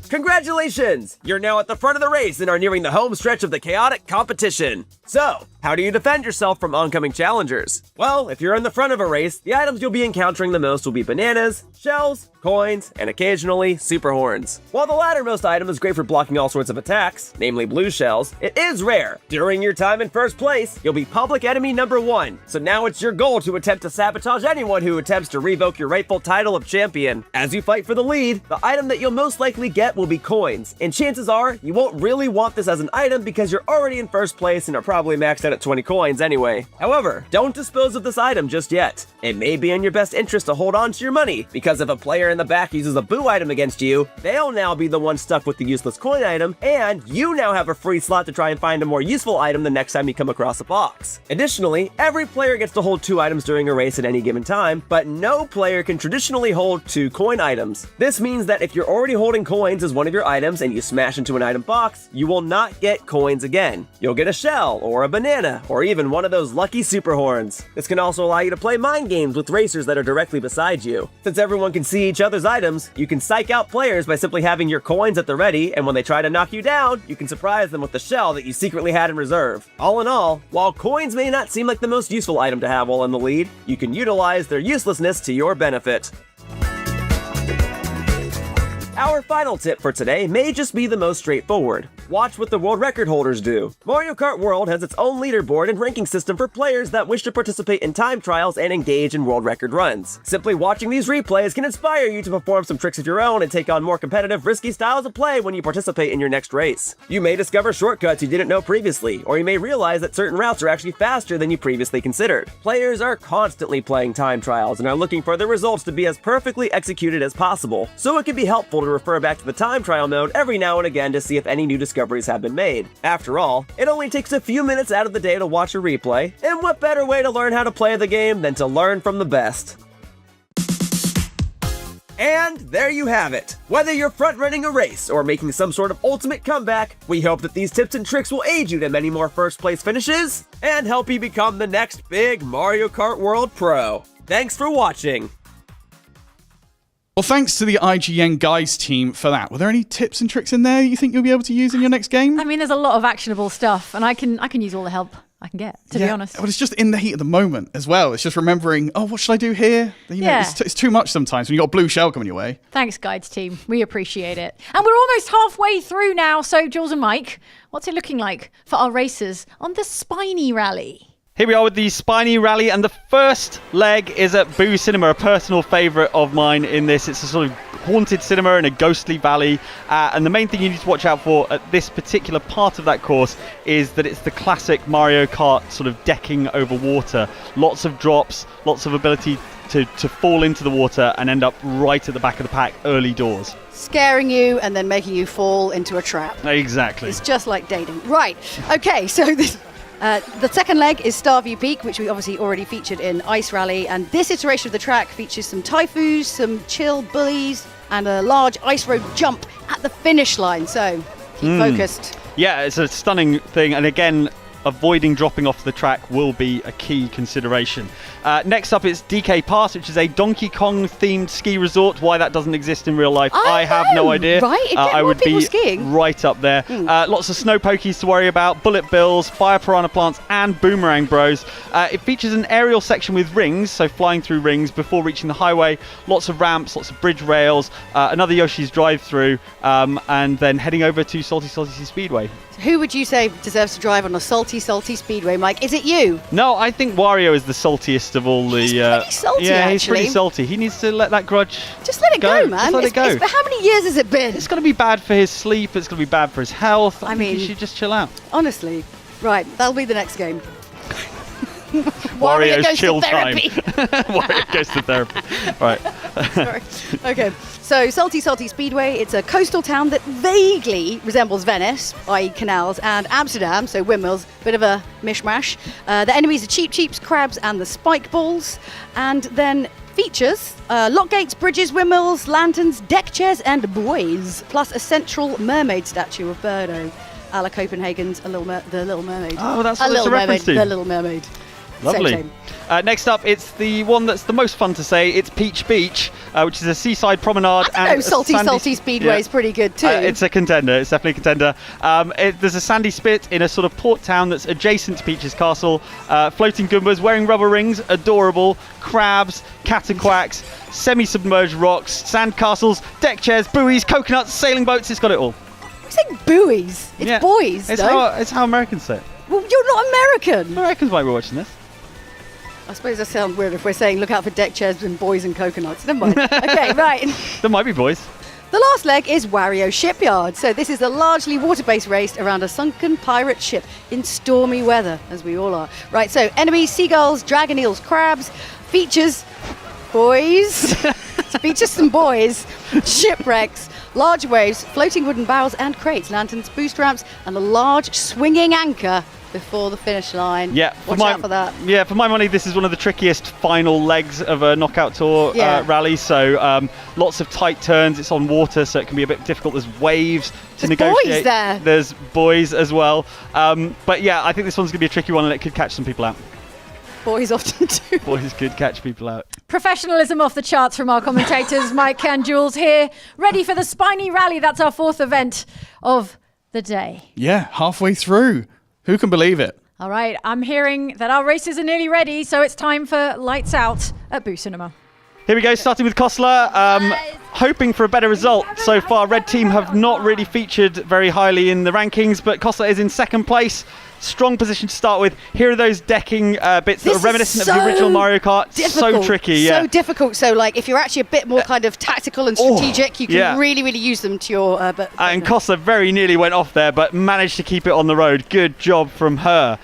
Congratulations! You're now at the front of the race and are nearing the home stretch of the chaotic competition. So, how do you defend yourself from oncoming challengers? Well, if you're in the front of a race, the items you'll be encountering the most will be bananas, shells, coins, and occasionally super horns. While the lattermost item is great for blocking all sorts of attacks, namely blue shells, it is rare. During your time in first place, you'll be public enemy number 1, so now it's your goal to attempt to sabotage anyone who attempts to revoke your rightful title of champion. As you fight for the lead, the item that you'll most likely get will be coins, and chances are you won't really want this as an item because you're already in first place and are probably maxed out at 20 coins anyway. However, don't dispose of this item just yet. It may be in your best interest to hold on to your money, because if a player in the back uses a boo item against you, they'll now be the one stuck with the useless coin item, and you now have a free slot to try and find a more useful item the next time you come across a box. Additionally, every player gets to hold 2 items during a race at any given time, but no player can traditionally hold 2 coin items. This means that if you're already holding coins as one of your items and you smash into an item box, you will not get coins again. You'll get a shell, or a banana, or even one of those lucky super horns. This can also allow you to play mind games with racers that are directly beside you. Since everyone can see each other's items, you can psych out players by simply having your coins at the ready, and when they try to knock you down, you can surprise them with the shell that you secretly had in reserve. All in all, while coins may not seem like the most useful item to have while in the lead, you can utilize their uselessness to your benefit. Our final tip for today may just be the most straightforward. Watch what the world record holders do. Mario Kart World has its own leaderboard and ranking system for players that wish to participate in time trials and engage in world record runs. Simply watching these replays can inspire you to perform some tricks of your own and take on more competitive, risky styles of play when you participate in your next race. You may discover shortcuts you didn't know previously, or you may realize that certain routes are actually faster than you previously considered. Players are constantly playing time trials and are looking for their results to be as perfectly executed as possible, so it can be helpful to refer back to the time trial mode every now and again to see if any new discoveries have been made. After all, it only takes a few minutes out of the day to watch a replay, and what better way to learn how to play the game than to learn from the best? And there you have it. Whether you're front-running a race or making some sort of ultimate comeback, we hope that these tips and tricks will aid you to many more first-place finishes and help you become the next big Mario Kart World pro. Thanks for watching. Well, thanks to the IGN Guys team for that. Were there any tips and tricks in there you think you'll be able to use in your next game? I mean, there's a lot of actionable stuff, and I can use all the help I can get, to be honest. But it's just in the heat of the moment as well. It's just remembering, oh, what should I do here? You know, it's too much sometimes when you've got a blue shell coming your way. Thanks, Guides team. We appreciate it. And we're almost halfway through now, so Jules and Mike, what's it looking like for our racers on the Spiny Rally? Here we are with the Spiny Rally, and the first leg is at Boo Cinema, a personal favourite of mine in this. It's a sort of haunted cinema in a ghostly valley, and the main thing you need to watch out for at this particular part of that course is that it's the classic Mario Kart sort of decking over water. Lots of drops, lots of ability to fall into the water and end up right at the back of the pack early doors. Scaring you and then making you fall into a trap. Exactly. It's just like dating. Right, okay, so this... the second leg is Starview Peak, which we obviously already featured in Ice Rally, and this iteration of the track features some Typhoos, some chill bullies, and a large ice road jump at the finish line, so keep focused. Yeah, it's a stunning thing, and again, avoiding dropping off the track will be a key consideration. Next up is DK Pass, which is a Donkey Kong themed ski resort. Why that doesn't exist in real life, I have no idea. Right? I would be skiing. right up there. Lots of snow pokies to worry about, bullet bills, fire piranha plants, and boomerang bros. It features an aerial section with rings, so flying through rings before reaching the highway. Lots of ramps, lots of bridge rails, another Yoshi's drive-through, and then heading over to Salty Speedway. Who would you say deserves to drive on a salty speedway, Mike? Is it you? No, I think Wario is the saltiest of all the... He's pretty salty, yeah, he's actually. pretty salty. He needs to let that grudge Just let it go, man. Just let it go. But how many years has it been? It's going to be bad for his sleep. It's going to be bad for his health. I mean, he should just chill out. Honestly. Right, that'll be the next game. Wario's chill time. Wario goes to therapy. Right. Sorry. Okay. So, Salty Speedway, it's a coastal town that vaguely resembles Venice, i.e. canals, and Amsterdam, so windmills, bit of a mishmash. The enemies are Cheeps, crabs, and the spike balls. And then features lock gates, bridges, windmills, lanterns, deck chairs, and buoys, plus a central mermaid statue of Birdo, a la Copenhagen's The Little Mermaid. Oh, that's what it's a reference to. The Little Mermaid. Lovely. Same. Next up, it's the one that's the most fun to say. It's Peach Beach, which is a seaside promenade. I don't know, Salty Speedway is pretty good too. It's a contender. It's definitely a contender. There's a sandy spit in a sort of port town that's adjacent to Peach's castle. Floating Goombas wearing rubber rings, adorable. Crabs, cataquacks, semi-submerged rocks, sand castles, deck chairs, buoys, coconuts, sailing boats. It's got it all. You say buoys? It's boys. It's how Americans say it. Well, you're not American. Americans might be watching this. I suppose that sounds weird if we're saying look out for deck chairs and boys and coconuts. Never mind. Okay, right. There might be boys. The last leg is Wario Shipyard. So this is a largely water-based race around a sunken pirate ship in stormy weather, as we all are. Right, so enemies, seagulls, dragon eels, crabs, features, boys, features some boys, shipwrecks, large waves, floating wooden bows and crates, lanterns, boost ramps, and a large swinging anchor before the finish line. Yeah, watch out for that. Yeah, for my money, this is one of the trickiest final legs of a knockout tour rally. So lots of tight turns. It's on water, so it can be a bit difficult. There's waves to negotiate. Boys there. There's boys as well. But yeah, I think this one's going to be a tricky one, and it could catch some people out. Boys often do. Boys could catch people out. Professionalism off the charts from our commentators, Mike and Jules here, ready for the Spiny Rally. That's our fourth event of the day. Yeah, halfway through. Who can believe it? All right, I'm hearing that our races are nearly ready, so it's time for Lights Out at Boo Cinema. Here we go, starting with Kostler. Hoping for a better result so far. Red team have not really featured very highly in the rankings, but Kostler is in second place. Strong position to start with. Here are those decking bits that are reminiscent of the original Mario Kart. Difficult. So tricky, yeah. So difficult. So, like, if you're actually a bit more kind of tactical and strategic, you can really, really use them to your... and Kostler very nearly went off there, but managed to keep it on the road. Good job from her.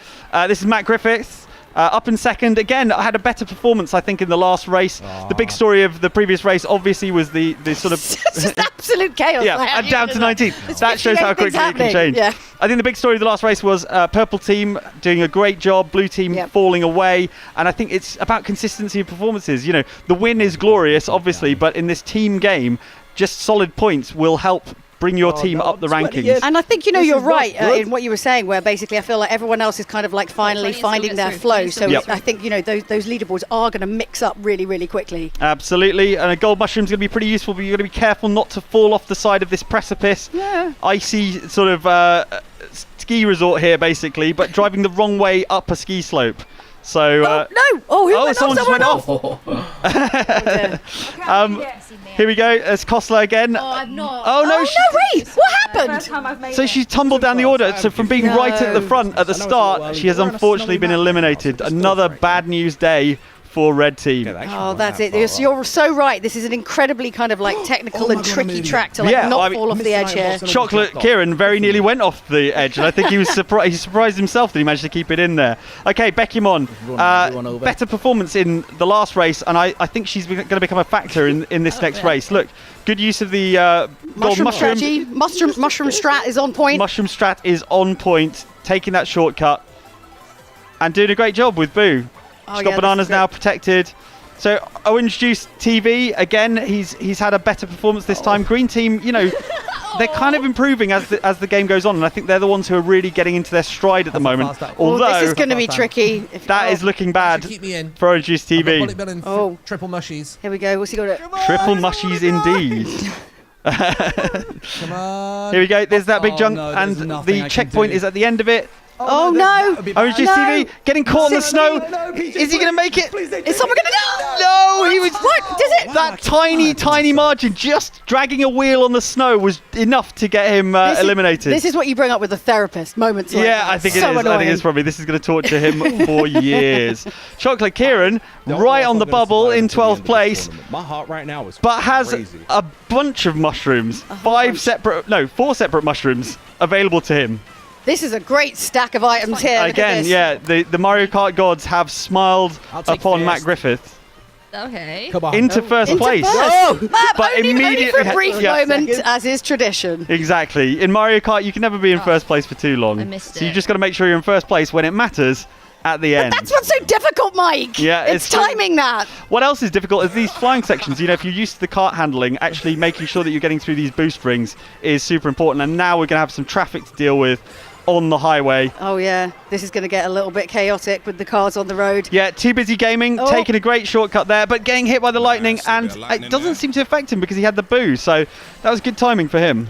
This is Matt Griffiths. Up in second. Again, I had a better performance, I think, in the last race. The big story of the previous race, obviously, was the sort of... It's just absolute chaos. Yeah, and down to 19. That shows how quickly it can change. Yeah. I think the big story of the last race was purple team doing a great job, blue team falling away, and I think it's about consistency of performances. You know, the win is glorious, obviously, but in this team game, just solid points will help bring your team up the rankings. And I think, you're right in what you were saying, where basically I feel like everyone else is kind of like finally finding their flow. So I think, those leaderboards are going to mix up really, really quickly. Absolutely. And a gold mushroom is going to be pretty useful, but you've got to be careful not to fall off the side of this precipice. Yeah. Icy sort of ski resort here, basically, but driving the wrong way up a ski slope. So no! Oh, who went someone off? just went off. Here we go. It's Kostler again. Oh, I've not. Oh no! Wait! What happened? So she's tumbled down the order. So from being right at the front at the start, she has unfortunately been eliminated. Another bad news day for Red Team. Oh, that's it. You're so right. This is an incredibly kind of like technical and tricky track to not fall off the edge here. Chocolate Kieran very nearly went off the edge, and I think he was surprised. He surprised himself that he managed to keep it in there. Okay, Beckymon, better performance in the last race, and I think she's going to become a factor in this next race. Look, good use of the mushroom strategy. Mushroom strat is on point. Mushroom strat is on point, taking that shortcut and doing a great job with Boo. She's got bananas now protected. So Orange Juice TV again. He's had a better performance this time. Green team, they're kind of improving as the game goes on, and I think they're the ones who are really getting into their stride at the moment. Although this is going to be tricky. That is looking bad for Orange Juice TV. Oh, triple mushies. Here we go. What's he got? Triple mushies indeed. Come on. Here we go. There's that big jump, and the checkpoint is at the end of it. Oh no! Orange Juice TV getting caught in the snow. Is he going to make it? Is someone going to? No, he was. What? Does it? That tiny margin, just dragging a wheel on the snow was enough to get him eliminated. This is what you bring up with a therapist. Moments like that. I think so it is. Annoying. I think it's probably this is going to torture him for years. Chocolate Kieran, right on the bubble in 12th place. My heart right now is but has a bunch of mushrooms. 4 separate mushrooms available to him. This is a great stack of items here. Again, the Mario Kart gods have smiled upon Matt Griffith. Okay. Into first place. But only for a brief moment, as is tradition. Exactly. In Mario Kart, you can never be in first place for too long. I missed so you just got to make sure you're in first place when it matters at the end. But that's what's so difficult, Mike. Yeah, it's timing that. What else is difficult is these flying sections. If you're used to the kart handling, actually making sure that you're getting through these boost rings is super important. And now we're going to have some traffic to deal with. on the highway. Oh yeah, this is going to get a little bit chaotic with the cars on the road. Yeah, Too Busy Gaming taking a great shortcut there, but getting hit by the lightning, and it doesn't seem to affect him because he had the boo, so that was good timing for him.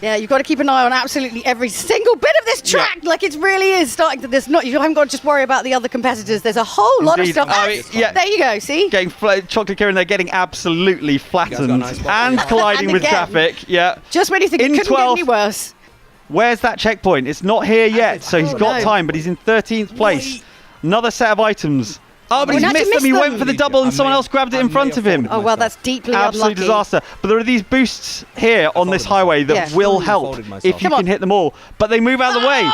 Yeah, you've got to keep an eye on absolutely every single bit of this track. Like it really is starting to. You haven't got to just worry about the other competitors. There's a whole lot of stuff. There you go. See, getting chocolate here and they're getting absolutely flattened and colliding with traffic. Yeah, just when you think it couldn't get any worse. Where's that checkpoint? It's not here yet, so he's got time, but he's in 13th place. Another set of items. Oh, but he's missed them. He went for the double and someone else grabbed it in front of him. Oh, well, that's deeply absolute unlucky. disaster. But there are these boosts here on this highway that will help if you can hit them all. But they move out of the way.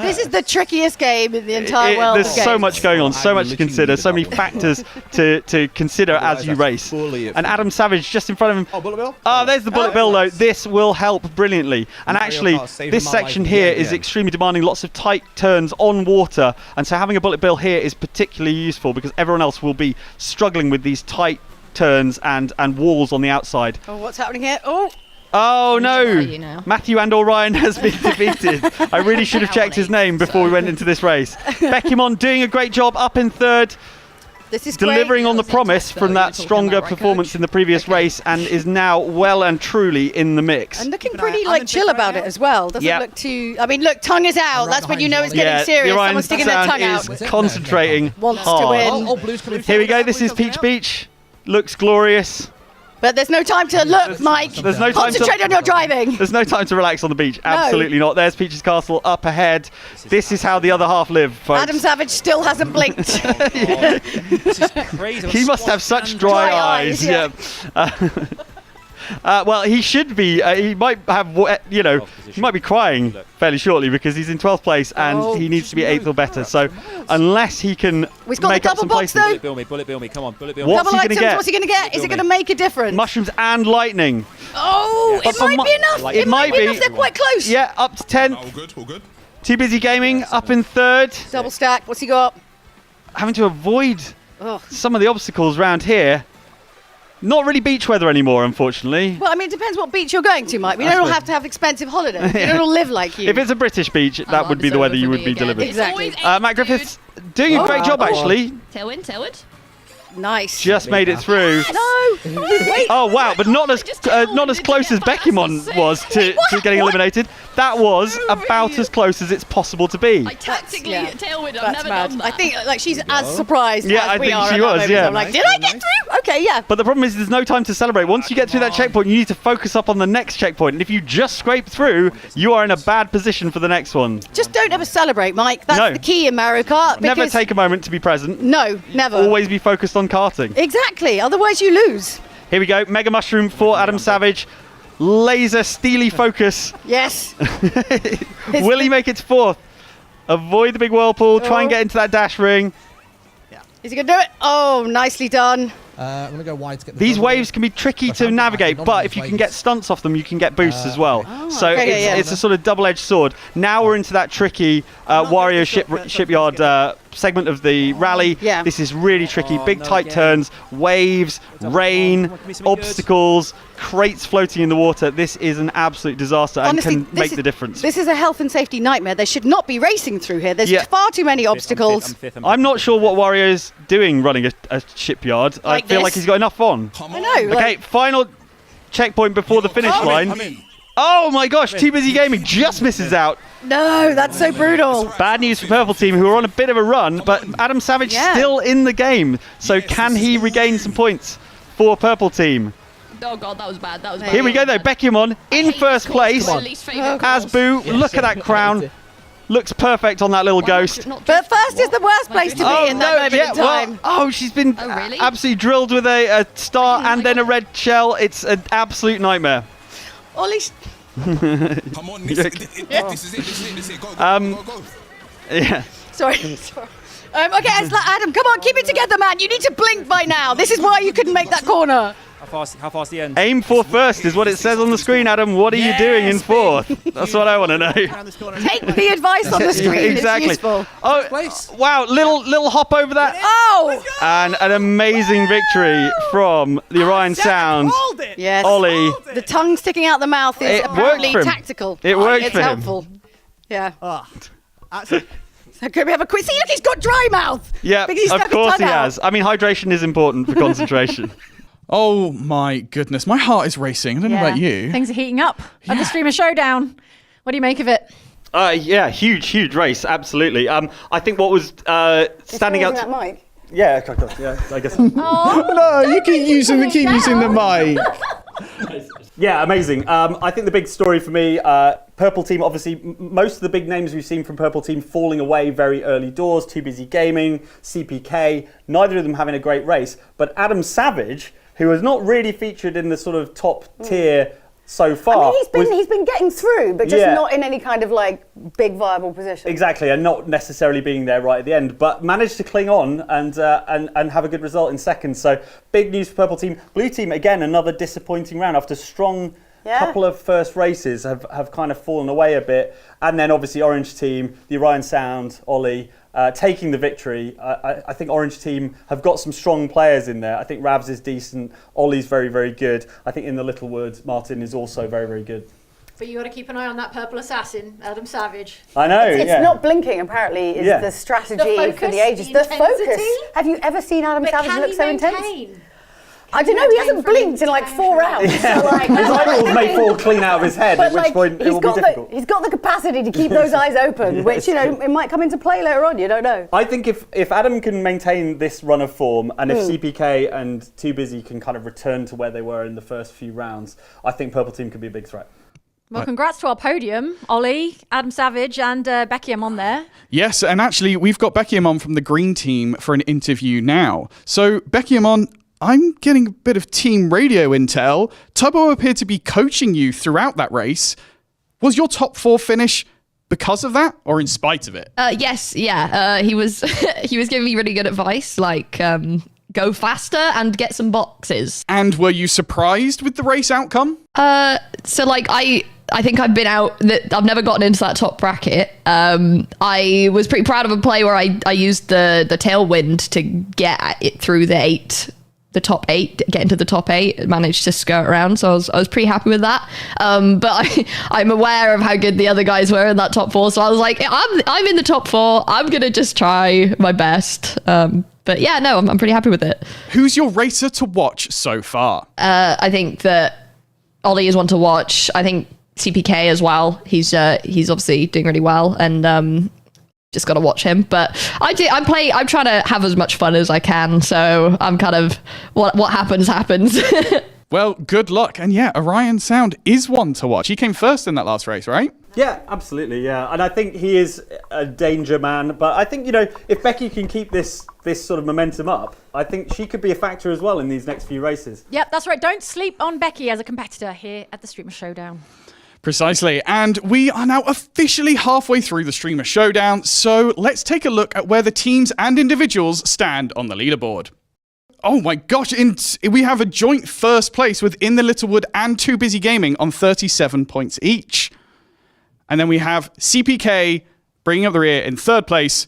This is the trickiest game in the entire world. There's so much going on, so much to consider, so many factors to consider as you race. And Adam Savage just in front of him. Oh, Bullet Bill? Oh, there's the Bullet Bill though. This will help brilliantly. And actually, this section here is extremely demanding, lots of tight turns on water. And so having a Bullet Bill here is particularly useful because everyone else will be struggling with these tight turns and walls on the outside. Oh, what's happening here? Oh no! Matthew and Ryan has been defeated. I really should have checked his name before we went into this race. Beckymon doing a great job up in third. This is delivering on the promise from that stronger performance in the previous race and is now well and truly in the mix. And looking pretty chill about it as well. Doesn't look too. I mean, look, tongue is out. That's when you know it's getting serious. Someone's sticking their tongue out. Is concentrating Wants hard. to win. Here we go. This is Peach Beach. Looks glorious. But there's no time to look, Mike. There's no time Concentrate on your driving. There's no time to relax on the beach. Absolutely not. There's Peach's Castle up ahead. This is how the other half live, folks. Adam Savage still hasn't blinked. This is crazy. He must have such dry eyes. Yeah. Well, he should be. He might have, he might be crying fairly shortly because he's in 12th place and he needs to be 8th or better. So, unless he can make up some places. Bullet Bill me, come on, Bullet Bill me. What's he going to get? What's he going to get? Is it going to make a difference? Mushrooms and lightning. Oh, it might be enough. It might be enough. They're quite close. Yeah, up to 10th. All good. Too Busy Gaming up in third. Double stack. What's he got? Having to avoid some of the obstacles around here. Not really beach weather anymore, unfortunately. Well, I mean, it depends what beach you're going to, Mike. We don't all have to have expensive holidays. We don't all live like you. If it's a British beach, that would be the weather you would be delivered. Exactly. Matt Griffiths doing a great job, actually. Tailwind. Nice. Just made it through. No. Wait. Oh wow, but not as close as Beckymon was to getting eliminated. That was about as close as it's possible to be. Tactically, tailwind. I've That's never mad. done that. I think she's as surprised Yeah, as we are. I think she was. Yeah. I'm like, did I get through? Okay, yeah. But the problem is, there's no time to celebrate. Once you get through that checkpoint, you need to focus up on the next checkpoint. And if you just scrape through, you are in a bad position for the next one. Just don't ever celebrate, Mike. That's the key in Mario Kart. Never take a moment to be present. No, never. Always be focused on karting. Exactly. Otherwise, you lose. Here we go. Mega Mushroom for Adam Savage. Laser steely focus. Yes. Will he make it to fourth? Avoid the big whirlpool. Try and get into that dash ring. Is he going to do it? Oh, nicely done. I'm going to go wide to get the These waves can be tricky to navigate, but if you can get stunts off them, you can get boosts as well. So it's a sort of double-edged sword. Now we're into that tricky Wario shipyard segment of the rally. Yeah. This is really tricky. Big tight turns, waves, rain, obstacles, crates floating in the water. This is an absolute disaster and can make the difference. This is a health and safety nightmare. They should not be racing through here. There's far too many obstacles. I'm not sure what Wario is doing running a shipyard. I feel like he's got enough on. I know. Okay, final checkpoint before the finish line. Oh my gosh, Too Busy Gaming just misses out. No, that's so brutal. Bad news for Purple Team, who are on a bit of a run, but Adam Savage still in the game. So can he regain some points for Purple Team? Oh god, that was bad. That was bad. Here we go though, Beckymon in first place. As Boo, look at that crown. Looks perfect on that little ghost. But first is the worst place to be in that moment in time. Well, she's been absolutely drilled with a star and then a red shell. It's an absolute nightmare. Ollie. Come on, this is it. Go. Yeah. Sorry. Okay, Adam, come on, keep it together, man. You need to blink by now. This is why you couldn't make that corner. How fast the end? Aim for first is what it says on the screen, Adam. What are you doing in fourth? That's what I want to know. Take the advice on the screen. Exactly. It's useful. Oh, wow, little hop over that. Oh! And an amazing victory from the Orion Sound. Yes. Ollie. The tongue sticking out the mouth is apparently tactical. It worked it's for him. helpful. Yeah. So could we have a quick... See, look, he's got dry mouth. Yeah, Because he's of stuck his course tongue he out. has. I mean, hydration is important for concentration. Oh my goodness, my heart is racing. I don't know about you. Things are heating up at the Streamer Showdown. What do you make of it? Yeah, huge race, absolutely. I think what was standing out. That mic. Yeah, I guess. No, you keep using the mic. Yeah, amazing. I think the big story for me, Purple Team, obviously, most of the big names we've seen from Purple Team falling away very early doors, Too Busy Gaming, CPK, neither of them having a great race. But Adam Savage, who has not really featured in the sort of top tier so far. I mean, he's been getting through, but just not in any kind of like big viable position. Exactly, and not necessarily being there right at the end, but managed to cling on and have a good result in second. So big news for Purple Team. Blue Team, again, another disappointing round after strong couple of first races have kind of fallen away a bit. And then obviously Orange Team, the Orion Sound, Ollie, taking the victory. I think Orange Team have got some strong players in there. I think Rabs is decent, Ollie's very, very good. I think in the Littlewood, Martin is also very, very good. But you got to keep an eye on that purple assassin, Adam Savage. I know, It's not blinking, apparently, is the strategy for the ages. The focus. Have you ever seen Adam Savage look so intense? I don't know, he hasn't blinked in like 4 rounds. Yeah. So like, his eyeballs may fall clean out of his head, at which point it will be difficult. He's got the capacity to keep those eyes open, which, it might come into play later on, you don't know. I think if Adam can maintain this run of form, and if CPK and Too Busy can kind of return to where they were in the first few rounds, I think Purple Team could be a big threat. Well, congrats to our podium. Ollie, Adam Savage and Becky am on there. Yes, and actually we've got Becky on from the Green Team for an interview now. So Becky on, I'm getting a bit of team radio intel. Tubbo appeared to be coaching you throughout that race. Was your top 4 finish because of that or in spite of it? Yes, yeah. He was he was giving me really good advice, like go faster and get some boxes. And were you surprised with the race outcome? So like I think I've been out, I've never gotten into that top bracket. I was pretty proud of a play where I used the tailwind to get it through the top 8, get into the top 8, managed to skirt around. So I was pretty happy with that. But I'm aware of how good the other guys were in that top 4. So I was like, I'm in the top 4. I'm going to just try my best. But yeah, no, I'm pretty happy with it. Who's your racer to watch so far? I think that Ollie is one to watch. I think CPK as well. He's obviously doing really well, and just got to watch him. But I'm trying to have as much fun as I can. So I'm kind of what happens. Well, good luck. And yeah, Orion Sound is one to watch. He came first in that last race, right? Yeah, absolutely, yeah. And I think he is a danger man. But I think, if Becky can keep this sort of momentum up, I think she could be a factor as well in these next few races. Yep, that's right. Don't sleep on Becky as a competitor here at the Streamer Showdown. Precisely. And we are now officially halfway through the Streamer Showdown. So let's take a look at where the teams and individuals stand on the leaderboard. Oh my gosh, we have a joint first place with In the Littlewood and Too Busy Gaming on 37 points each. And then we have CPK bringing up the rear in third place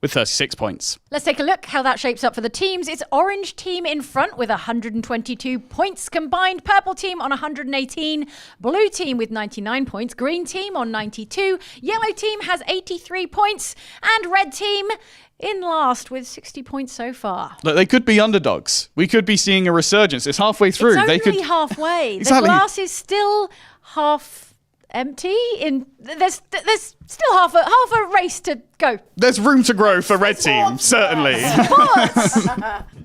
with 36 points. Let's take a look how that shapes up for the teams. It's Orange Team in front with 122 points combined. Purple Team on 118. Blue Team with 99 points. Green Team on 92. Yellow Team has 83 points. And Red Team in last with 60 points so far. Look, they could be underdogs. We could be seeing a resurgence. It's halfway through. It's only halfway. Exactly. The glass is still half empty. There's still half a race to go. There's room to grow for Red Team, certainly.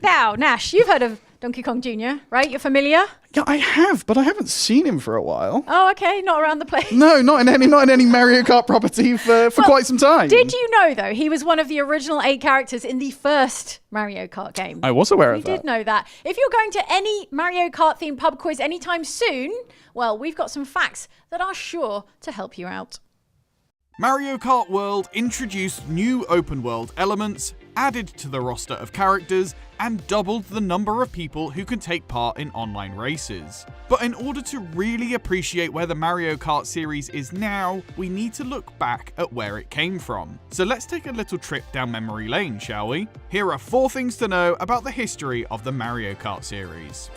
Now, Nash, you've heard of Donkey Kong Jr., right? You're familiar? Yeah, I have, but I haven't seen him for a while. Oh, okay. Not around the place. No, not in any Mario Kart property for quite some time. Did you know, though, he was one of the original 8 characters in the first Mario Kart game? I was aware of that. You did know that. If you're going to any Mario Kart themed pub quiz anytime soon, well, we've got some facts that are sure to help you out. Mario Kart World introduced new open world elements, added to the roster of characters, and doubled the number of people who can take part in online races. But in order to really appreciate where the Mario Kart series is now, we need to look back at where it came from. So let's take a little trip down memory lane, shall we? Here are 4 things to know about the history of the Mario Kart series.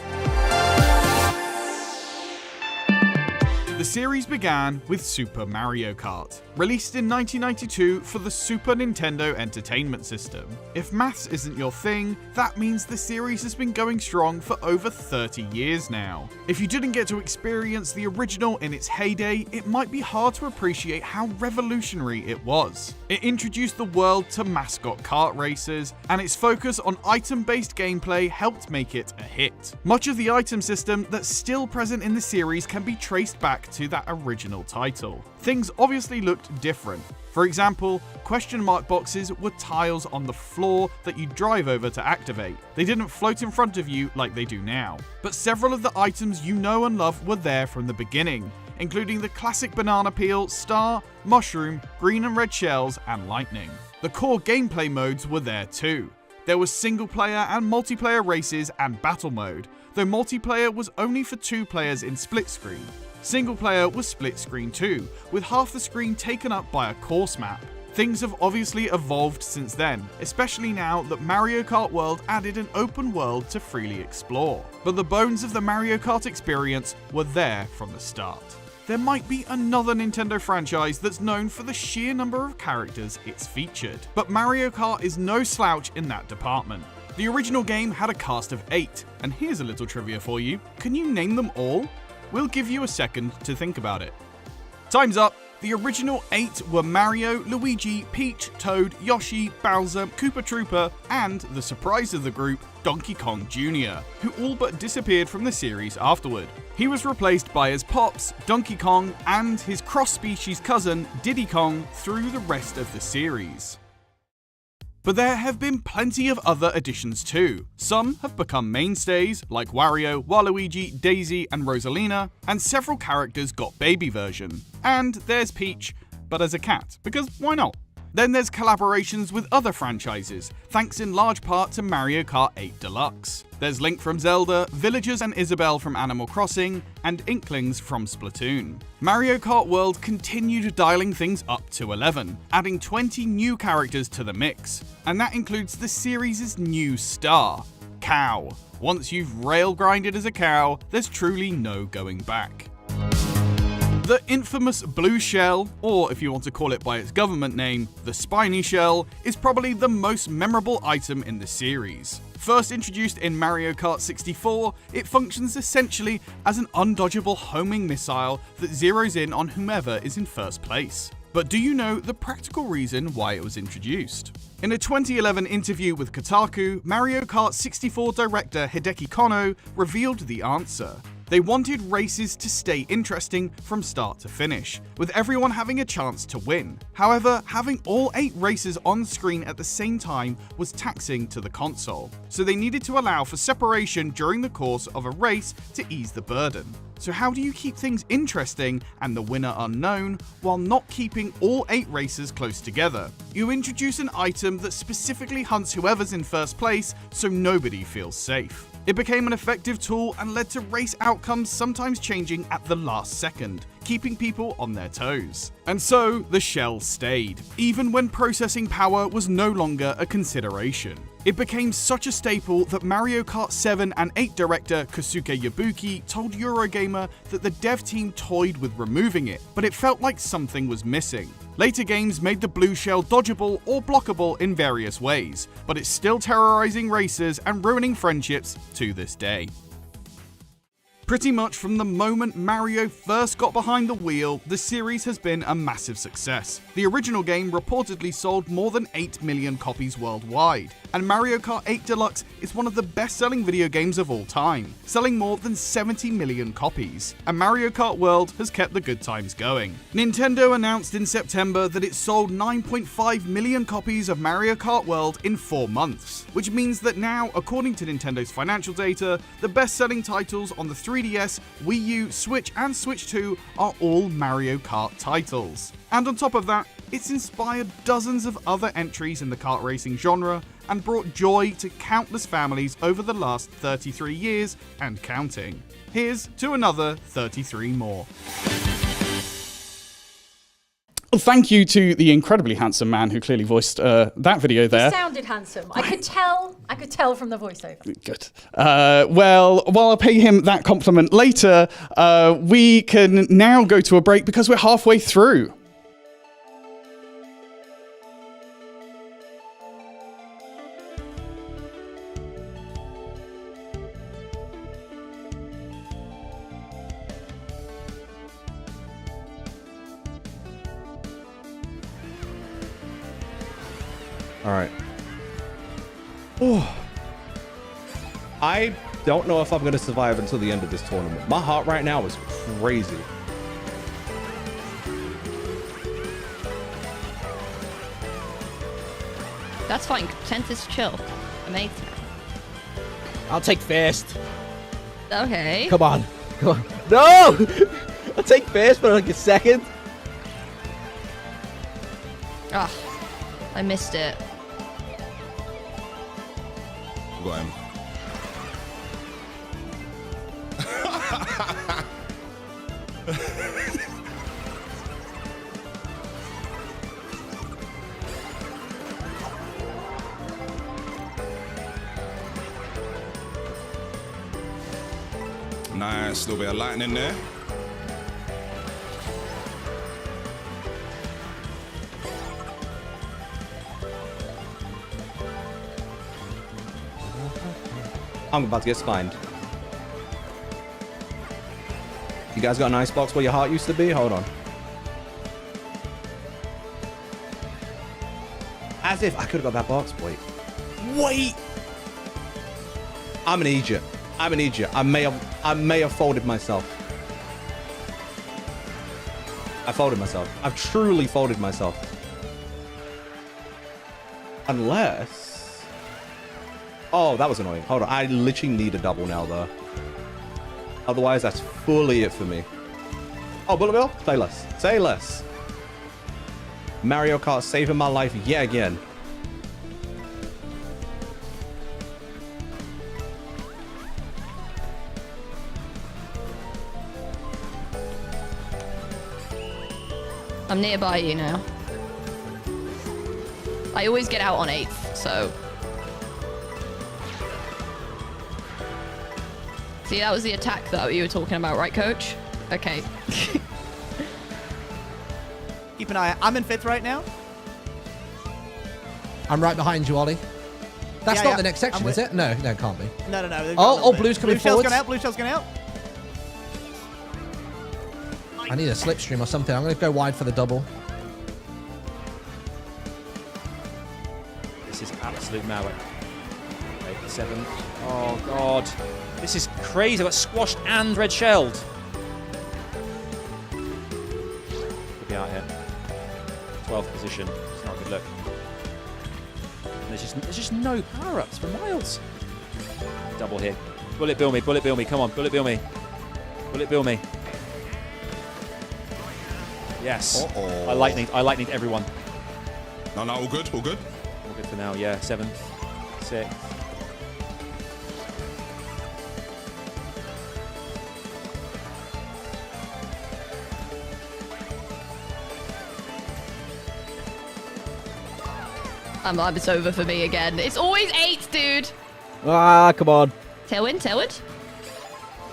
The The series began with Super Mario Kart, released in 1992 for the Super Nintendo Entertainment System. If maths isn't your thing, that means the series has been going strong for over 30 years now. If you didn't get to experience the original in its heyday, it might be hard to appreciate how revolutionary it was. It introduced the world to mascot kart races, and its focus on item-based gameplay helped make it a hit. Much of the item system that's still present in the series can be traced back to that original title. Things obviously looked different. For example, question mark boxes were tiles on the floor that you drive over to activate. They didn't float in front of you like they do now. But several of the items you know and love were there from the beginning, including the classic banana peel, star, mushroom, green and red shells, and lightning. The core gameplay modes were there too. There was single player and multiplayer races and battle mode, though multiplayer was only for 2 players in split screen. Single player was split screen too, with half the screen taken up by a course map. Things have obviously evolved since then, especially now that Mario Kart World added an open world to freely explore. But the bones of the Mario Kart experience were there from the start. There might be another Nintendo franchise that's known for the sheer number of characters it's featured, but Mario Kart is no slouch in that department. The original game had a cast of 8, and here's a little trivia for you. Can you name them all? We'll give you a second to think about it. Time's up! The original 8 were Mario, Luigi, Peach, Toad, Yoshi, Bowser, Koopa Troopa, and, the surprise of the group, Donkey Kong Jr., who all but disappeared from the series afterward. He was replaced by his Pops, Donkey Kong, and his cross-species cousin, Diddy Kong, through the rest of the series. But there have been plenty of other additions too. Some have become mainstays, like Wario, Waluigi, Daisy, and Rosalina, and several characters got baby version. And there's Peach, but as a cat, because why not? Then there's collaborations with other franchises, thanks in large part to Mario Kart 8 Deluxe. There's Link from Zelda, Villagers and Isabelle from Animal Crossing, and Inklings from Splatoon. Mario Kart World continued dialing things up to 11, adding 20 new characters to the mix. And that includes the series' new star, Cow. Once you've rail grinded as a cow, there's truly no going back. The infamous blue shell, or if you want to call it by its government name, the spiny shell, is probably the most memorable item in the series. First introduced in Mario Kart 64, it functions essentially as an undodgeable homing missile that zeroes in on whomever is in first place. But do you know the practical reason why it was introduced? In a 2011 interview with Kotaku, Mario Kart 64 director Hideki Kono revealed the answer. They wanted races to stay interesting from start to finish, with everyone having a chance to win. However, having all 8 races on screen at the same time was taxing to the console, so they needed to allow for separation during the course of a race to ease the burden. So how do you keep things interesting and the winner unknown, while not keeping all 8 races close together? You introduce an item that specifically hunts whoever's in first place, so nobody feels safe. It became an effective tool and led to race outcomes sometimes changing at the last second, keeping people on their toes. And so, the shell stayed, even when processing power was no longer a consideration. It became such a staple that Mario Kart 7 and 8 director Kosuke Yabuki told Eurogamer that the dev team toyed with removing it, but it felt like something was missing. Later games made the blue shell dodgeable or blockable in various ways, but it's still terrorizing racers and ruining friendships to this day. Pretty much from the moment Mario first got behind the wheel, the series has been a massive success. The original game reportedly sold more than 8 million copies worldwide, and Mario Kart 8 Deluxe is one of the best-selling video games of all time, selling more than 70 million copies, and Mario Kart World has kept the good times going. Nintendo announced in September that it sold 9.5 million copies of Mario Kart World in 4 months, which means that now, according to Nintendo's financial data, the best-selling titles on the 3DS, Wii U, Switch and Switch 2 are all Mario Kart titles. And on top of that, it's inspired dozens of other entries in the kart racing genre and brought joy to countless families over the last 33 years and counting. Here's to another 33 more. Thank you to the incredibly handsome man who clearly voiced that video there. He sounded handsome. I could tell from the voiceover. Good. Well, while I'll pay him that compliment later, we can now go to a break because we're halfway through. All right. Oh. I don't know if I'm going to survive until the end of this tournament. My heart right now is crazy. That's fine. 10th is chill. Amazing. I'll take first. Okay. Come on. Come on. No! I'll take first, but I'll get second. Ah, I missed it. Got him. Nice, little bit of lightning there. I'm about to get spined. You guys got an icebox where your heart used to be? Hold on. As if I could have got that box. Wait. Wait! I'm an idiot. I'm an idiot. I may have folded myself. I folded myself. I've truly folded myself. Unless... Oh, that was annoying. Hold on. I literally need a double now, though. Otherwise, that's fully it for me. Oh, Bullet Bill? Say less. Say less. Mario Kart saving my life yet again. I'm nearby you now. I always get out on 8th, so... See, that was the attack that you were talking about, right, Coach? Okay. Keep an eye out. I'm in 5th right now. I'm right behind you, Ollie. That's Yeah, not yeah. the next section, is it? No, it can't be. No. Oh, blue's coming Blue shell's forward. going out. Blue shell's going out. I need a slipstream or something. I'm going to go wide for the double. This is absolute malware. 7. Oh, God. This is crazy. I got squashed and red shelled. Could be out here. 12th position. It's not a good look. And there's just no power-ups for miles. Double here. Bullet bill me. Bullet bill me. Come on. Bullet bill me. Bullet bill me. Yes. Uh-oh. I lightninged everyone. No, all good, all good. All good for now, yeah. 7th, 6th. It's over for me again. It's always 8, dude. Ah, come on. Tailwind, tailwind.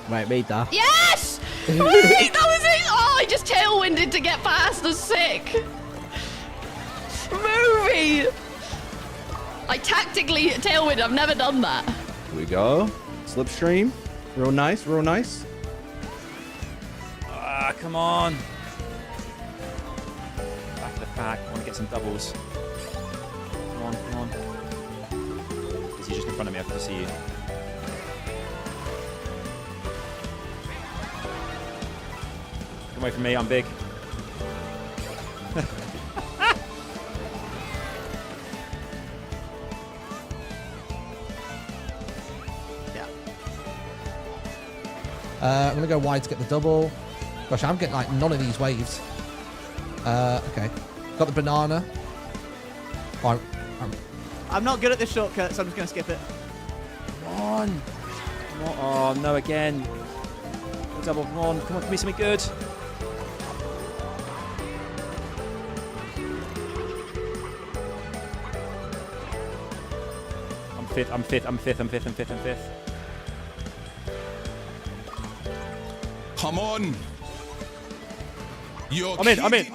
Right, read that. Yes! Wait, that was it! Oh, I just tailwinded to get past. That's sick. Movie! I tactically tailwind. I've never done that. Here we go. Slipstream. Real nice, real nice. Ah, come on. Back of the pack. I want to get some doubles. Come on, come on. Is he just in front of me? I can just see you. Come away from me. I'm big. I'm going to go wide to get the double. Gosh, I'm getting like none of these waves. Okay. Got the banana. Oh, I'm not good at this shortcut, so I'm just going to skip it. Come on. Come on. Oh, no, again. Double. Come on. Come on. Give me something good. fifth. Come on. I'm in.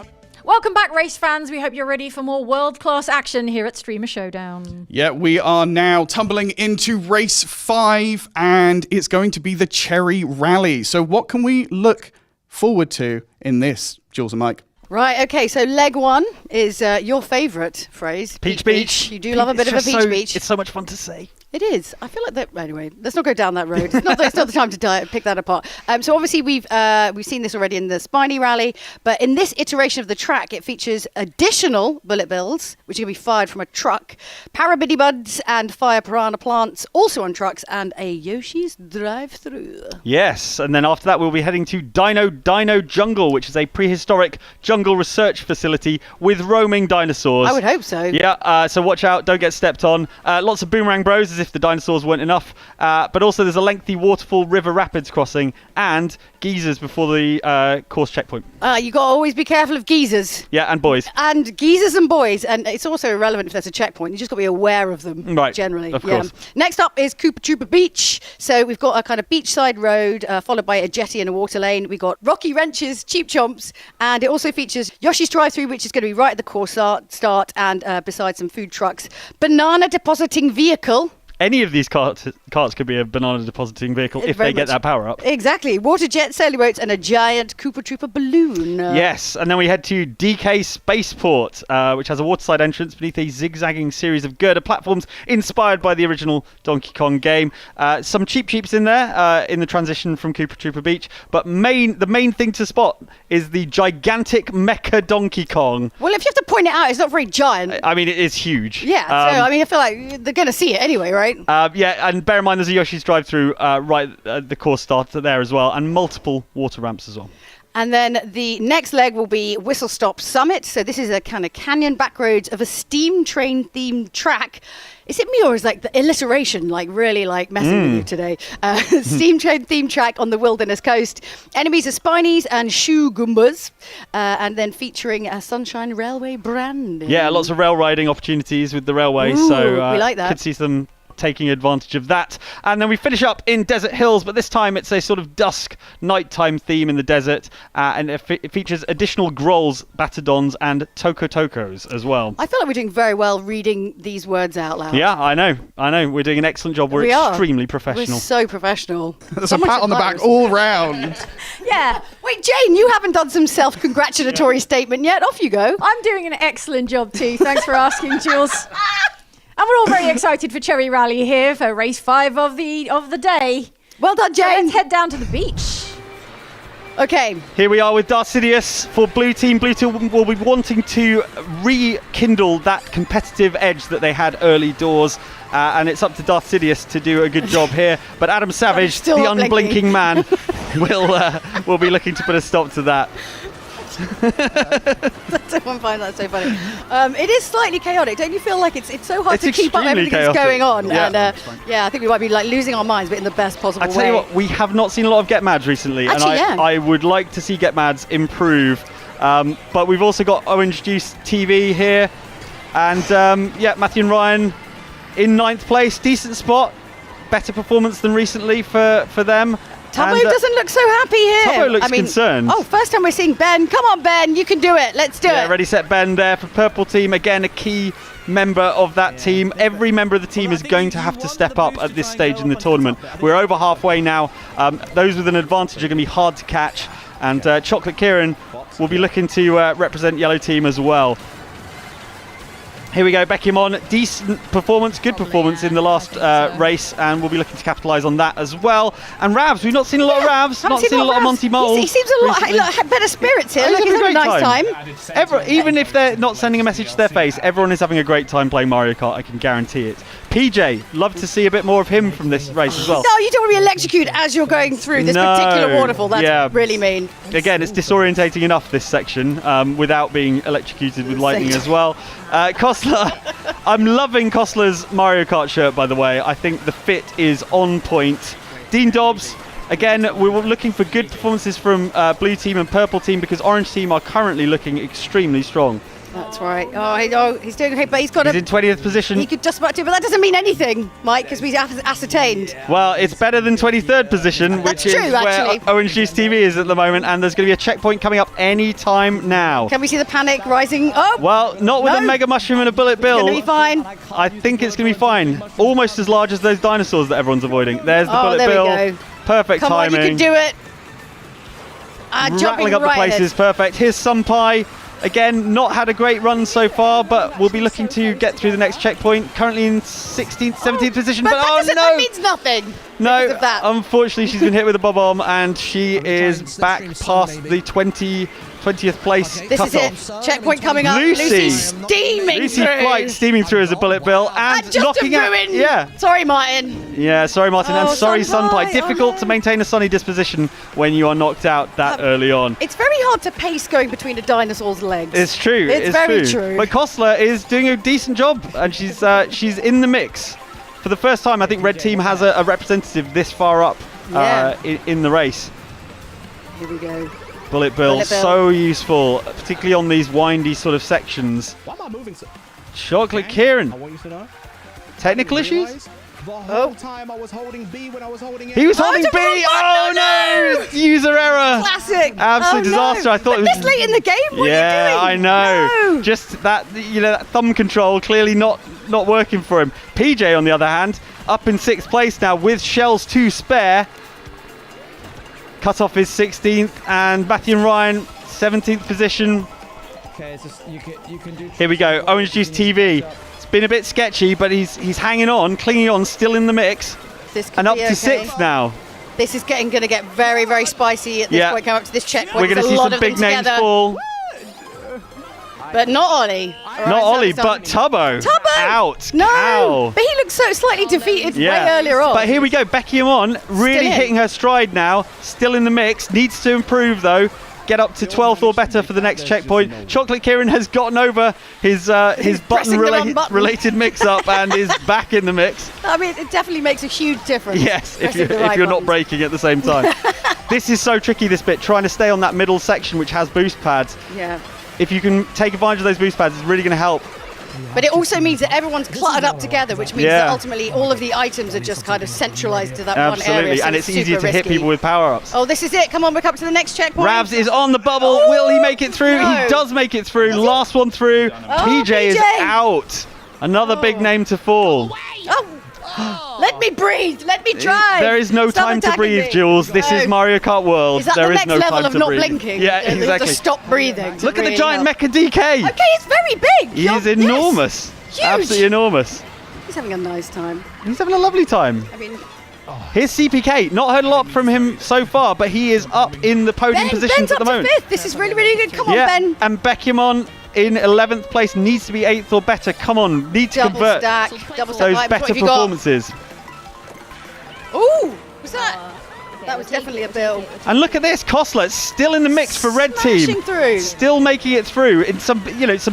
Welcome back, race fans. We hope you're ready for more world-class action here at Streamer Showdown. Yeah, we are now tumbling into race 5, and it's going to be the Cherry Rally. So what can we look forward to in this, Jules and Mike? Right, okay, so leg 1 is your favourite phrase. Peach Beach. You do love a bit of a Peach Beach. It's so much fun to say. It is. I feel like that. Anyway, let's not go down that road. It's not the time to pick that apart. So obviously we've seen this already in the Spiny Rally, but in this iteration of the track, it features additional bullet bills, which are going to be fired from a truck, Parabiddy Buds and fire piranha plants, also on trucks, and a Yoshi's drive-through. Yes, and then after that we'll be heading to Dino Jungle, which is a prehistoric jungle research facility with roaming dinosaurs. I would hope so. Yeah, so watch out, don't get stepped on. Lots of boomerang bros, as if the dinosaurs weren't enough. But also there's a lengthy waterfall river rapids crossing and geezers before the course checkpoint. You got to always be careful of geezers. Yeah, and boys. And geezers and boys. And it's also irrelevant if there's a checkpoint. You just got to be aware of them, right, generally. Of course. Next up is Koopa Troopa Beach. So we've got a kind of beachside road followed by a jetty and a water lane. We've got rocky wrenches, cheap chomps, and it also features Yoshi's drive-through, which is going to be right at the course start and beside some food trucks. Banana depositing vehicle. Any of these carts could be a banana depositing vehicle if they get that power up. Exactly. Water jet, sailboats, and a giant Koopa Troopa balloon. Yes, and then we head to DK Spaceport, which has a waterside entrance beneath a zigzagging series of girder platforms inspired by the original Donkey Kong game. Some cheaps in there in the transition from Koopa Troopa Beach, but the main thing to spot is the gigantic Mecha Donkey Kong. Well, if you have to point it out, it's not very giant. I mean, it is huge. Yeah, so I mean, I feel like they're going to see it anyway, right? Yeah, and bear in mind there's a Yoshi's drive-through right at the course start there as well, and multiple water ramps as well. And then the next leg will be Whistle Stop Summit. So this is a kind of canyon backroads of a steam train themed track. Is it me or is like the alliteration really messing with you today? Steam train themed track on the Wilderness Coast. Enemies are Spinies and Shoe Goombas, and then featuring a Sunshine Railway branding. Yeah, lots of rail riding opportunities with the railway. Ooh, so we like that. Could see them taking advantage of that. And then we finish up in Desert Hills, but this time it's a sort of dusk nighttime theme in the desert, and it features additional grolls, batadons, and tokotokos as well. I feel like we're doing very well reading these words out loud. Yeah, I know. We're doing an excellent job. We're extremely professional. We're so professional. There's a pat on the back all round. Yeah. Wait, Jane, you haven't done some self-congratulatory statement yet. Off you go. I'm doing an excellent job too. Thanks for asking, Jules. And we're all very excited for Cherry Rally here for race 5 of the day. Well done, Jane. So let's head down to the beach. Okay. Here we are with Darcidius for Blue Team. Blue Team will be wanting to rekindle that competitive edge that they had early doors. And it's up to Darcidius to do a good job here. But Adam Savage, the unblinking man, will be looking to put a stop to that. Someone find that so funny. It is slightly chaotic. Don't you feel like it's so hard to keep up everything that's going on? Yeah. And I think we might be losing our minds, but in the best possible way. I tell you what, we have not seen a lot of Get Mads recently, Actually, and I would like to see Get Mads improve. But we've also got Orange Juice TV here, and Matthew and Ryan in 9th place, decent spot, better performance than recently for them. Tubbo doesn't look so happy here. Tubbo looks concerned. Oh, first time we're seeing Ben. Come on, Ben, you can do it. Let's do it. Ready, set, Ben there for Purple Team. Again, a key member of that team. Every member of the team is going to have to step up at this stage in the tournament. We're over halfway now. Those with an advantage are going to be hard to catch. And Chocolate Kieran will be looking to represent Yellow Team as well. Here we go, Beckham decent performance, good performance in the last race, and we'll be looking to capitalise on that as well. And Ravs, we've not seen a lot of Ravs, not seen a lot of Monty Mole. He seems a lot better spirits here. He's having a nice time. Even if they're not sending a message to their face, everyone is having a great time playing Mario Kart, I can guarantee it. PJ, love to see a bit more of him from this race as well. No, you don't want to be electrocuted as you're going through this particular waterfall. That's really mean. Again, it's disorientating enough, this section, without being electrocuted with lightning as well. Kostler, I'm loving Kostler's Mario Kart shirt, by the way. I think the fit is on point. Dean Dobbs, again, we were looking for good performances from Blue Team and Purple Team because Orange Team are currently looking extremely strong. That's right. He's doing okay, but he's got He's in 20th position. He could just about do, but that doesn't mean anything, Mike, because we've ascertained. Well, it's better than 23rd position, which is where Orange Juice TV is at the moment, and there's going to be a checkpoint coming up any time now. Can we see the panic rising up? Well, not with a Mega Mushroom and a Bullet Bill. It's going to be fine. I think it's going to be fine. Almost as large as those dinosaurs that everyone's avoiding. There's the Bullet there Bill. We go. Perfect Come timing. on, you can do it. Rattling up the places, perfect. Here's Sunpai. Again, not had a great run so far, but we'll be looking to get through the next checkpoint. Currently in 16th, 17th position, but that means nothing. No, unfortunately she's been hit with a bob-omb and she is back past the 20th place This cutoff. is it. Checkpoint coming up. Lucy steaming through. Flight steaming through as a Bullet Bill and just knocking a out. ruin. Yeah. Sorry, Martin. Yeah, sorry, Martin, and sorry, Sunpai. Sunpai. Difficult to maintain a sunny disposition when you are knocked out that early on. It's very hard to pace going between a dinosaur's legs. It's true. It's very true. But Kostler is doing a decent job, and she's in the mix. For the first time, I think Red Team has a representative this far up in the race. Here we go. Bullet Bill, so useful, particularly on these windy sort of sections. Why am I moving so? Chocolate Kieran. I want you to know. Technical issues? The whole time I was holding B when I was holding it. He was holding B! Oh no! User error! Classic! Absolute disaster. I thought it was this late in the game? What are you doing? I know. No. Just that, that thumb control clearly not working for him. PJ, on the other hand, up in 6th place now with shells to spare. Cutoff is 16th, and Matthew and Ryan 17th position. Okay, so you can do. Here we go. Orange Juice TV. It's been a bit sketchy, but he's hanging on, clinging on, still in the mix, and up to 6th now. This is going to get very, very spicy at this point. Coming up to this checkpoint, we're going to see some big names fall. But not Ollie. Not Ollie, but Tubbo. Tubbo! Out. No! Cow. But he looked so slightly defeated way earlier on. But here we go. Becky Amon really hitting her stride now. Still in the mix. Needs to improve though. Get up to 12th or better for the next checkpoint. Chocolate Kieran has gotten over his button-related mix-up and is back in the mix. I mean, it definitely makes a huge difference. Yes, if you're not braking at the same time. This is so tricky, this bit, trying to stay on that middle section which has boost pads. Yeah. If you can take advantage of those boost pads, it's really going to help. But it also means that everyone's cluttered up together, which means that ultimately all of the items are just kind of centralized to that one area. Absolutely, So and it's easier to hit people with power-ups. Oh, this is it. Come on, we're up to the next checkpoint. Ravs is on the bubble. Will he make it through? No. He does make it through. Last one through. PJ is out. Another big name to fall. Let me breathe. Let me drive. There is no Stop time to attacking breathe, me. Jules. This is Mario Kart World. Is that there the is next no level time of to not breathe. blinking? Yeah, You have exactly. to stop breathing. Look at the really giant help. Mecha DK. Okay, it's very big. He's enormous. Huge. Absolutely enormous. He's having a nice time. He's having a lovely time. I mean, Here's CPK. Not heard a lot from him so far, but he is up in the podium positions Ben's at the up to moment. 5th. This is really, really good. Come on, Yeah, Ben. and Beckymon in 11th place needs to be 8th or better. Come on, need to Double convert stack. Double stack. those Right, better what have you got? performances. Ooh, was that? That was definitely a bill. And look at this, Kostler still in the mix for Red Team. Smashing through. Still making it through. In some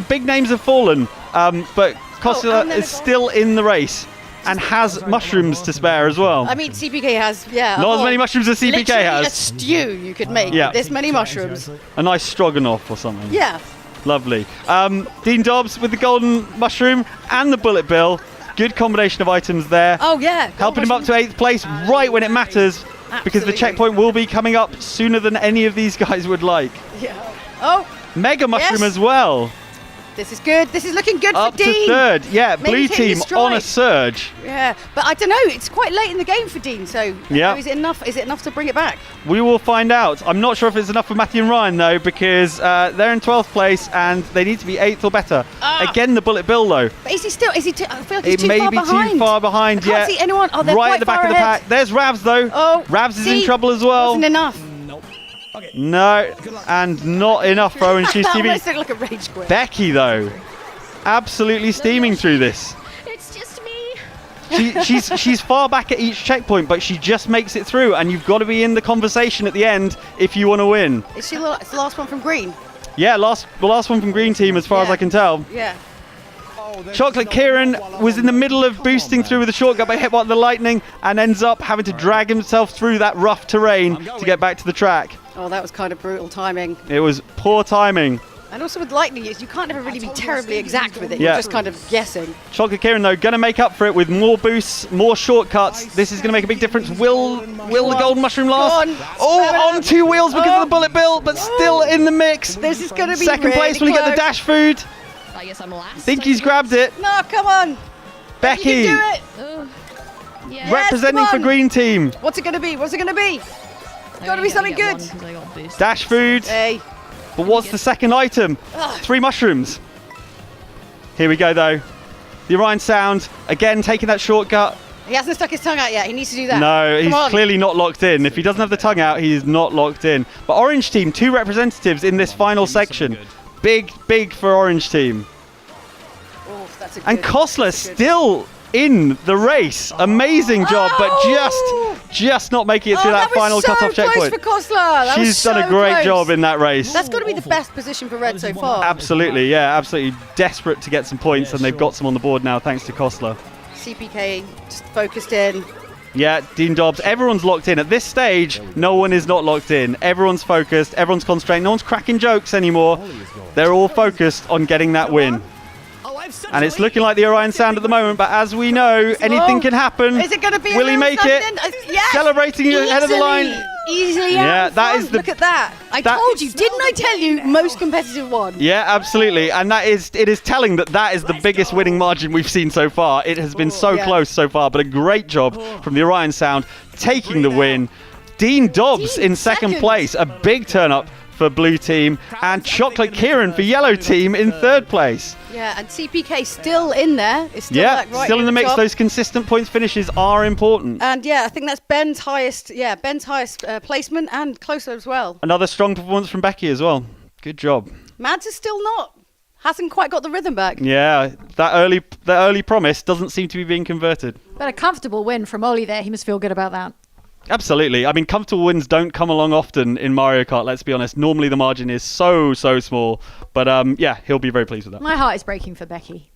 big names have fallen, but Kostler is still in the race and has mushrooms to spare as well. I mean, CPK has, Not as many mushrooms as CPK literally has. a stew you could make Yeah. with this many mushrooms. A nice stroganoff or something. Yeah. Lovely. Dean Dobbs with the golden mushroom and the bullet bill. Good combination of items there. Oh, yeah. Helping him up to 8th place right when it matters, because the checkpoint will be coming up sooner than any of these guys would like. Yeah. Oh. Mega mushroom Yes. as well. This is good. This is looking good Up for Dean. to 3rd. Yeah, Maybe blue he's hitting team his on a stride. surge. Yeah, but I don't know. It's quite late in the game for Dean, so Yeah. is it enough? Is it enough to bring it back? We will find out. I'm not sure if it's enough for Matthew and Ryan though, because they're in 12th place and they need to be 8th or better. Again, the bullet bill though. But is he still? Is he? I feel like he's It too may far be behind. too far behind. I can't see anyone. Oh, they're right quite at the back far of the ahead. pack. There's Ravs though. Oh, Ravs is in trouble as well. Wasn't enough. No, and not enough for Orange Juice That TV. almost looked like a rage quit. Becky though, absolutely steaming through this. It's just me. She's far back at each checkpoint, but she just makes it through, and you've got to be in the conversation at the end if you want to win. Is she it's the last one from Green? Yeah, the last one from Green Team, as far as I can tell. Yeah. Chocolate Kieran was in the middle of boosting through with a shortcut, but hit by the lightning and ends up having to drag himself through that rough terrain to get back to the track. Oh, that was kind of brutal timing. It was poor timing. And also with lightning, you can't ever really be terribly exact with it. Yeah. You're just kind of guessing. Chocolate Kieran, though, going to make up for it with more boosts, more shortcuts. This is going to make a big difference. Will the golden mushroom last? On 2 wheels because of the bullet bill, but still in the mix. This is going to be Second place, will he get the dash food? I guess I'm last. Think he's grabbed it. No, come on. Becky. You can do it. Yeah. Representing for green team. What's it going to be? What's it going to be? It's got to be something good. Dash food. Hey. But what's the second item? 3 mushrooms. Here we go, though. The Orion Sound, again, taking that shortcut. He hasn't stuck his tongue out yet. He needs to do that. No, Come he's on. clearly not locked in. If he doesn't have the tongue out, he is not locked in. But Orange Team, 2 representatives in this final section. Big for Orange Team. Oh, that's a And good- Kostler that's a good- still in the race. Amazing job, but just not making it through that was final so cut-off close checkpoint. for Kostler. That was She's done a so great close. job in that race. That's got to be the best position for Red so far. Absolutely, yeah, absolutely desperate to get some points, and they've got some on the board now thanks to Kostler. CPK just focused in. Yeah, Dean Dobbs, everyone's locked in. At this stage, no one is not locked in. Everyone's focused, everyone's concentrating, no one's cracking jokes anymore. They're all focused on getting that win. And it's looking like the Orion Sound at the moment, but as we know, anything can happen. Is it going to be? Will he make it? Yes. Celebrating ahead of the line. Easily Yeah, out. that is the- Look at that. I told you, didn't I tell you? Most competitive one. Yeah, absolutely. And it is telling that is the biggest winning margin we've seen so far. It has been so yeah. close so far, but a great job from the Orion Sound taking the win. Dean Dobbs in second place, a big turn up for blue team, and Chocolate Kieran for yellow team in third place. Yeah, and CPK still in there. It's still like right still in the mix. top. Those consistent points finishes are important. And yeah, I think that's Ben's highest. Yeah, Ben's highest placement and closer as well. Another strong performance from Becky as well. Good job. Mads is still not. Hasn't quite got the rhythm back. Yeah, that early promise doesn't seem to be being converted. But a comfortable win from Ollie there. He must feel good about that. Absolutely. I mean, comfortable wins don't come along often in Mario Kart, let's be honest. Normally the margin is so small. But yeah, he'll be very pleased with that. My heart is breaking for Becky.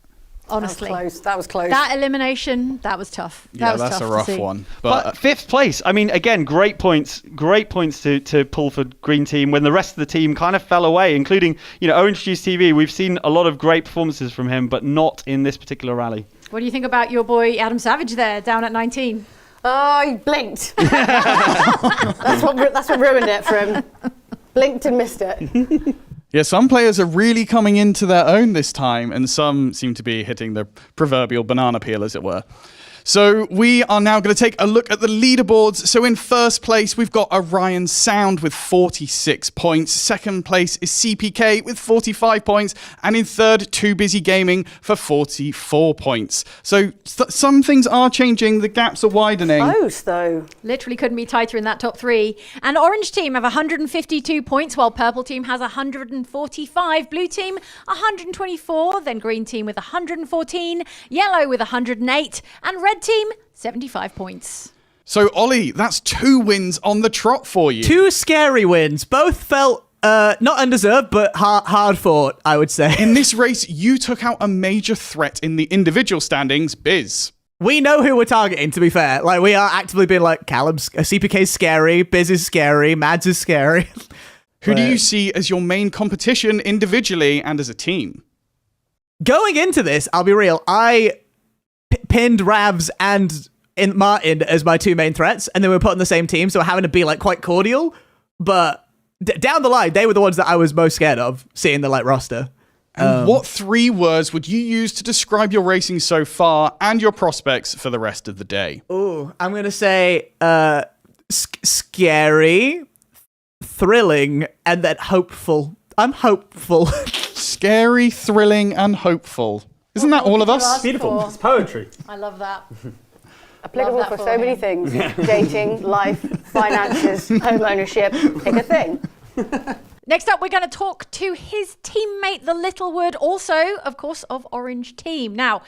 Honestly. That was close. That elimination, that was tough. That was that's tough a rough to see. one. But fifth place, I mean, again, great points to pull for Green Team when the rest of the team kind of fell away, including, Orange Juice TV. We've seen a lot of great performances from him, but not in this particular rally. What do you think about your boy Adam Savage there, down at 19? Oh, he blinked. that's what ruined it for him. Blinked and missed it. Yeah, some players are really coming into their own this time, and some seem to be hitting the proverbial banana peel, as it were. So we are now going to take a look at the leaderboards. So in first place, we've got Orion Sound with 46 points. Second place is CPK with 45 points. And in third, Too Busy Gaming for 44 points. So some things are changing. The gaps are widening. Close, though. Literally couldn't be tighter in that top 3. And Orange Team have 152 points, while Purple Team has 145. Blue Team, 124. Then Green Team with 114. Yellow with 108. And Red Team, 75 points. So, Ollie, that's 2 wins on the trot for you. 2 scary wins. Both felt not undeserved, but hard fought, I would say. In this race, you took out a major threat in the individual standings, Biz. We know who we're targeting, to be fair. Like, we are actively being like, Callum's, CPK's scary, Biz is scary, Mads is scary. Who do you see as your main competition individually and as a team? Going into this, I'll be real, I pinned Ravs and Martin as my 2 main threats, and then we were put on the same team, so we're having to be like quite cordial. But down the line, they were the ones that I was most scared of, seeing the roster. And what 3 words would you use to describe your racing so far and your prospects for the rest of the day? Oh, I'm gonna say scary, thrilling, and then hopeful. I'm hopeful. Scary, thrilling, and hopeful. Isn't that all of us? Beautiful. It's poetry. I love that. Applicable for so many things. Dating, life, finances, home ownership. Pick a thing. Next up, we're going to talk to his teammate, the Littlewood, also, of course, of Orange Team. Now,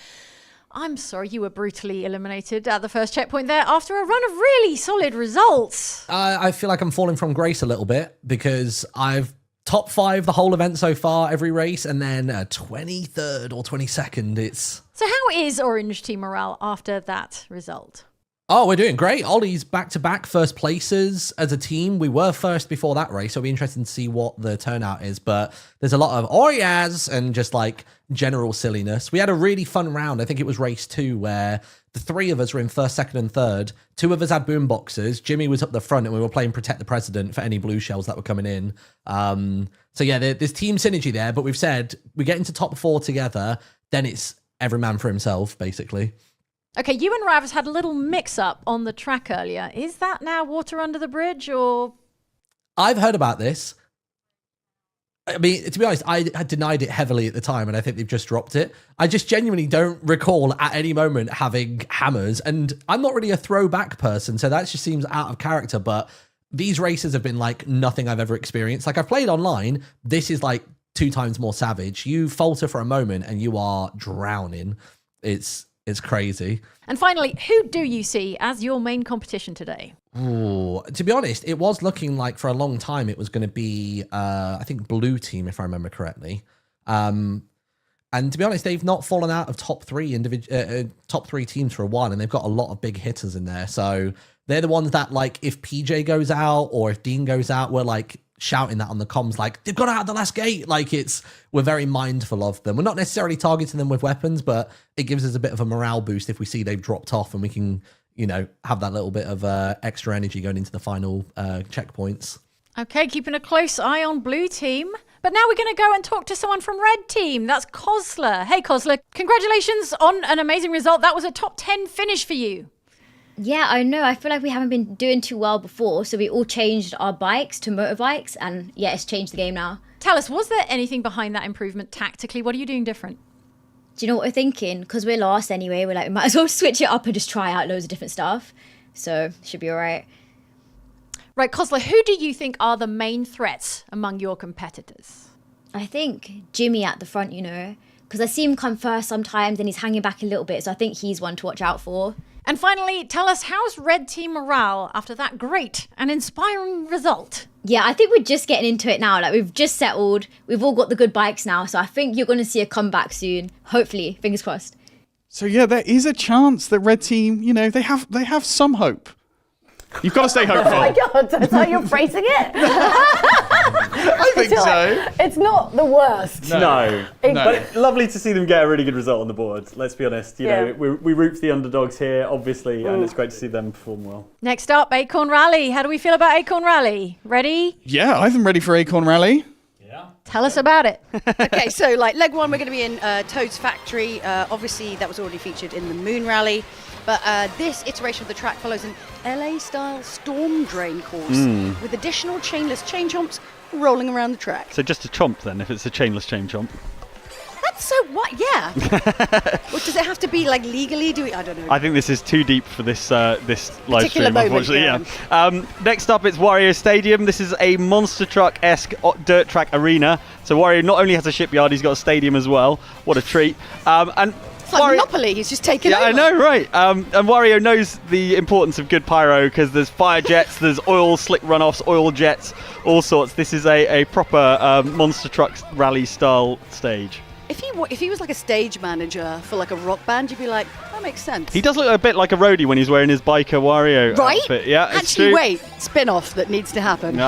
I'm sorry you were brutally eliminated at the first checkpoint there after a run of really solid results. I feel like I'm falling from grace a little bit because I've top 5 the whole event so far, every race, and then 23rd or 22nd. It's So how is Orange Team morale after that result? Oh, we're doing great. Ollie's back-to-back first places as a team. We were first before that race, so it'll be interesting to see what the turnout is. But there's a lot of oh yes and just like general silliness. We had a really fun round. I think it was race 2 where the 3 of us were in first, second, and third. 2 of us had boom boxes. Jimmy was up the front, and we were playing Protect the President for any blue shells that were coming in. So yeah, there's team synergy there. But we've said we get into top 4 together, then it's every man for himself, basically. Okay, you and Ravs had a little mix-up on the track earlier. Is that now water under the bridge, or...? I've heard about this. I mean, to be honest, I had denied it heavily at the time, and I think they've just dropped it. I just genuinely don't recall at any moment having hammers, and I'm not really a throwback person, so that just seems out of character, but these races have been like nothing I've ever experienced. Like, I've played online. This is like 2 times more savage. You falter for a moment, and you are drowning. It's crazy. And finally, who do you see as your main competition today? Ooh, to be honest, it was looking like for a long time it was going to be, I think, blue team, if I remember correctly. And to be honest, they've not fallen out of top 3 top 3 teams for a while, and they've got a lot of big hitters in there. So they're the ones that, like, if PJ goes out or if Dean goes out, we're like shouting that on the comms, like, they've got out of the last gate. Like, we're very mindful of them. We're not necessarily targeting them with weapons, but it gives us a bit of a morale boost if we see they've dropped off, and we can, have that little bit of extra energy going into the final checkpoints. Okay, keeping a close eye on blue team. But now we're going to go and talk to someone from red team. That's Kozler. Hey, Kozler, congratulations on an amazing result. That was a top 10 finish for you. Yeah, I know. I feel like we haven't been doing too well before, so we all changed our bikes to motorbikes, and yeah, it's changed the game now. Tell us, was there anything behind that improvement tactically? What are you doing different? Do you know what we're thinking? Because we're last anyway, we're like, we might as well switch it up and just try out loads of different stuff. So, should be all right. Right, Kozler, who do you think are the main threats among your competitors? I think Jimmy at the front, because I see him come first sometimes and he's hanging back a little bit, so I think he's one to watch out for. And finally, tell us, how's red team morale after that great and inspiring result? Yeah, I think we're just getting into it now. Like, we've just settled. We've all got the good bikes now, so I think you're going to see a comeback soon. Hopefully, fingers crossed. So yeah, there is a chance that red team, they have some hope. You've got to stay hopeful. Oh my God, that's how you're phrasing it? I think so. It's not the worst. No. But it's lovely to see them get a really good result on the board. Let's be honest. You know, we root for the underdogs here, obviously, and it's great to see them perform well. Next up, Acorn Rally. How do we feel about Acorn Rally? Ready? Yeah, I'm ready for Acorn Rally. Tell us about it. Okay, so like leg 1, we're going to be in Toad's Factory. Obviously, that was already featured in the Moon Rally. But this iteration of the track follows an LA-style storm drain course with additional chainless chain chomps rolling around the track. So just a chomp then, if it's a chainless chain chomp. That's so what? Yeah. Or does it have to be like legally? I don't know. I think this is too deep for this this live Particular stream, moment, unfortunately. Next up, it's Wario Stadium. This is a monster truck-esque dirt track arena. So Wario not only has a shipyard, he's got a stadium as well. What a treat! And it's like Monopoly, he's just taken over. Yeah, I know, right. And Wario knows the importance of good pyro because there's fire jets, there's oil slick runoffs, oil jets, all sorts. This is a proper monster truck rally style stage. If he was like a stage manager for like a rock band, you'd be like, that makes sense. He does look a bit like a roadie when he's wearing his biker Wario outfit. Yeah, it's Actually, true. wait, spin-off that needs to happen.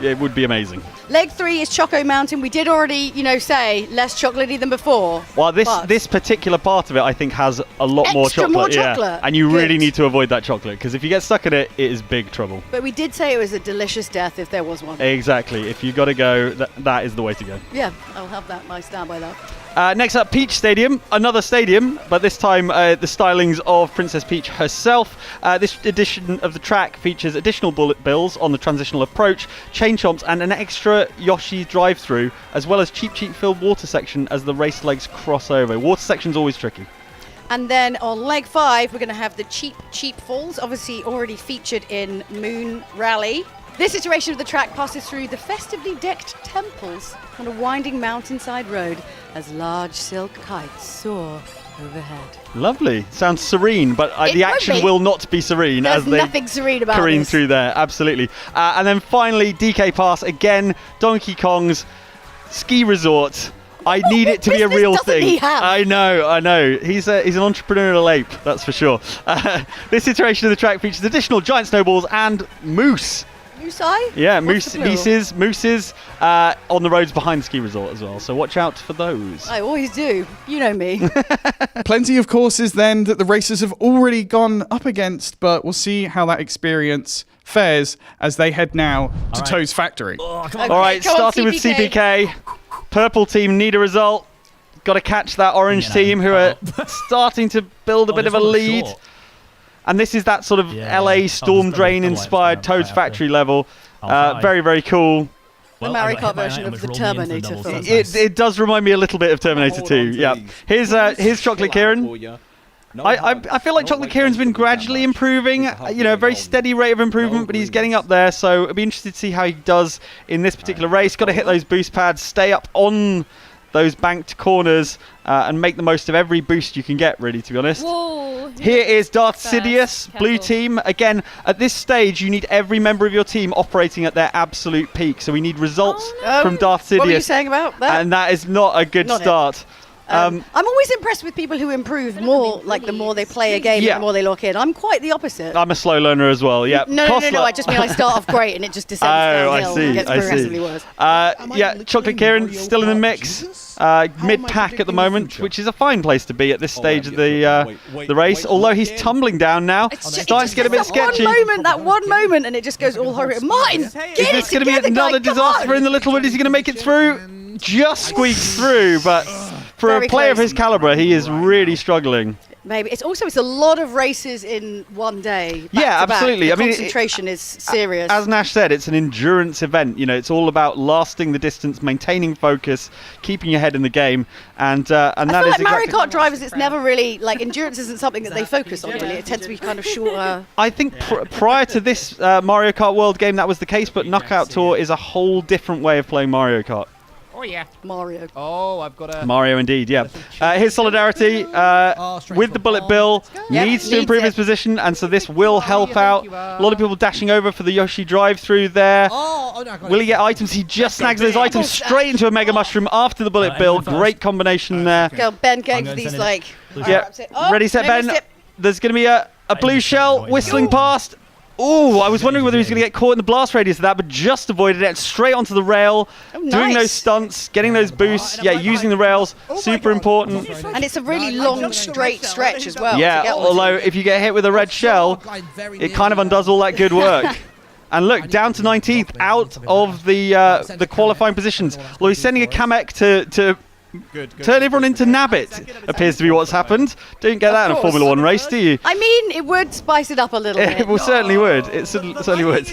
It would be amazing. Leg 3 is Choco Mountain. We did already, say less chocolatey than before. Well, this particular part of it, I think, has a lot more chocolate. Yeah. And you really need to avoid that chocolate because if you get stuck in it, it is big trouble. But we did say it was a delicious death if there was one. Exactly. If you got to go, that is the way to go. Yeah, I'll have that. I stand by that. Next up, Peach Stadium, another stadium, but this time the stylings of Princess Peach herself. This edition of the track features additional bullet bills on the transitional approach, chain chomps, and an extra Yoshi drive-through, as well as cheap filled water section as the race legs cross over. Water section's always tricky. And then on leg 5, we're going to have the cheap falls, obviously already featured in Moon Rally. This iteration of the track passes through the festively decked temples on a winding mountainside road as large silk kites soar overhead. Lovely. Sounds serene, but the action will not be serene. There's as they nothing serene about careen this. through there. Absolutely. And then finally, DK Pass again. Donkey Kong's ski resort. I need it to be a business real doesn't thing. he have? I know. He's an entrepreneurial ape, that's for sure. This iteration of the track features additional giant snowballs and moose. Moose-eye? Yeah, What's the plural? mooses on the roads behind the ski resort as well. So watch out for those. I always do. You know me. Plenty of courses then that the racers have already gone up against, but we'll see how that experience fares as they head now to Toe's factory. All right, starting with CPK. Purple team need a result. Got to catch that orange team who are starting to build a bit of a lead. And this is that sort of LA Storm Drain inspired Toad's Factory level. Very, very cool. The Mario Kart version of the Terminator film. It does remind me a little bit of Terminator 2. Yeah. Here's Chocolate Kieran. I feel like Chocolate Kieran's been gradually improving, a very steady rate of improvement, but he's getting up there, so I'll be interested to see how he does in this particular race. Got to hit those boost pads, stay up on those banked corners, and make the most of every boost you can get, really, to be honest. Whoa. Here is Darth Sidious, blue team. Again, at this stage, you need every member of your team operating at their absolute peak, so we need results from Darth Sidious. What were you saying about that? And that is not a good start. I'm always impressed with people who improve more, like the more they play a game, the more they lock in. I'm quite the opposite. I'm a slow learner as well, yeah. No, I just mean I start off great and it just descends downhill and gets progressively worse. Chocolate Kieran still in the mix. Mid-pack at the moment, which is a fine place to be at this stage of the race, although he's tumbling down now. Starting to get a bit sketchy. That one moment, and it just goes all horrible. Martin, Is this going to be another disaster in the Littlewood? Is he going to make it through? Just squeaks through, but for a player of his caliber, he is really struggling. Maybe it's a lot of races in one day. Yeah, absolutely. The concentration is serious. As Nash said, it's an endurance event. It's all about lasting the distance, maintaining focus, keeping your head in the game, and that I is feel like Mario exactly. Kart drivers, it's never really like endurance isn't something that they focus on. Really, it tends to be kind of shorter. I think prior to this Mario Kart World game, that was the case, but Knockout Tour is a whole different way of playing Mario Kart. Oh yeah, Mario. Oh, I've got a Mario indeed, yeah. Here's Solidarity with the Bullet Bill. Needs to improve his position, and so this will help out. A lot of people dashing over for the Yoshi drive-through there. Will he get items? He just snags those items straight into a Mega Mushroom after the Bullet Bill. Great combination there. Go Ben getting for these Ready, set, Ben. There's going to be a blue shell whistling past. Oh, I was wondering whether he was going to get caught in the blast radius of that, but just avoided it. Straight onto the rail, doing those stunts, getting those boosts. Using the rails, super important. And it's a really long, straight stretch as well. Yeah, although if you get hit with a red shell, it kind of undoes all that good work. And look, down to 19th, out of the qualifying positions. Although he's sending a Kamek to turn everyone into Nabbit, appears to be what's happened. Don't get that in a Formula 1 race, do you? I mean, it would spice it up a little bit. It certainly would. It certainly would.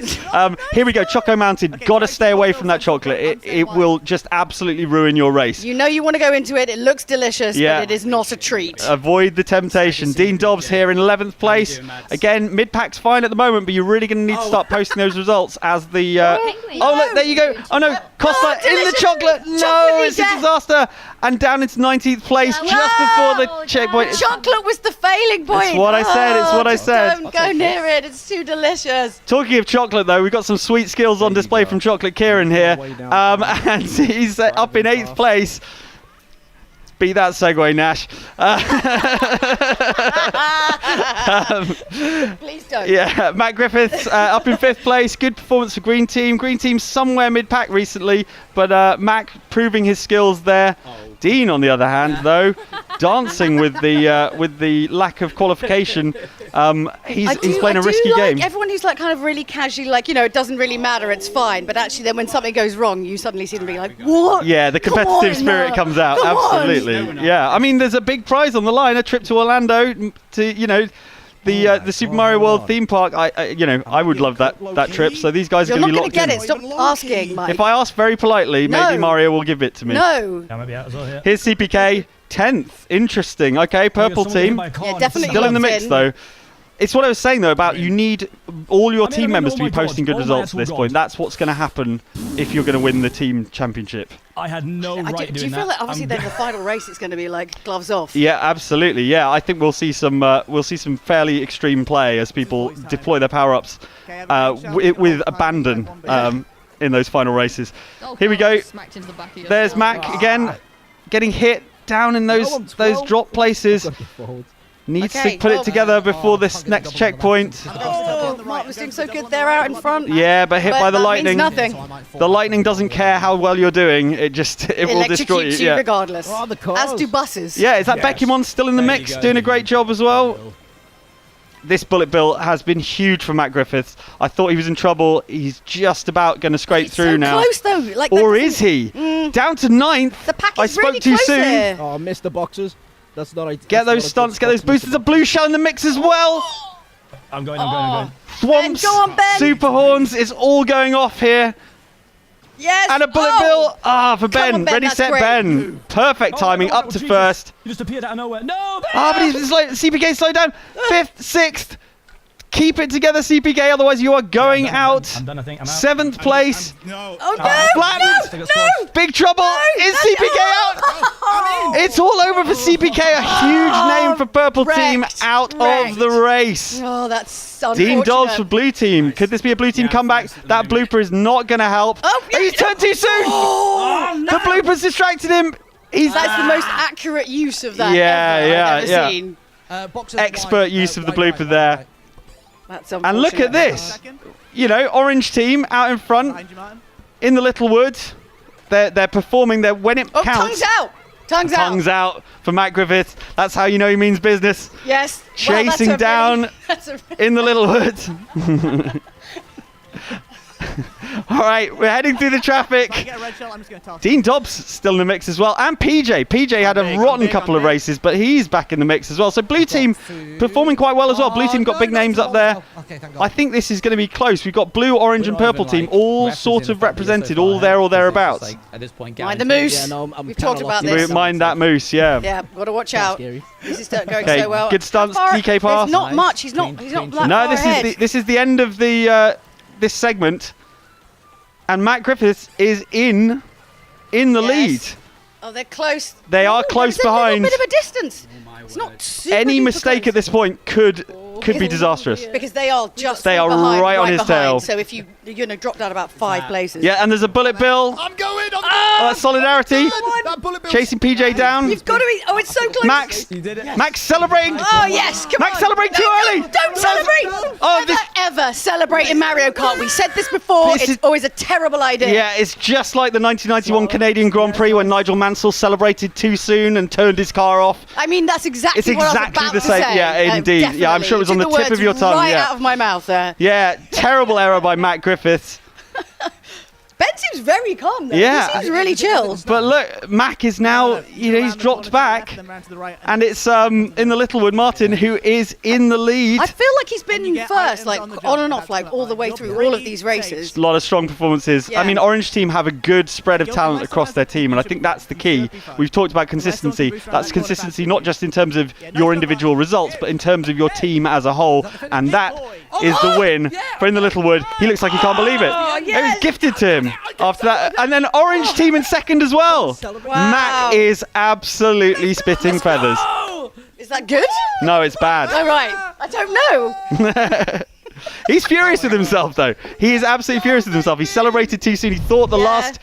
Here we go, Choco Mountain. Got to stay away from that chocolate. It will just absolutely ruin your race. You know you want to go into it. It looks delicious, but it is not a treat. Avoid the temptation. Dean Dobbs here in 11th place. Again, mid-pack's fine at the moment, but you're really going to need to start posting those results as the... oh, look, there you go. Oh, no. Costa in the chocolate. No, it's a disaster. And down into 19th place just before the checkpoint. Chocolate was the failing point. It's what I said. It's what I said. Don't go near it. It's too delicious. Talking of chocolate, though, we've got some sweet skills on display from Chocolate Kieran here. And he's up in 8th place. Beat that segue, Nash. Please don't. Yeah, Matt Griffiths up in 5th place. Good performance for Green Team. Green Team somewhere mid-pack recently, but Mac proving his skills there. Dean, on the other hand, though, dancing with the lack of qualification. He's playing a risky game. Everyone who's like kind of really casually, like, it doesn't really matter, it's fine. But actually, then when something goes wrong, you suddenly see them being like, what? Yeah, the competitive spirit comes out. Absolutely. Yeah, I mean, there's a big prize on the line. A trip to Orlando to the Super Mario World theme park. I would love that trip. So these guys are going to be locked in. You're not going to get it. Stop asking, Mike. If I ask very politely, maybe Mario will give it to me. No. Here's CPK 10th. Interesting. Okay, purple team. Yeah, definitely still in the mix though. It's what I was saying though about you need all your team members to be posting good results at this point. That's what's going to happen if you're going to win the team championship. I had no right doing that. Do you feel like obviously then the final race it's going to be like gloves off? Yeah, absolutely. Yeah, I think we'll see some fairly extreme play as people deploy their power-ups with abandon in those final races. Here we go. There's Mac again. getting hit down in those drop places. Needs to put it together before this next checkpoint. Oh, Mark was doing so good there out in front. Yeah, but hit by the that lightning. means nothing. The lightning doesn't care how well you're doing. It will destroy you. Electrocutes you regardless. As do buses. Yeah, is that Bekimon still in the mix, doing a great job as well? This bullet bill has been huge for Matt Griffiths. I thought he was in trouble. He's just about going to scrape through now. Close though. Like or is he? Down to 9th. The pack I is spoke really too close soon. here. Oh, missed the boxes. That's not. Get those stunts, get those boosts. There's a blue shell in the mix as well. I'm going. Thwomps, Ben, go on, Ben. super horns. It's all going off here. Yes. And a bullet bill. For Ben. on, Ben, Ready, that's set, great. Ben. Perfect timing. Up to Jesus. first. You just appeared out of nowhere. No, Ben! But he's slow. CPK slowed down. 5th, 6th. Keep it together, CPK. Otherwise, you are going out. I'm done, I think. I'm out. 7th place. Oh no! Flattened. No! Big trouble. Is CPK out? It's all over for CPK. A huge name for purple team out of the race. Oh, that's unfortunate. Dean Dobbs for blue team. Could this be a blue team comeback? That blooper is not going to help. Oh, yeah. He's turned too soon. Oh, no. The blooper's distracted him. That's the most accurate use of that Yeah, I've ever seen. Expert use of the blooper there. That's And look at this. You know, orange team out in front in the little wood. They're performing there when it counts. Tongues out. Tongues out for Matt Griffiths. That's how you know he means business. Yes. Chasing Well, down in the little wood. All right, we're heading through the traffic. Dean Dobbs still in the mix as well, and PJ. PJ had a rotten couple of races, but he's back in the mix as well. So blue team performing quite well as well. Blue team got big names up there. I think this is going to be close. We've got blue, orange, and purple team all sort of represented, all there or thereabouts. At this point, Mind the moose. We've talked about this. Mind that moose, yeah. Yeah, got to watch out. This is going Okay, so well. good stunts, How far- DK pass. There's not much. He's not that No, far ahead. this is the end of the this segment, and Matt Griffiths is in the lead. Oh, they're close. They are close there's behind. A little bit of a distance. It's not super Any duper mistake close. at this point could be disastrous. Because they are just They are behind, right on his behind. tail. So if you dropped down about 5 places. Yeah, and there's a bullet bill. I'm going. That's solidarity. Chasing PJ down. You've got to be. Oh, it's so close. Max. You did it. Max celebrating. Oh yes, come Max on. celebrating too early. Don't celebrate. Oh, Never ever celebrate in Mario Kart. We said this before. This It's is- always a terrible idea. Yeah, it's just like the 1991 Canadian Grand Prix when Nigel Mansell celebrated too soon and turned his car off. I mean, that's exactly It's what exactly I was about the to same. say. Yeah, indeed. Yeah, I'm sure it was on the Took tip of words your tongue. Right Yeah. out of my mouth there. Yeah, terrible error by Matt Griffiths. Ben seems very calm though. Yeah. He seems really chill. But look, Mac is now, he's dropped back, and it's in the Littlewood Martin who is in the lead. I feel like he's been first, like on and off, like all the way through all of these races. A lot of strong performances. Yeah. I mean, Orange Team have a good spread of talent across their team, and I think that's the key. We've talked about consistency. That's consistency not just in terms of your individual results, but in terms of your team as a whole, and that is the win for In the Littlewood. He looks like he can't believe it. It was gifted to him after that. And then Orange Team in second as well. Mac is absolutely spitting feathers. Is that good? No, it's bad. All right. I don't know. He's furious with himself, though. He is absolutely furious with himself. He celebrated too soon. He thought the last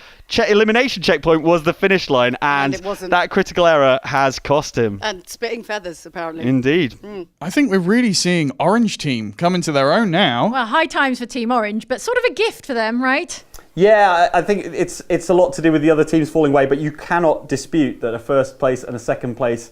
elimination checkpoint was the finish line, and it wasn't. that critical error has cost him. And spitting feathers, apparently. Indeed. I think we're really seeing Orange Team come into their own now. Well, high times for Team Orange, but sort of a gift for them, right? Yeah, I think it's a lot to do with the other teams falling away, but you cannot dispute that a first place and a second place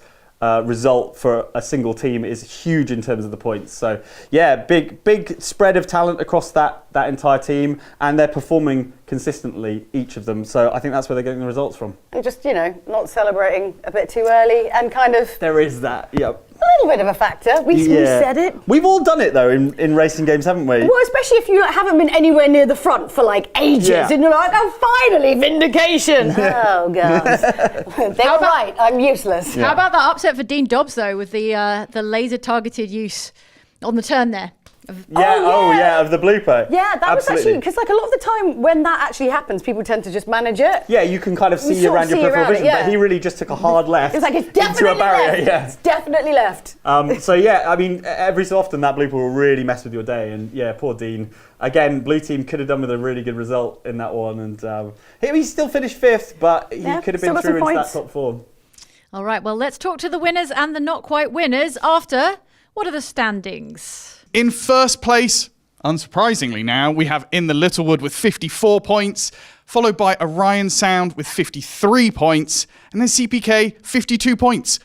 result for a single team is huge in terms of the points. So yeah, big spread of talent across that entire team, and they're performing consistently, each of them. So I think that's where they're getting the results from. And just, not celebrating a bit too early and kind of There is that, yeah. a little bit of a factor. We said it. We've all done it though in racing games, haven't we? Well, especially if you haven't been anywhere near the front for like ages, Yeah. and you're like, oh, finally, vindication. Oh, God. They were right. I'm useless. How about that upset for Dean Dobbs, though, with the laser-targeted use on the turn there? Of the blooper. Yeah, that was Absolutely. actually because like a lot of the time when that actually happens, people tend to just manage it. Yeah, you can kind of see sort around of your see peripheral around it, vision, yeah. but he really just took a hard left. It's like it's into definitely a barrier. left. Yeah. It's definitely left. So yeah, I mean, every so often that blooper will really mess with your day, and yeah, poor Dean. Again, blue team could have done with a really good result in that one, and he still finished 5th, but he could have been through into that top 4. All right, well, let's talk to the winners and the not quite winners after. What are the standings? In first place, unsurprisingly now, we have In the Littlewood with 54 points, followed by Orion Sound with 53 points, and then CPK 52 points.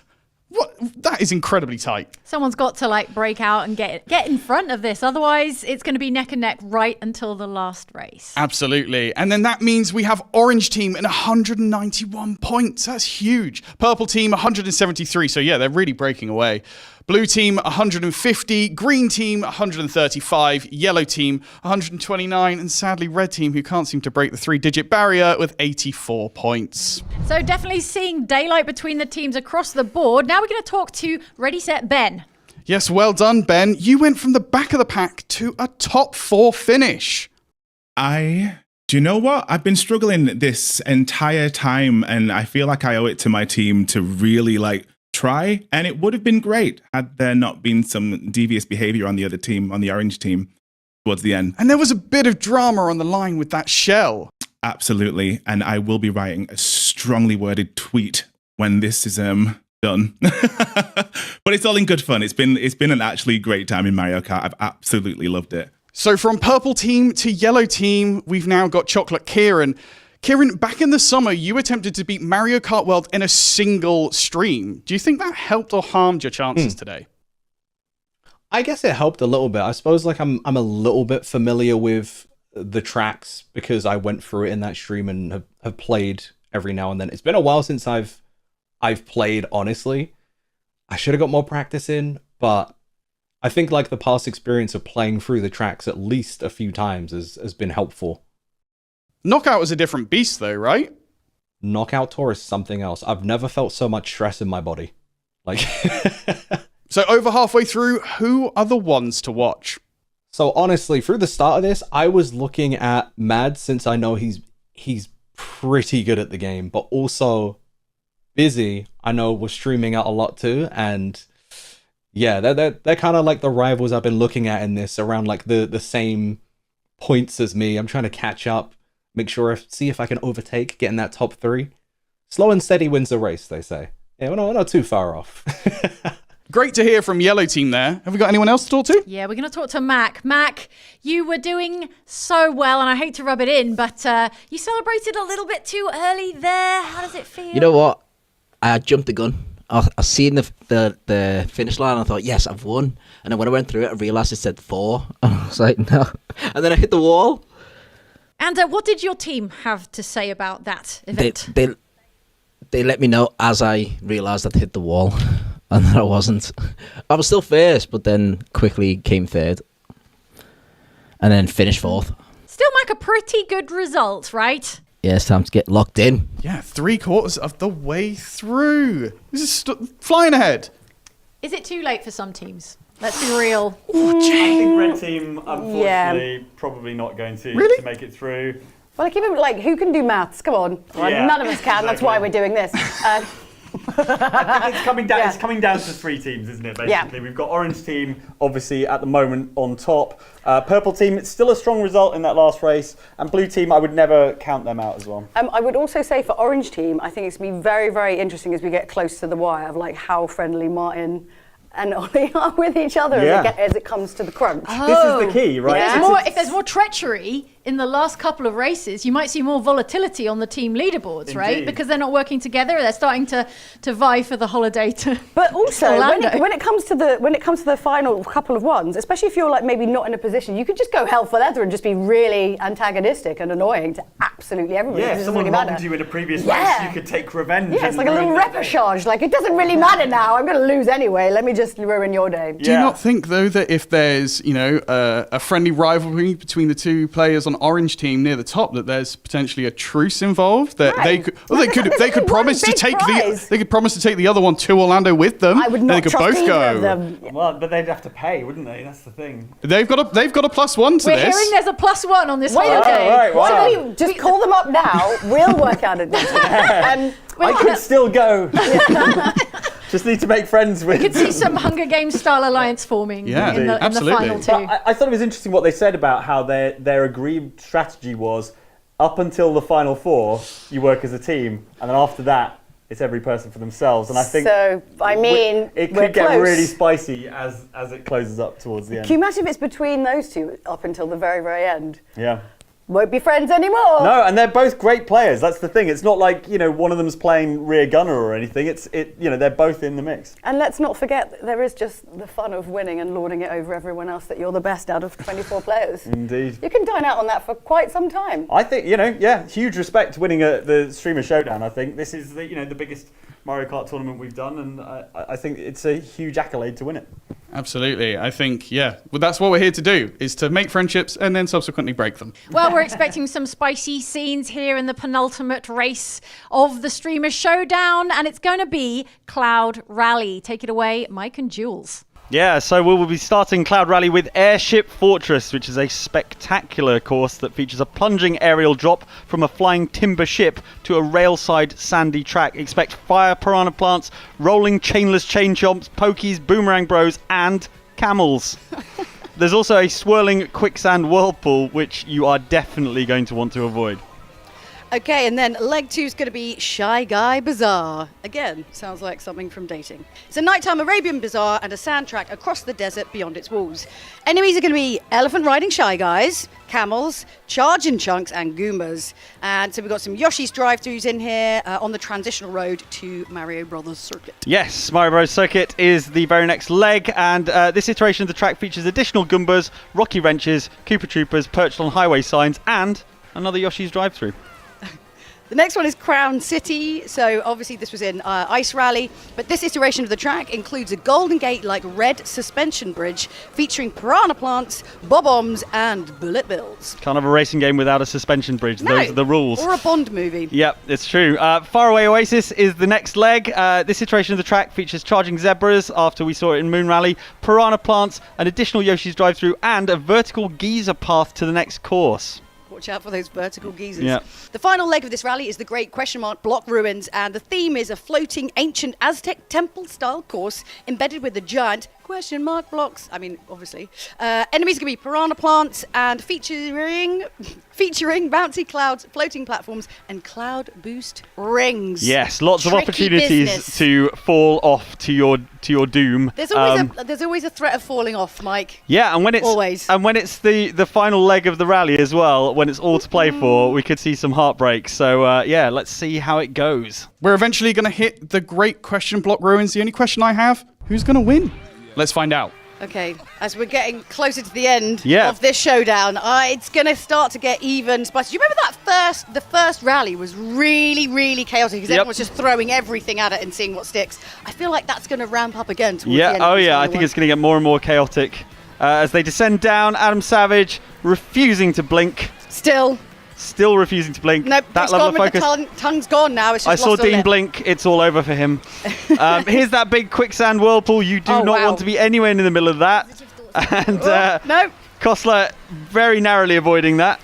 What? That is incredibly tight. Someone's got to like break out and get in front of this. Otherwise, it's going to be neck and neck right until the last race. Absolutely. And then that means we have Orange Team in 191 points. That's huge. Purple Team 173. So yeah, they're really breaking away. Blue Team 150, Green Team 135, Yellow Team 129, and sadly Red Team, who can't seem to break the 3-digit barrier, with 84 points. So definitely seeing daylight between the teams across the board. Now we're going to talk to Ready, Set, Ben. Yes, well done, Ben. You went from the back of the pack to a top 4 finish. Do you know what? I've been struggling this entire time, and I feel like I owe it to my team to really try, and it would have been great had there not been some devious behavior on the other team, on the orange team, towards the end. And there was a bit of drama on the line with that shell. Absolutely, and I will be writing a strongly worded tweet when this is done. But it's all in good fun. It's been an actually great time in Mario Kart. I've absolutely loved it. So from Purple Team to Yellow Team, we've now got Chocolate Kieran. Kieran, back in the summer, you attempted to beat Mario Kart World in a single stream. Do you think that helped or harmed your chances today? I guess it helped a little bit. I suppose I'm a little bit familiar with the tracks because I went through it in that stream and have played every now and then. It's been a while since I've played, honestly. I should have got more practice in, but I think the past experience of playing through the tracks at least a few times has been helpful. Knockout was a different beast though, right? Knockout Tour is something else. I've never felt so much stress in my body. So over halfway through, who are the ones to watch? So honestly, through the start of this, I was looking at Mad, since I know he's pretty good at the game, but also Busy, I know, was streaming out a lot too, and yeah, they're kind of like the rivals I've been looking at in this, around the same points as me. I'm trying to catch up. Make sure, see if I can overtake, get in that top 3. Slow and steady wins the race, they say. Yeah, we're not too far off. Great to hear from Yellow Team there. Have we got anyone else to talk to? Yeah, we're going to talk to Mac. Mac, you were doing so well, and I hate to rub it in, but you celebrated a little bit too early there. How does it feel? You know what? I jumped the gun. I seen the finish line, and I thought, yes, I've won. And then when I went through it, I realised it said 4. And I was like, no. And then I hit the wall. And what did your team have to say about that event? They let me know as I realised I'd hit the wall, and that I wasn't. I was still first, but then quickly came 3rd, and then finished 4th. Still, Mac, a pretty good result, right? Yeah, it's time to get locked in. Yeah, 3/4 of the way through. This is flying ahead. Is it too late for some teams? Let's be real. I think Red Team, unfortunately, probably not going to make it through. Well, even who can do maths? Come on. Well, Yeah, none of us can. That's why we're doing this. I think it's coming down. Yeah. It's coming down to 3 teams, isn't it? Yeah. Basically, we've got Orange Team, obviously at the moment on top. Purple Team, it's still a strong result in that last race, and Blue Team, I would never count them out as well. I would also say for Orange Team, I think it's going to be very, very interesting as we get close to the wire of how friendly Martin and Ollie are with each other as it comes to the crunch. This is the key, right? Yeah. If there's more treachery in the last couple of races, you might see more volatility on the team leaderboards, right? Indeed. Because they're not working together. They're starting to vie for the holiday to. But also, Orlando. when it comes to the final couple of ones, especially if you're maybe not in a position, you could just go hell for leather and just be really antagonistic and annoying to absolutely everybody. Yeah, It if doesn't someone really matter. wronged you in a previous Yeah. race, you could take revenge. Yeah, it's and like a little ruin their day. repechage. It doesn't really matter now. I'm going to lose anyway. Let me just ruin your day. Do you not think, though, that if there's, a friendly rivalry between the two players on on Orange team near the top that there's potentially a truce involved. That they could promise to take the other one to Orlando with them. I would not they could trust both either go. of them. Well, but they'd have to pay, wouldn't they? That's the thing. They've got a +1 to We're this. hearing there's a +1 on this Wait, holiday. right, wow. Why don't we just call them up now? We'll work out a deal. I could still go. Just need to make friends with. We could see some Hunger Games style alliance forming in the final two. But I thought it was interesting what they said about how their agreed strategy was up until the final four, you work as a team, and then after that, it's every person for themselves. And I think it could get really spicy as it closes up towards the end. Can you imagine if it's between those two up until the very, very end? Yeah. Won't be friends anymore. No, and they're both great players. That's the thing. It's not like, one of them's playing rear gunner or anything. They're both in the mix. And let's not forget, there is just the fun of winning and lording it over everyone else that you're the best out of 24 players. Indeed. You can dine out on that for quite some time. I think, huge respect to winning the Streamer Showdown. I think this is the biggest Mario Kart tournament we've done, and I think it's a huge accolade to win it. Absolutely. I think, well, that's what we're here to do, is to make friendships and then subsequently break them. Well, we're expecting some spicy scenes here in the penultimate race of the Streamer Showdown, and it's going to be Cloud Rally. Take it away, Mike and Jules. Yeah, so we will be starting Cloud Rally with Airship Fortress, which is a spectacular course that features a plunging aerial drop from a flying timber ship to a railside sandy track. Expect fire piranha plants, rolling chainless chain chomps, pokies, boomerang bros, and camels. There's also a swirling quicksand whirlpool, which you are definitely going to want to avoid. Okay, and then leg 2 is going to be Shy Guy Bazaar. Again, sounds like something from dating. It's a nighttime Arabian bazaar and a sand track across the desert beyond its walls. Enemies are going to be elephant riding Shy Guys, camels, charging chunks, and Goombas. And so we've got some Yoshi's drive-thrus in here on the transitional road to Mario Brothers Circuit. Yes, Mario Bros. Circuit is the very next leg, and this iteration of the track features additional Goombas, Rocky Wrenches, Koopa Troopers perched on highway signs, and another Yoshi's drive-thru. The next one is Crown City. So obviously this was in Ice Rally, but this iteration of the track includes a Golden Gate-like red suspension bridge featuring piranha plants, bob-ombs, and bullet bills. Kind of a racing game without a suspension bridge. No, those are the rules. Or a Bond movie. Yep, it's true. Faraway Oasis is the next leg. This iteration of the track features charging zebras after we saw it in Moon Rally, piranha plants, an additional Yoshi's drive-thru, and a vertical geyser path to the next course. Watch out for those vertical geysers. Yeah. The final leg of this rally is the Great Question Mark Block Ruins, and the theme is a floating ancient Aztec temple-style course embedded with the giant question mark blocks. I mean, obviously. Enemies can be piranha plants and featuring bouncy clouds, floating platforms, and cloud boost rings. Yes, lots of Tricky opportunities business. to fall off to your doom. There's always a threat of falling off, Mike. Yeah, and when it's the final leg of the rally as well, when it's all to play for, we could see some heartbreak. So let's see how it goes. We're eventually going to hit the Great Question Block Ruins. The only question I have, who's going to win? Let's find out. Okay, as we're getting closer to the end Yeah. of this showdown, it's going to start to get even spicy. Do you remember the first rally was really, really chaotic because everyone was just throwing everything at it and seeing what sticks. I feel like that's going to ramp up again towards the end of this I final think one. it's going to get more and more chaotic. As they descend down, Adam Savage refusing to blink. Still refusing to blink. Nope, that it's level gone of with focus. the tongue's gone now. It's I just saw lost a Dean lip. blink. It's all over for him. Here's that big quicksand whirlpool. You do Oh, not wow. want to be anywhere in the middle of that. And no. Kostler very narrowly avoiding that.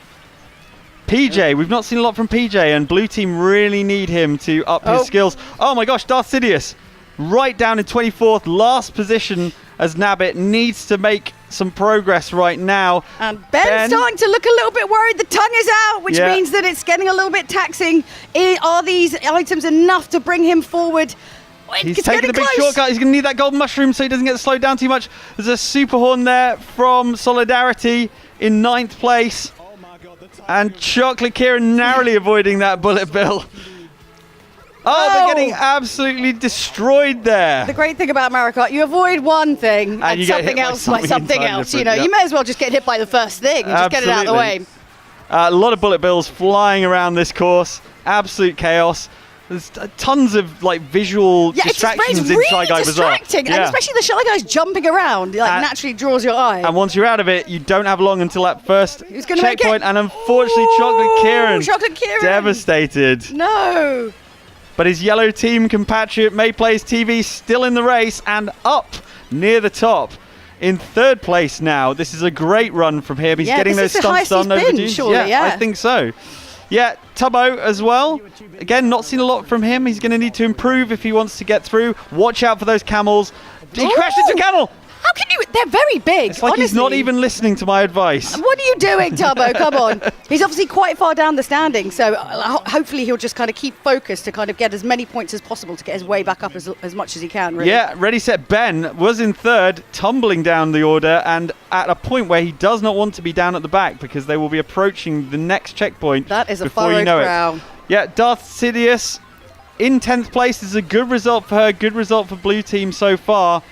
PJ, we've not seen a lot from PJ, and blue team really need him to up his skills. Oh my gosh, Darth Sidious right down in 24th, last position, as Nabbit needs to make some progress right now. And Ben's starting to look a little bit worried. The tongue is out, which Yeah. means that it's getting a little bit taxing. Are these items enough to bring him forward? He's It's taking getting a big close. shortcut. He's going to need that golden mushroom so he doesn't get slowed down too much. There's a super horn there from Solidarity in 9th place. And Chocolate Kieran narrowly avoiding that bullet bill. Oh, they're getting absolutely destroyed there. The great thing about Mario Kart, you avoid one thing and you get hit something by else by something entirely else. You different, know, yep. you may as well just get hit by the first thing and just get it out of the way. A lot of bullet bills flying around this course. Absolute chaos. There's tons of like visual distractions it's in really Shy Guy Bazaar. distracting, and especially the Shy Guys jumping around, like naturally draws your eye. And once you're out of it, you don't have long until that first gonna make checkpoint. it. And unfortunately, Chocolate Kieran, devastated. No. But his yellow team compatriot Mayplay's TV still in the race and up near the top. In third place now. This is a great run from him. He's getting those stunts done over dunes. Surely, I think so. Yeah, Tubbo as well. Again, not seen a lot from him. He's going to need to improve if he wants to get through. Watch out for those camels. He crashed into a camel. How can you? They're very big. It's like honestly. he's not even listening to my advice. What are you doing, Tubbo? Come on. He's obviously quite far down the standing, so hopefully he'll just kind of keep focused to kind of get as many points as possible to get his way back up as much as he can, really. Yeah, Ready, Set, Ben was in third, tumbling down the order, and at a point where he does not want to be down at the back because they will be approaching the next checkpoint. That is a before you furrowed know brow. it. Yeah, Darth Sidious in 10th place. This is a good result for her, good result for Blue Team so far.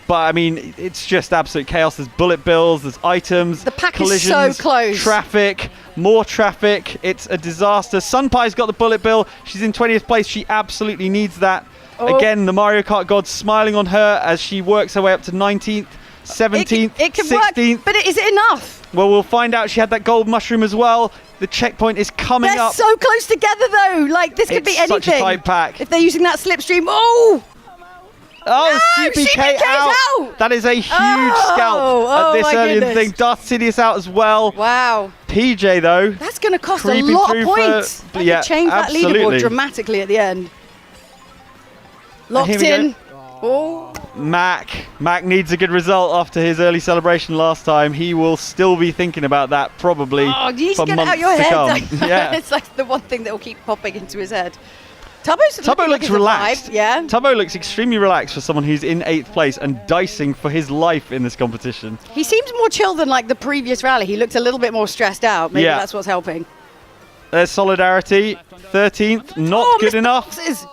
But, I mean, it's just absolute chaos. There's bullet bills, there's items, the pack collisions, is so close. Traffic, more traffic. It's a disaster. Sunpie's got the bullet bill. She's in 20th place. She absolutely needs that. Oh. Again, the Mario Kart god smiling on her as she works her way up to 19th, 17th, it can 16th. work, but is it enough? Well, we'll find out. She had that gold mushroom as well. The checkpoint is coming They're up. so close together, though. Like, this could be anything. It's such a tight pack. If they're using that slipstream. Oh! Oh, no, CPK out. That is a huge scalp at this my early in the goodness. thing. Darth Sidious out as well. Wow. PJ, though. That's going to cost a creeping lot of through points. for- That yeah, could change that absolutely. leaderboard dramatically at the end. Locked here we go. in. Oh. Mac needs a good result after his early celebration last time. He will still be thinking about that probably Oh, you need for to get it months out your to head. come. Yeah. It's like the one thing that will keep popping into his head. Tubbo looks relaxed. Yeah. Tubbo looks extremely relaxed for someone who's in 8th place and dicing for his life in this competition. He seems more chill than like the previous rally. He looked a little bit more stressed out. Maybe Yeah. that's what's helping. There's Solidarity, 13th, not good missed enough. boxes.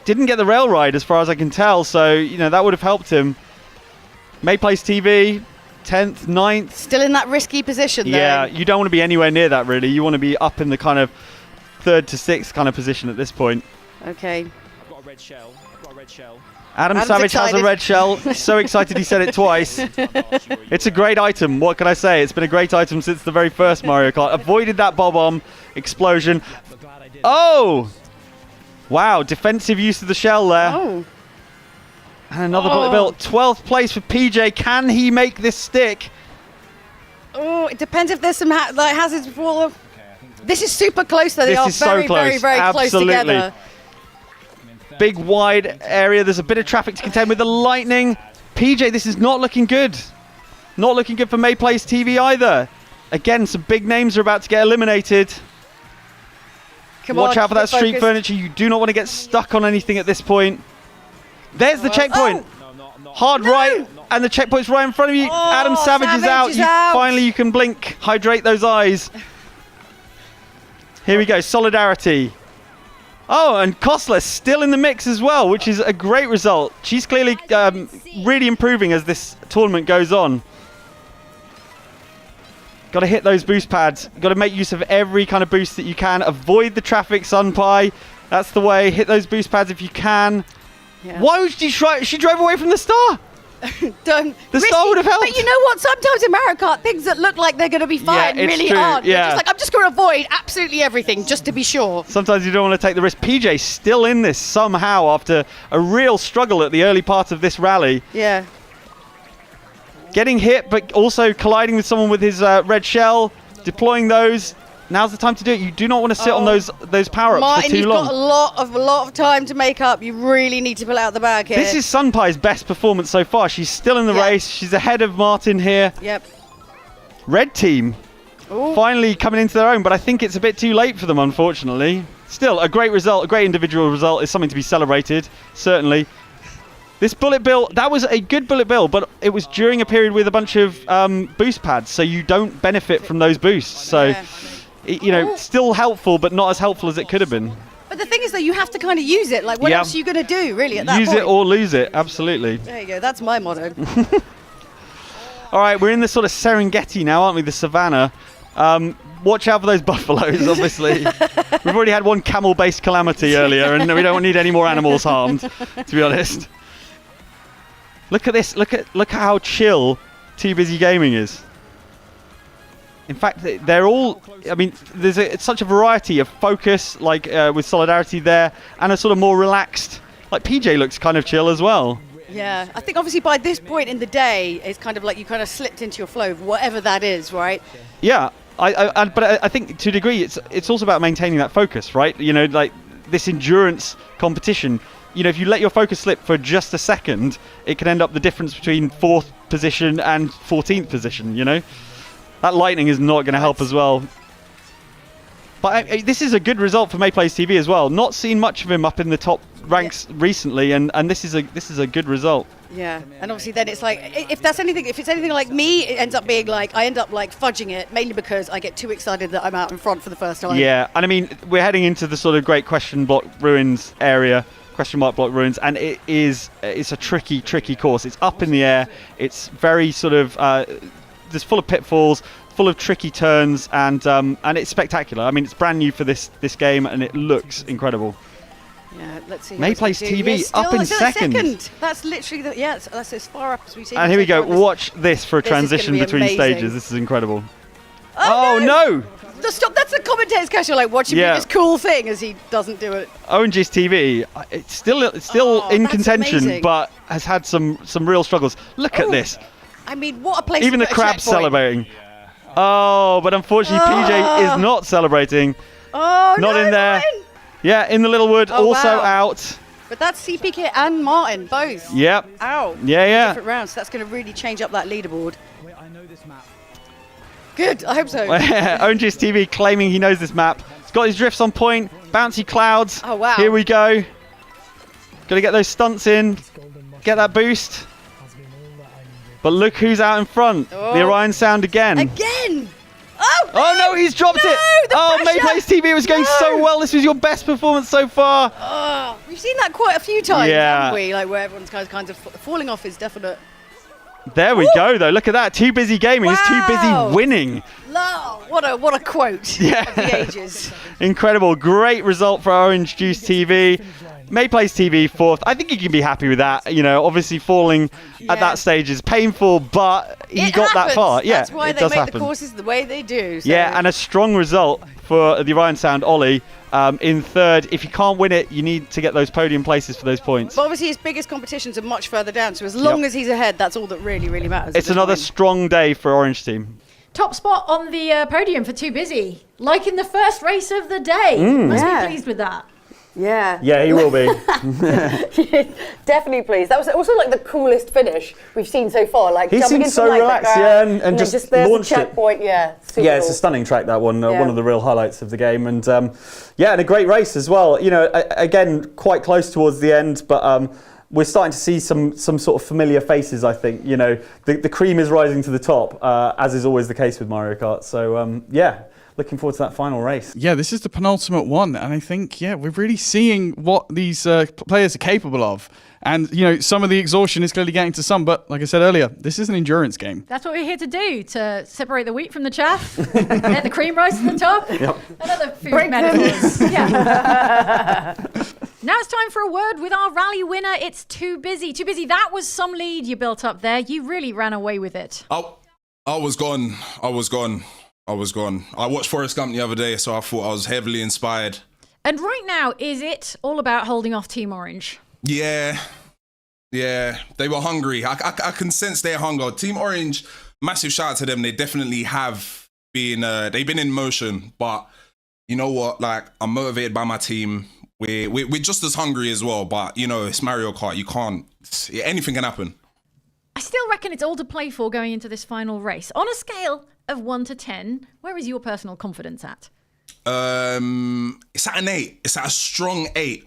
Didn't get the rail ride as far as I can tell, so that would have helped him. Mayplace TV, 10th, 9th. Still in that risky position, though. Yeah, you don't want to be anywhere near that, really. You want to be up in the kind of 3rd to 6th kind of position at this point. Okay. I've got a red shell. Adam Adam's Savage has a excited. red shell. So excited he said it twice. It's a great item. What can I say? It's been a great item since the very first Mario Kart. Avoided that bob-omb explosion. Oh! Wow, defensive use of the shell there. Oh. And another bullet bill. 12th place for PJ. Can he make this stick? Oh, it depends if there's some hazards before. This is super close, though. They This are is so very, close. very, very Absolutely. close together. Big wide area. There's a bit of traffic to contend with. The lightning. PJ, this is not looking good. Not looking good for Mayplay's TV either. Again, some big names are about to get eliminated. Watch out for that street furniture. You do not want to get stuck on anything at this point. There's the checkpoint. Hard right, and the checkpoint's right in front of you. Adam Savage is out. Finally, you can blink. Hydrate those eyes. Here we go. Solidarity. Oh, and Kostler still in the mix as well, which is a great result. She's clearly really improving as this tournament goes on. Got to hit those boost pads. Got to make use of every kind of boost that you can. Avoid the traffic, Sunpie. That's the way. Hit those boost pads if you can. Yeah. Why would she try? She drove away from the star. The star would have helped. But you know what? Sometimes in Mario Kart, things that look like they're going to be fine it's really true, aren't. yeah. You're just like, I'm just going to avoid absolutely everything just to be sure. Sometimes you don't want to take the risk. PJ still in this somehow after a real struggle at the early part of this rally. Yeah. Getting hit, but also colliding with someone with his red shell. Deploying those. Now's the time to do it. You do not want to sit on those power-ups Martin, for too you've long. got a lot of time to make up. You really need to pull out the bag here. This is Sunpie's best performance so far. She's still in the race. She's ahead of Martin here. Yep. Red team finally coming into their own, but I think it's a bit too late for them, unfortunately. Still, a great result, a great individual result is something to be celebrated, certainly. This bullet bill, that was a good bullet bill, but it was during a period with a bunch of boost pads, so you don't benefit from those boosts. So, still helpful, but not as helpful as it could have been. But the thing is, though, you have to kind of use it. Like, what else are you going to do, really, at that point? Use it or lose it, absolutely. There you go. That's my motto. All right, we're in the sort of Serengeti now, aren't we? The savannah. watch out for those buffaloes, obviously. We've already had one camel-based calamity earlier, and we don't need any more animals harmed, to be honest. Look at this. Look how chill Too Busy Gaming is. In fact, they're all... I mean, it's such a variety of focus, like with Solidarity there, and a sort of more relaxed... Like, PJ looks kind of chill as well. Yeah, I think obviously by this point in the day, it's kind of like you kind of slipped into your flow of whatever that is, right? Yeah, but I think to a degree it's also about maintaining that focus, right? You know, like this endurance competition. You know, if you let your focus slip for just a second, it can end up the difference between 4th position and 14th position. You know, that lightning is not going to help as well. But this is a good result for Mayplays TV as well. Not seen much of him up in the top ranks recently, and this is a good result. Yeah, and obviously then it's like if it's anything like me, it ends up being like I end up like fudging it mainly because I get too excited that I'm out in front for the first time. Yeah, and I mean we're heading into the sort of great question block ruins area, question mark block ruins, and it's a tricky course. It's up in the air. It's very sort of there's full of pitfalls, full of tricky turns, and it's spectacular. I mean, it's brand new for this game, and it looks incredible. Yeah, let's see. Mayplays TV up in second. That's literally that's as far up as we've seen. And here we go. Watch this for a transition between stages. This is incredible. Oh no! Stop! That's the commentator's question. Like watching this cool thing as he doesn't do it. ONG's TV. It's still in contention, amazing. but has had some real struggles. Look at this. I mean, what a place! Even to the put a crab's checkpoint. celebrating. Oh, but unfortunately, PJ is not celebrating. Oh, not in there. Martin. Yeah, in the little wood, also out. But that's CPK and Martin both. Yep. Out. Yeah. Different rounds. So that's going to really change up that leaderboard. Wait, I know this map. Good. I hope so. ONG's TV claiming he knows this map. He's got his drifts on point. Bouncy clouds. Oh wow. Here we go. Got to get those stunts in. Get that boost. But look who's out in front. The Orion Sound again. Again. Oh no, he's dropped it! Oh, Mayplays TV was going so well. This was your best performance so far. Oh, we've seen that quite a few times, Yeah. haven't we? Like where everyone's kind of falling off is definite. There we go, though. Look at that. Too busy gaming is too busy winning. No, what a quote. Yeah. Of the ages. Incredible. Great result for Orange Juice TV. Mayplays TV 4th. I think you can be happy with that. You know, obviously falling at that stage is painful, but he got that far. Yeah, That's why it they does make happen. the courses the way they do. So. Yeah, and a strong result for the Orion Sound Ollie in 3rd. If you can't win it, you need to get those podium places for those points. But obviously his biggest competitions are much further down, so as long as he's ahead, that's all that really matters. It's another strong day for Orange Team. Top spot on the podium for Too Busy, like in the first race of the day. Must be pleased with that. Yeah. Yeah, he will be. Definitely pleased. That was also like the coolest finish we've seen so far. Like He jumping seems into so like relaxed, the yeah, ground, and just there's launched a it. checkpoint. Yeah. Super Yeah, it's a cool. stunning track, that one. Yeah. One of the real highlights of the game. And and a great race as well. You know, again, quite close towards the end, but we're starting to see some sort of familiar faces, I think. You know, the cream is rising to the top, as is always the case with Mario Kart. So, looking forward to that final race. Yeah, this is the penultimate one, and I think, we're really seeing what these players are capable of. And, you know, some of the exhaustion is clearly getting to some, but like I said earlier, this is an endurance game. That's what we're here to do, to separate the wheat from the chaff, let the cream rise to the top, Yep. and other food metaphors. Yeah. Now it's time for a word with our rally winner. It's Too Busy. Too Busy, that was some lead you built up there. You really ran away with it. I was gone. I watched Forrest Gump the other day, so I thought I was heavily inspired. And right now, is it all about holding off Team Orange? Yeah, they were hungry. I can sense their hunger. Team Orange, massive shout out to them. They definitely have been, they've been in motion, but you know what? Like, I'm motivated by my team. We're just as hungry as well, but you know, it's Mario Kart. You can't, anything can happen. I still reckon it's all to play for going into this final race. On a scale of 1 to 10, where is your personal confidence at? It's at an 8. It's at a strong 8.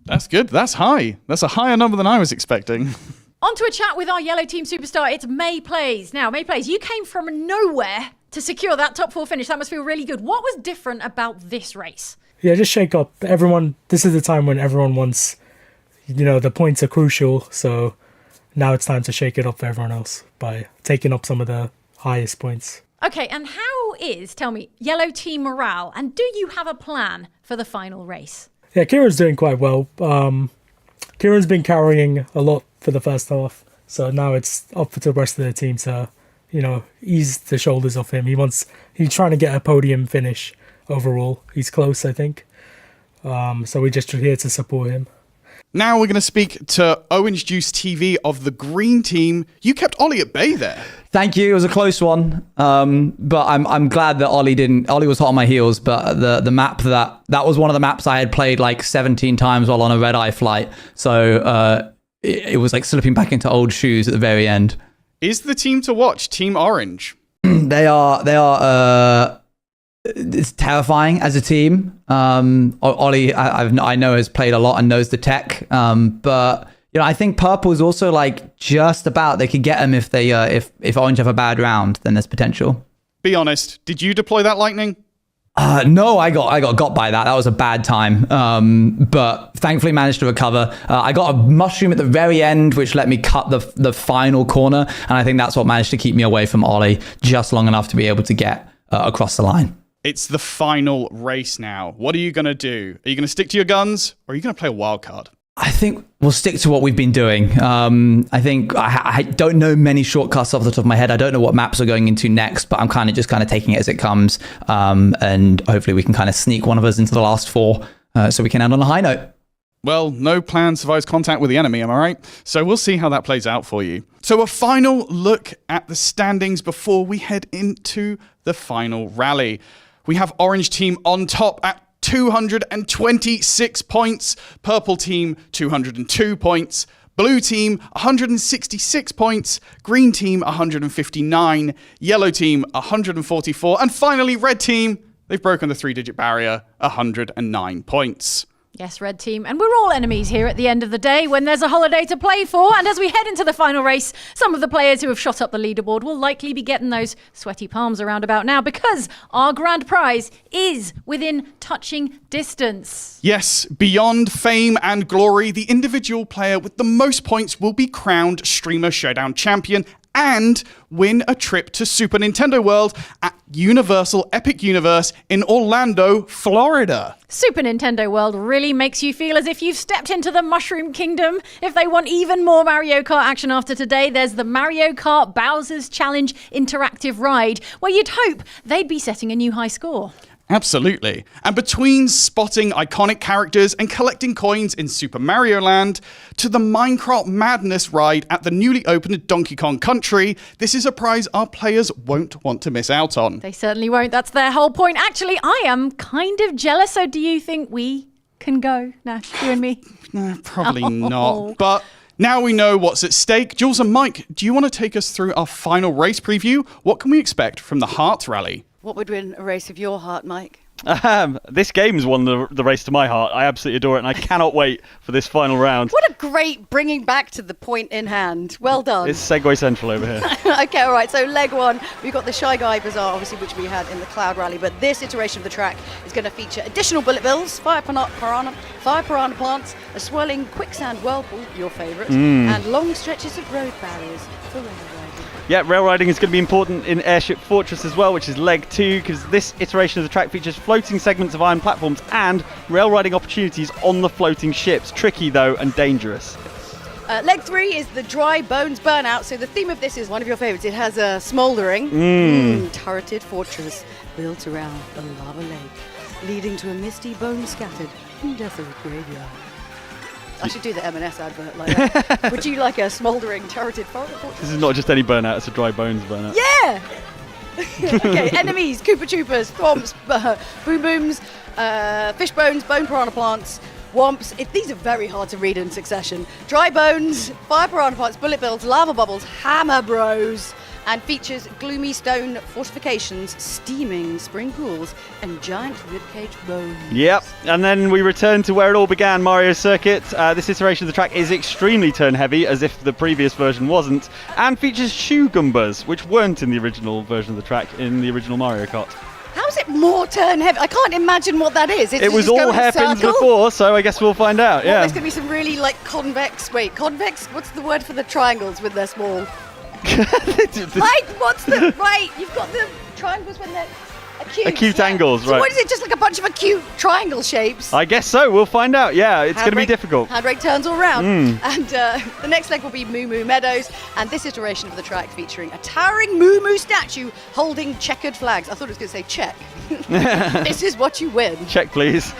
That's good. That's high. That's a higher number than I was expecting. On to a chat with our yellow team superstar. It's Mayplays. Now, Mayplays, you came from nowhere to secure that top 4 finish. That must feel really good. What was different about this race? Yeah, just shake up. Everyone, this is the time when everyone wants, you know, the points are crucial. So now it's time to shake it up for everyone else by taking up some of the highest points. Okay, and how is, tell me, yellow team morale? And do you have a plan for the final race? Yeah, Kieran's doing quite well. Kieran's been carrying a lot for the first half, so now it's up to the rest of the team to, ease the shoulders off him. He's trying to get a podium finish overall. He's close, I think. So we're just here to support him. Now we're going to speak to Orange Juice TV of the green team. You kept Ollie at bay there. Thank you. It was a close one, but I'm glad that Ollie didn't. Ollie was hot on my heels, but the map that was one of the maps I had played like 17 times while on a red eye flight. So it was like slipping back into old shoes at the very end. Is the team to watch Team Orange? They are. It's terrifying as a team. Ollie, I know, has played a lot and knows the tech. But I think purple is also like just about. They could get them if they if Orange have a bad round, then there's potential. Be honest. Did you deploy that lightning? No, I got by that. That was a bad time. But thankfully managed to recover. I got a mushroom at the very end, which let me cut the final corner, and I think that's what managed to keep me away from Ollie just long enough to be able to get across the line. It's the final race now. What are you going to do? Are you going to stick to your guns, or are you going to play a wild card? I think we'll stick to what we've been doing. I think I don't know many shortcuts off the top of my head. I don't know what maps are going into next, but I'm kind of taking it as it comes. And hopefully we can kind of sneak one of us into the last four so we can end on a high note. Well, no plan survives contact with the enemy, am I right? So we'll see how that plays out for you. So a final look at the standings before we head into the final rally. We have Orange Team on top at 226 points, Purple Team 202 points, Blue Team 166 points, Green Team 159, Yellow Team 144, and finally Red Team, they've broken the 3-digit barrier, 109 points. Yes, Red Team. And we're all enemies here at the end of the day when there's a holiday to play for. And as we head into the final race, some of the players who have shot up the leaderboard will likely be getting those sweaty palms around about now because our grand prize is within touching distance. Yes, beyond fame and glory, the individual player with the most points will be crowned Streamer Showdown champion and win a trip to Super Nintendo World at Universal Epic Universe in Orlando, Florida. Super Nintendo World really makes you feel as if you've stepped into the Mushroom Kingdom. If they want even more Mario Kart action after today, there's the Mario Kart Bowser's Challenge interactive ride, where you'd hope they'd be setting a new high score. Absolutely. And between spotting iconic characters and collecting coins in Super Mario Land to the Minecraft Madness ride at the newly opened Donkey Kong Country, this is a prize our players won't want to miss out on. They certainly won't. That's their whole point. Actually, I am kind of jealous. So do you think we can go? No, you and me? No, probably not. But now we know what's at stake. Jules and Mike, do you want to take us through our final race preview? What can we expect from the Heart Rally? What would win a race of your heart, Mike? This game's won the race to my heart. I absolutely adore it, and I cannot wait for this final round. What a great bringing back to the point in hand. Well done. It's Segway Central over here. Okay, all right. So leg one, we've got the Shy Guy Bazaar, obviously, which we had in the Cloud Rally. But this iteration of the track is going to feature additional bullet bills, fire piranha plants, a swirling quicksand whirlpool, your favourite, and long stretches of road barriers for rail riding. Yeah, rail riding is going to be important in Airship Fortress as well, which is leg 2, because this iteration of the track features floating segments of iron platforms and rail riding opportunities on the floating ships. Tricky, though, and dangerous. Leg 3 is the Dry Bones Burnout. So the theme of this is one of your favourites. It has a smouldering, turreted fortress built around a lava lake, leading to a misty, bone-scattered and desolate graveyard. I should do the M&S advert like that. Would you like a smouldering, turreted fortress? This is not just any burnout, it's a Dry Bones burnout. Yeah! Okay, enemies, Koopa Troopas, Thwomps, Boom Booms, Fish Bones, Bone Piranha Plants, Womps. These are very hard to read in succession. Dry Bones, Fire Piranha Plants, Bullet Bills, Lava Bubbles, Hammer Bros, and features gloomy stone fortifications, steaming spring pools, and giant ribcage bones. Yep, and then we return to where it all began, Mario Circuit. This iteration of the track is extremely turn-heavy, as if the previous version wasn't, and features shoe Goombas, which weren't in the original version of the track in the original Mario Kart. How is it more turn-heavy? I can't imagine what that is. It was all hairpins before, so I guess we'll find out, yeah. There's going to be some really, convex... Wait, convex? What's the word for the triangles when they're small? Mike, what's the right? You've got the triangles when they're acute. Acute angles, So right. what is it? Just like a bunch of acute triangle shapes. I guess so. We'll find out. Yeah, it's going to be difficult. Handbrake turns all round. Mm. And the next leg will be Moo Moo Meadows. And this iteration of the track featuring a towering Moo Moo statue holding checkered flags. I thought it was going to say check. This is what you win. Check, please.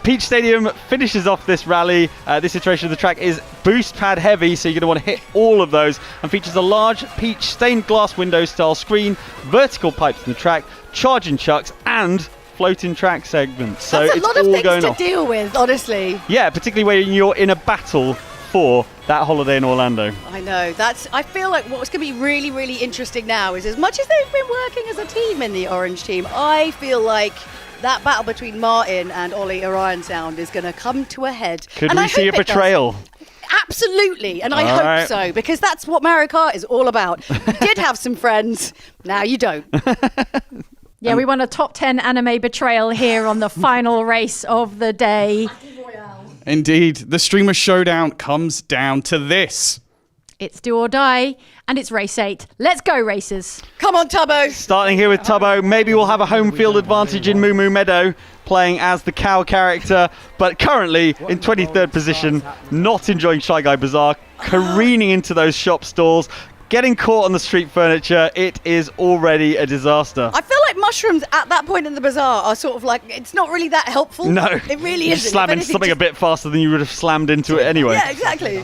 Peach Stadium finishes off this rally. This iteration of the track is boost pad heavy, so you're going to want to hit all of those, and features a large peach stained glass window style screen, vertical pipes in the track, charging chucks, and floating track segments. So That's a it's lot of all things going to off. deal with, honestly. Yeah, particularly when you're in a battle for that holiday in Orlando. I know. I feel like what's going to be really, really interesting now is, as much as they've been working as a team in the Orange team, I feel like that battle between Martin and Ollie Orion Sound is going to come to a head. Could And we I see a hope it does. betrayal? Absolutely, and I All hope right. so, because that's what Mario Kart is all about. You did have some friends, now you don't. Yeah, we want a top 10 anime betrayal here on the final race of the day. Indeed, the Streamer Showdown comes down to this. It's do or die, and it's race 8. Let's go, racers. Come on, Tubbo. Starting here with Tubbo, maybe we'll have a home field advantage in Moo Moo Meadow, playing as the cow character, but currently in 23rd position, not enjoying Shy Guy Bazaar, careening into those shop stalls, getting caught on the street furniture. It is already a disaster. I feel like mushrooms at that point in the bazaar are sort of like, it's not really that helpful. No, It really you isn't. slam If into anything, something a just- bit faster than you would have slammed into it anyway. Yeah, exactly.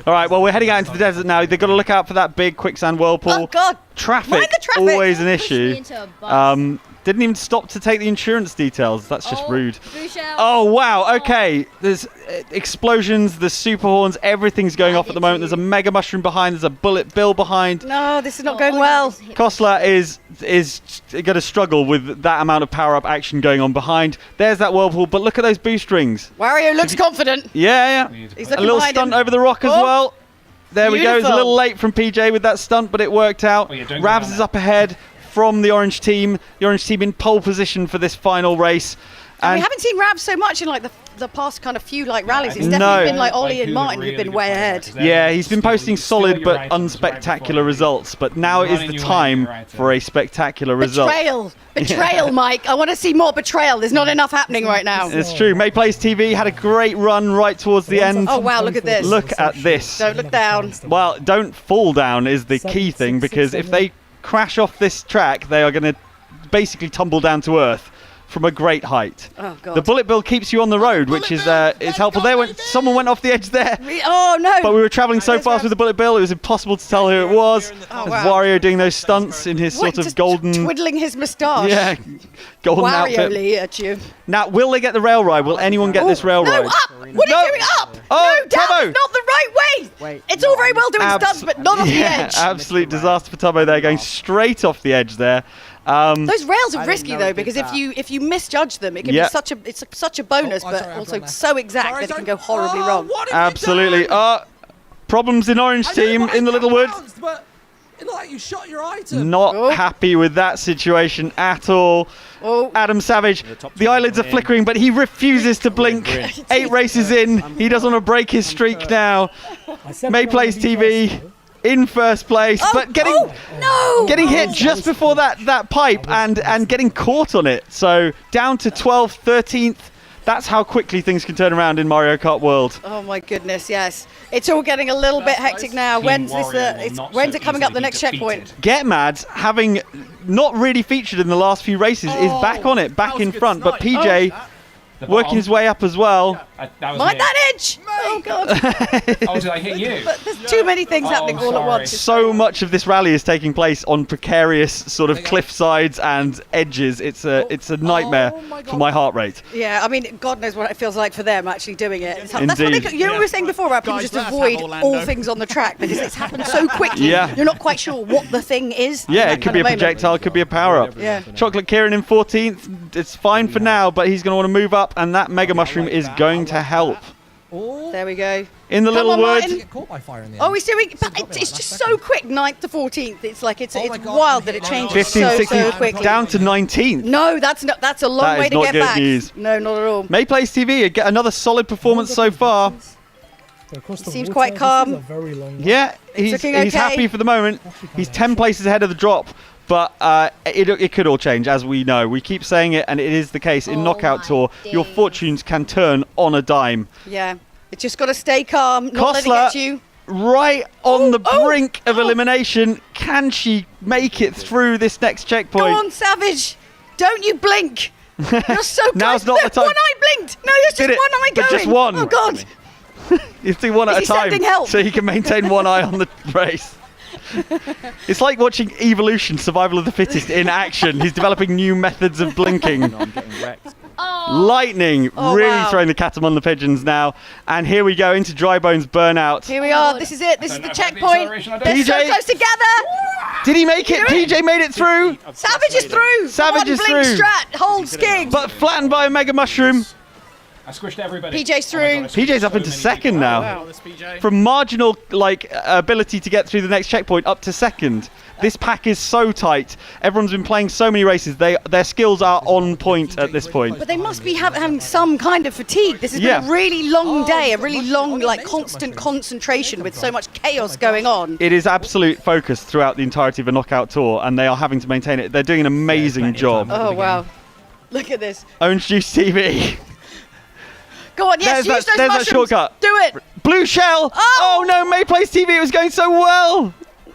All right, well, we're heading out into the desert now. They've got to look out for that big quicksand whirlpool. Oh, God. Traffic, Mind the traffic. always an Push me issue. into a bus. Didn't even stop to take the insurance details. That's just Oh, rude. Bouchel. Oh, wow. Okay. There's explosions, there's super horns, everything's going off at the moment. There's a mega mushroom behind, there's a bullet bill behind. No, this is not going well. Kostler is going to struggle with that amount of power-up action going on behind. There's that whirlpool, but look at those boost rings. Wario looks confident. Yeah. He's A looking little behind stunt him. over the rock as Oh. well. There we go. It's a Beautiful. little late from PJ with that stunt, but it worked out. don't go Ravs down is there. up ahead from the Orange team. The Orange team in pole position for this final race. And we And haven't seen Rav so much in like the past kind of few like rallies. It's No. definitely been like Like Ollie and Martin who've been way ahead. yeah, he's been posting solid but unspectacular results. But now is the time for a spectacular result. Betrayal, Mike. I want to see more betrayal. There's not enough happening right now. It's true. May Plays TV had a great run right towards the end. Oh wow, look at this. Look at this. Don't look down. Well, don't fall down is the key thing, because if they crash off this track, they are going to basically tumble down to earth from a great height. Oh god. The bullet bill keeps you on the road, which is helpful. Someone went off the edge there. Oh no. But we were travelling so fast with the bullet bill, it was impossible to tell who it was. There's wow. Wario doing those stunts in his What, sort of just golden, twiddling his moustache. yeah, golden Wario outfit. Lee at you. Now, will they get the rail ride? Will anyone get this rail No, ride? up! What are you doing up? Oh, no, down Tubbo! is not the right way! It's all very well doing stunts, but not off the Yeah, edge. absolute disaster for Tubbo there, going straight off the edge there. Those rails are risky though, because if you misjudge them, it can Yeah. be such a bonus, but also so exact that it can go horribly wrong. Absolutely. Problems in Orange team in the Little Wood. But it looked like you shot your item. Not happy with that situation at all. Adam Savage, the eyelids are flickering, but he refuses to blink. 8 races in, he doesn't want to break his streak now. May Plays TV in first place, but getting hit just before that pipe and getting caught on it. So down to 12th, 13th. That's how quickly things can turn around in Mario Kart World. Oh my goodness, yes. It's all getting a little bit hectic now. When's it coming up the next checkpoint? Get Mad, having not really featured in the last few races, is back on it, back in front. But PJ working his way up as well. Mind that edge! Oh god. Oh, did I hit you? But there's too many things happening all at once. So much of this rally is taking place on precarious sort of cliff sides and edges. It's a nightmare for my heart rate. Yeah, I mean, God knows what it feels like for them actually doing it. That's what Indeed. you know what we were saying before about people just avoid all things on the track because it's happened so quickly. Yeah. You're not quite sure what the thing is. Yeah, in it that could be a kind of moment. projectile, it could be a power-up. Yeah. Chocolate Kieran in 14th. It's fine for now, but he's going to want to move up, and that Mega Mushroom is going to help. There we go. In the Come Little on, Wood. Martin. Oh, he's doing. But it's just so quick. 9th to 14th. It's like it's wild that it changes 15th, so 16th, quickly. down to 19th. No, that's a long That way is to not get good back. news. No, not at all. May Plays TV, get another solid performance so far. Across the Seems water, quite this calm. is a very long Yeah, he's looking he's okay. happy for the moment. He's 10 places ahead of the drop, but it could all change, as we know. We keep saying it, and it is the case. In Knockout Tour, your fortunes can turn on a dime. Yeah. It's just got to stay calm, not let it Kostler, get you. right on the brink of elimination. Can she make it through this next checkpoint? Go on, Savage. Don't you blink. You're so close. Now's not the time. One eye blinked. No, it's just Did it, one eye but going. just one. Oh, God. You have to do one at a Is he time, sending help? so he can maintain one eye on the race. It's like watching Evolution: Survival of the Fittest in action. He's developing new methods of blinking. I'm getting wrecked. Lightning, Oh, really wow. throwing the cat among the pigeons now. And here we go into Dry Bones Burnout. Here we are. This is it. This is the checkpoint. They're so PJ close together. Did he make it? PJ made it through. Savage is through. Savage one is blink through. strat. Hold skig. But flattened by a Mega Mushroom. I squished everybody. PJ's through. PJ's up into second now. Wow. From marginal ability to get through the next checkpoint up to second. This pack is so tight. Everyone's been playing so many races. Their skills are on point at this point. But they must be having some kind of fatigue. This has been a really long day, a really long, constant concentration with so much chaos going on. It is absolute focus throughout the entirety of a Knockout Tour, and they are having to maintain it. They're doing an amazing job. Oh, wow. Look at this. Orange Juice TV. Go on, yes, There's use that- those there's that mushrooms. shortcut. Do it. Blue Shell. Oh no, Mayplay's TV. It was going so well.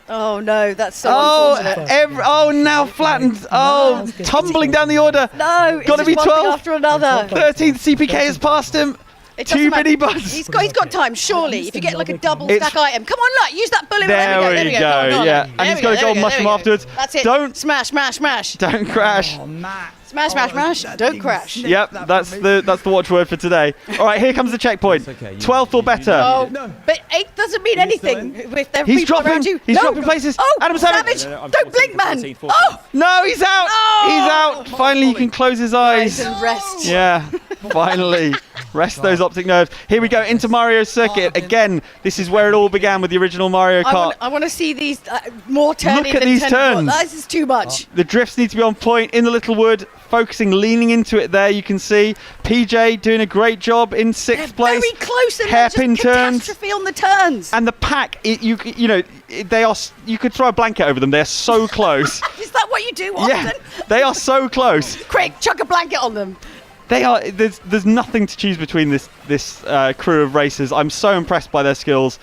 Oh, no, that's so unfortunate. Now flattened. Oh, tumbling down the order. No, it's Got to just be one thing 12. after another. 13th CPK has passed him. It doesn't Two matter. mini buds. He's got time, surely. If you get like a double It's- stack item. Come on, look, use that bullet. There we we go, go. yeah. And he's got a gold mushroom afterwards. That's it. Don't- Smash, smash, smash. Don't crash. Smash, smash, smash. Don't crash. Yep, that's the watchword for today. All right, here comes the checkpoint. 12th or better. Oh, but 8th doesn't mean anything. If there are He's people dropping. around you. He's No. dropping places. Oh, Adam Savage. Savage. Don't blink, man. Oh, No, he's out. He's out. Finally, he can close his eyes. and rest. Yeah, finally. Rest those optic nerves. Here we go into Mario Circuit. Again, this is where it all began with the original Mario Kart. I want to see these more turning Look at than these 10 turns. This is too much. The drifts need to be on point in the Little Wood, focusing, leaning into it there. You can see PJ doing a great job in 6th place. Very close and Hairpin just turns. catastrophe on the turns. And the pack, you could throw a blanket over them. They're so close. Is that what you do often? Yeah, they are so close. Quick, chuck a blanket on them. They are. There's nothing to choose between this crew of racers. I'm so impressed by their skills.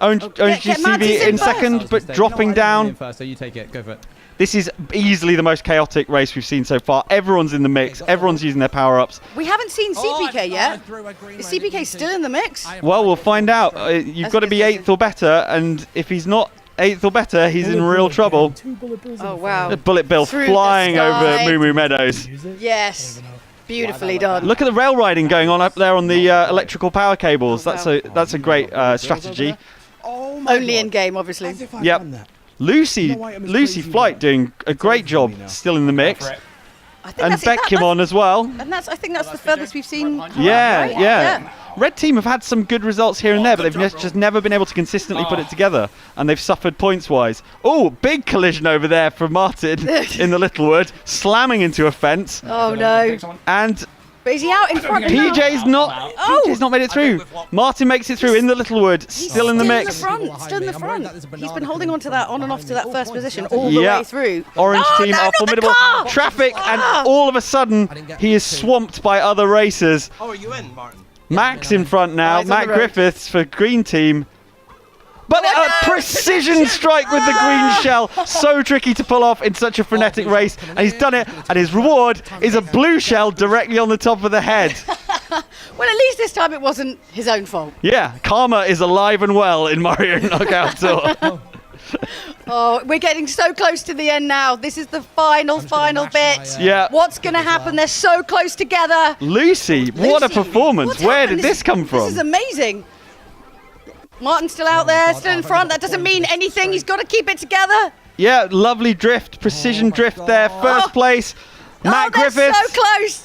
Orange get Juice Mantis TV in in first. second, but dropping down. First, so you take it. Go for it. This is easily the most chaotic race we've seen so far. Everyone's in the mix. Everyone's using their power-ups. We haven't seen CPK yet. Is CPK still in the mix? Well, we'll find out. You've got to be 8th or better, and if he's not 8th or better, he's in real trouble. Oh, wow. Bullet Bill Through the flying over sky. Moo Moo Meadows. Yes. Beautifully done. Look at the rail riding going on up there on the electrical power cables. That's a great strategy. Only in game, obviously. Yep. Lucy Flight doing a great job, still in the mix. I think And that's it. Beckymon as well. And I think that's the furthest we've seen. Yeah, right? yeah. Red team have had some good results here and there, but they've just never been able to consistently put it together, and they've suffered points-wise. Oh, big collision over there for Martin in the Littlewood, slamming into a fence. Oh no! And But is he out in front? PJ's not. PJ's not made it through. Martin makes it through in the Littlewood, still in the mix. Still in the front. He's been holding on to that, on and off to that first position all the Yeah. way through. Orange Oh, team no, are not the formidable. car! Traffic, Ah! and all of a sudden, he is swamped by other racers. Oh, are you in, Martin? Max in front now. he's on Matt the road. Griffiths for green team. But a precision strike with the green shell. So tricky to pull off in such a frenetic race. And he's done it. And his reward is a blue shell directly on the top of the head. Well, at least this time it wasn't his own fault. Yeah, karma is alive and well in Mario Knockout Tour. Oh, we're getting so close to the end now. This is the final bit. Yeah. What's going to happen? They're so close together. Lucy, what a performance. What's Where happened? did this come from? This is amazing. Martin's still out there, still in front. That doesn't mean anything. He's got to keep it together. Yeah, lovely drift, precision drift there. First place, Matt they're Griffiths. so close.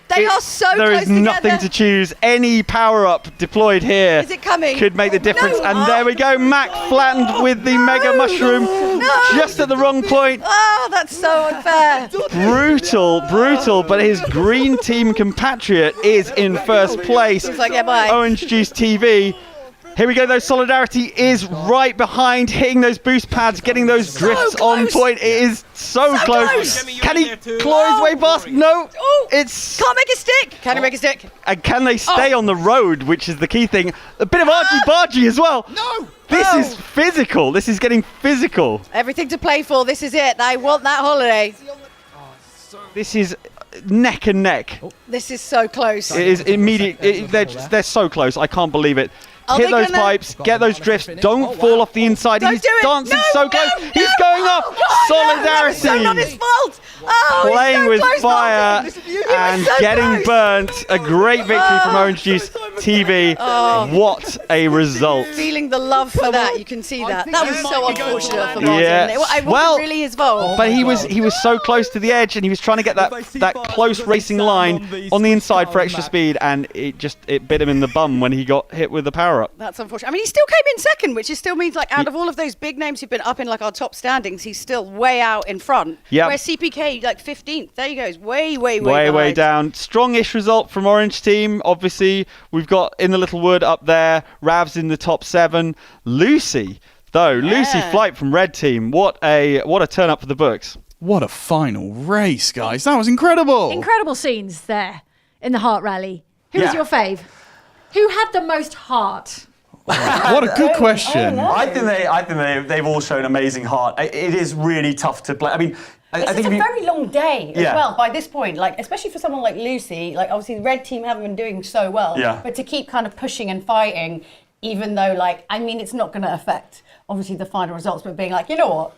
They are so There close is nothing together. to choose. Any power-up deployed here Is it coming? could make the difference. No. And there we go. Mac flattened with the Mega Mushroom just at the wrong point. Oh, that's so unfair. Brutal, but his green team compatriot is in first place. He's like, yeah, bye. Orange Juice TV. Here we go, though. Solidarity is right behind, hitting those boost pads, getting those drifts on point. It is so close. Can he claw his way past? No. It's Can't make a stick. Can he make a stick? And can they stay on the road, which is the key thing? A bit of argy-bargy as well. No. This is physical. This is getting physical. Everything to play for. This is it. I want that holiday. This is neck and neck. This is so close. It is immediate. They're so close. I can't believe it. Are Hit they those gonna- pipes, get those drifts, don't fall off the inside. Don't He's do it. dancing No, so no, close. no, He's going no. up. Oh, Solidarity. No, it's so not his fault. Oh, he's Playing so with close, fire Martin. He was and so getting close. burnt. A great victory from Orange Juice TV. Oh. What a result. Feeling the love for that, you can see that. That was so unfortunate for Martin. Yeah. It wasn't Well, really his fault. But he was so close to the edge, and he was trying to get that close racing line on the inside for extra speed, and it bit him in the bum when he got hit with the power up. That's unfortunate. I mean, he still came in second, which still means, like, out of all of those big names who've been up in, like, our top standings, he's still way out in front. Yep. Where CPK, like, 15th. There you go. He's way Way behind. down. Strongish result from Orange Team. Obviously, we've got In the Little Wood up there. Ravs in the top 7. Lucy, though. Lucy Flight from Red Team. What a turn up for the books. What a final race, guys. That was incredible. Incredible scenes there in the Heart Rally. Who was Yeah. your fave? Who had the most heart? What a good question. I think they've all shown amazing heart. It is really tough to play. I mean, I It's think a very long day as Yeah. well by this point, like especially for someone like Lucy, like obviously the red team haven't been doing so well, Yeah. but to keep kind of pushing and fighting, even though like, I mean, it's not going to affect obviously the final results, but being like, you know what,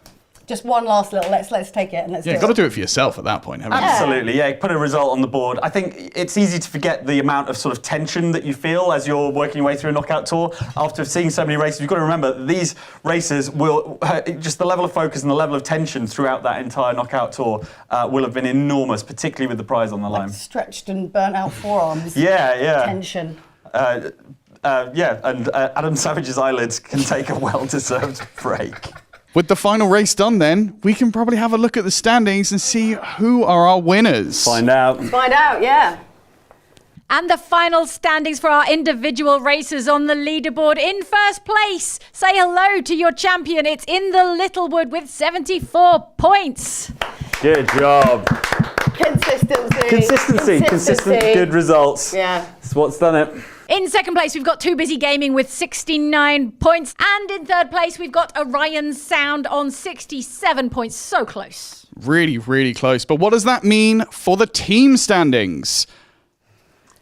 just one last little, let's take it and let's Yeah, do you've got to it. do it for yourself at that point, haven't you? Absolutely, yeah. Put a result on the board. I think it's easy to forget the amount of sort of tension that you feel as you're working your way through a knockout tour. After seeing so many races, you've got to remember that these races will just the level of focus and the level of tension throughout that entire knockout tour will have been enormous, particularly with the prize on the line. Stretched and burnt out forearms. Yeah. Tension. And Adam Savage's eyelids can take a well-deserved break. With the final race done then, we can probably have a look at the standings and see who are our winners. Find out. Find out, yeah. And the final standings for our individual racers on the leaderboard. In first place, say hello to your champion. It's In the Littlewood with 74 points. Good job. Consistency. Consistent good results. Yeah. That's what's done it. In second place, we've got Too Busy Gaming with 69 points. And in third place, we've got Orion Sound on 67 points. So close. Really, really close. But what does that mean for the team standings?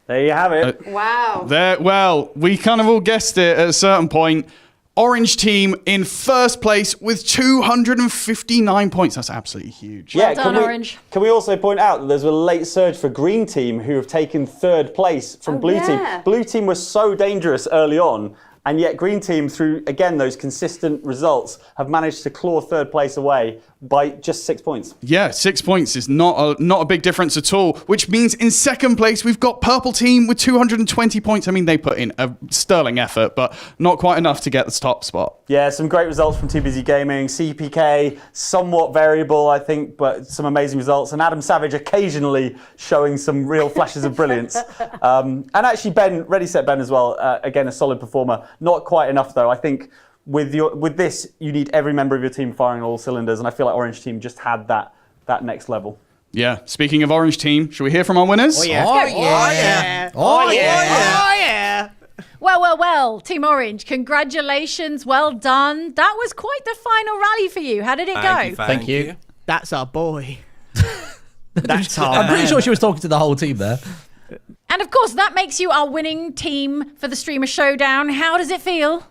There you have it. Wow. Well, we kind of all guessed it at a certain point. Orange team in first place with 259 points. That's absolutely huge. Well done, Orange. Can we also point out that there's a late surge for Green Team who have taken third place from Blue Team. Blue Team was so dangerous early on, and yet Green Team, through, again, those consistent results, have managed to claw third place away by just 6 points. Yeah, 6 points is not a big difference at all, which means in second place, we've got Purple Team with 220 points. I mean, they put in a sterling effort, but not quite enough to get the top spot. Yeah, some great results from Too Busy Gaming. CPK, somewhat variable, I think, but some amazing results. And Adam Savage occasionally showing some real flashes of brilliance. And actually Ben, Ready Set Ben as well, again, a solid performer. Not quite enough, though. I think with this, you need every member of your team firing all cylinders, and I feel like Orange Team just had that next level. Yeah, speaking of Orange Team, should we hear from our winners? Oh, yeah. Well, Team Orange, congratulations. Well done. That was quite the final rally for you. How did it go? Thank you. That's our boy. That's I'm pretty sure she was talking to the whole team there. And of course, that makes you our winning team for the Streamer Showdown. How does it feel?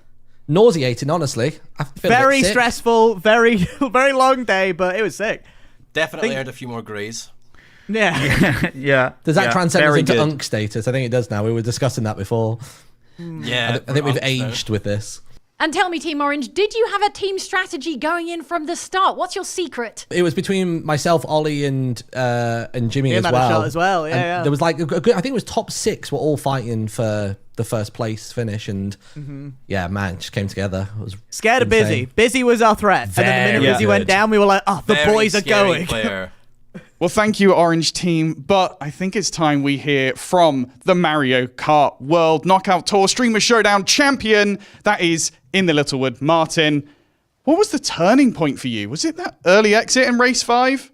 Nauseating, honestly. I feel a bit Very sick. stressful, very long day, but it was sick. Definitely earned a few more greys. Yeah. Yeah. Does that transcend us very into good. Unk status? I think it does now. We were discussing that before. Yeah. I think we've Unks, though. aged with this. And tell me, Team Orange, did you have a team strategy going in from the start? What's your secret? It was between myself, Ollie, and Jimmy Him as had a well. shot as well, yeah, And yeah. there was like a good, I think it was top 6 were all fighting for the first place finish, and yeah, man, it just came together. It was Scared of insane. Busy. Busy was our threat. And then the minute Very Busy went good. down, we were like, oh, the Very boys are scary going. player. Well, thank you, Orange Team, but I think it's time we hear from the Mario Kart World Knockout Tour Streamer Showdown champion, that is In the Littlewood, Martin. What was the turning point for you? Was it that early exit in race 5?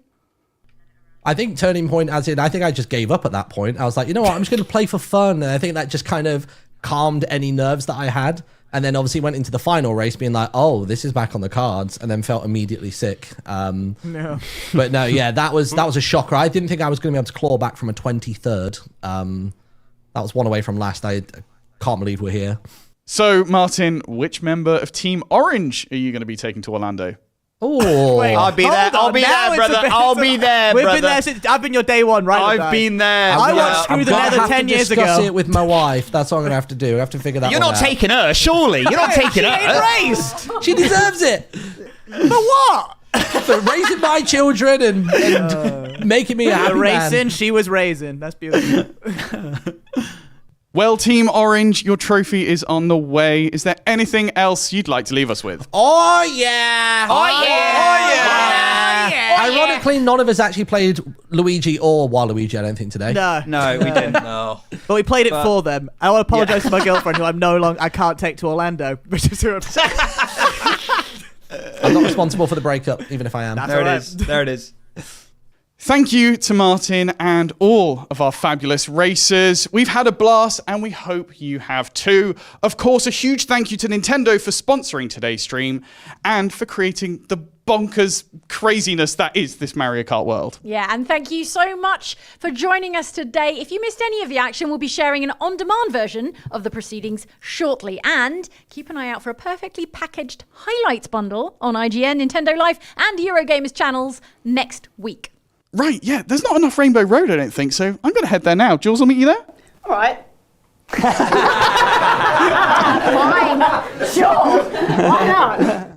I think turning point as in, I think I just gave up at that point. I was like, you know what, I'm just going to play for fun. And I think that just kind of calmed any nerves that I had. And then obviously went into the final race being like, oh, this is back on the cards, and then felt immediately sick. No. But no, yeah, that was a shocker. I didn't think I was going to be able to claw back from a 23rd. That was one away from last. I can't believe we're here. So, Martin, which member of Team Orange are you going to be taking to Orlando? Oh, I'll be there. I'll be there, brother. I'll be there, We've brother. been there since I've been your day one, right? I've been there. I watched Screw the Nether 10 years ago. Discuss it with my wife. That's what I'm going to have to do. I have to figure that You're one not out. taking her, surely. You're not taking She her. ain't raced. She deserves it. For what? For raising my children and making me a happy Racing, man. she was raising. That's beautiful. Well, Team Orange, your trophy is on the way. Is there anything else you'd like to leave us with? Oh, yeah. Oh, yeah. Ironically, none of us actually played Luigi or Waluigi, I don't think, today. No, we didn't. No. But we played it for them. I want to apologize to my girlfriend, who I can't take to Orlando. I'm not responsible for the breakup, even if I am. There it is. There it is. Thank you to Martin and all of our fabulous racers. We've had a blast and we hope you have too. Of course, a huge thank you to Nintendo for sponsoring today's stream and for creating the bonkers craziness that is this Mario Kart world. Yeah, and thank you so much for joining us today. If you missed any of the action, we'll be sharing an on-demand version of the proceedings shortly. And keep an eye out for a perfectly packaged highlights bundle on IGN, Nintendo Life, and Eurogamer's channels next week. Right, yeah, there's not enough Rainbow Road, I don't think, so I'm going to head there now. Jules will meet you there? All right. Fine. Sure. Why not?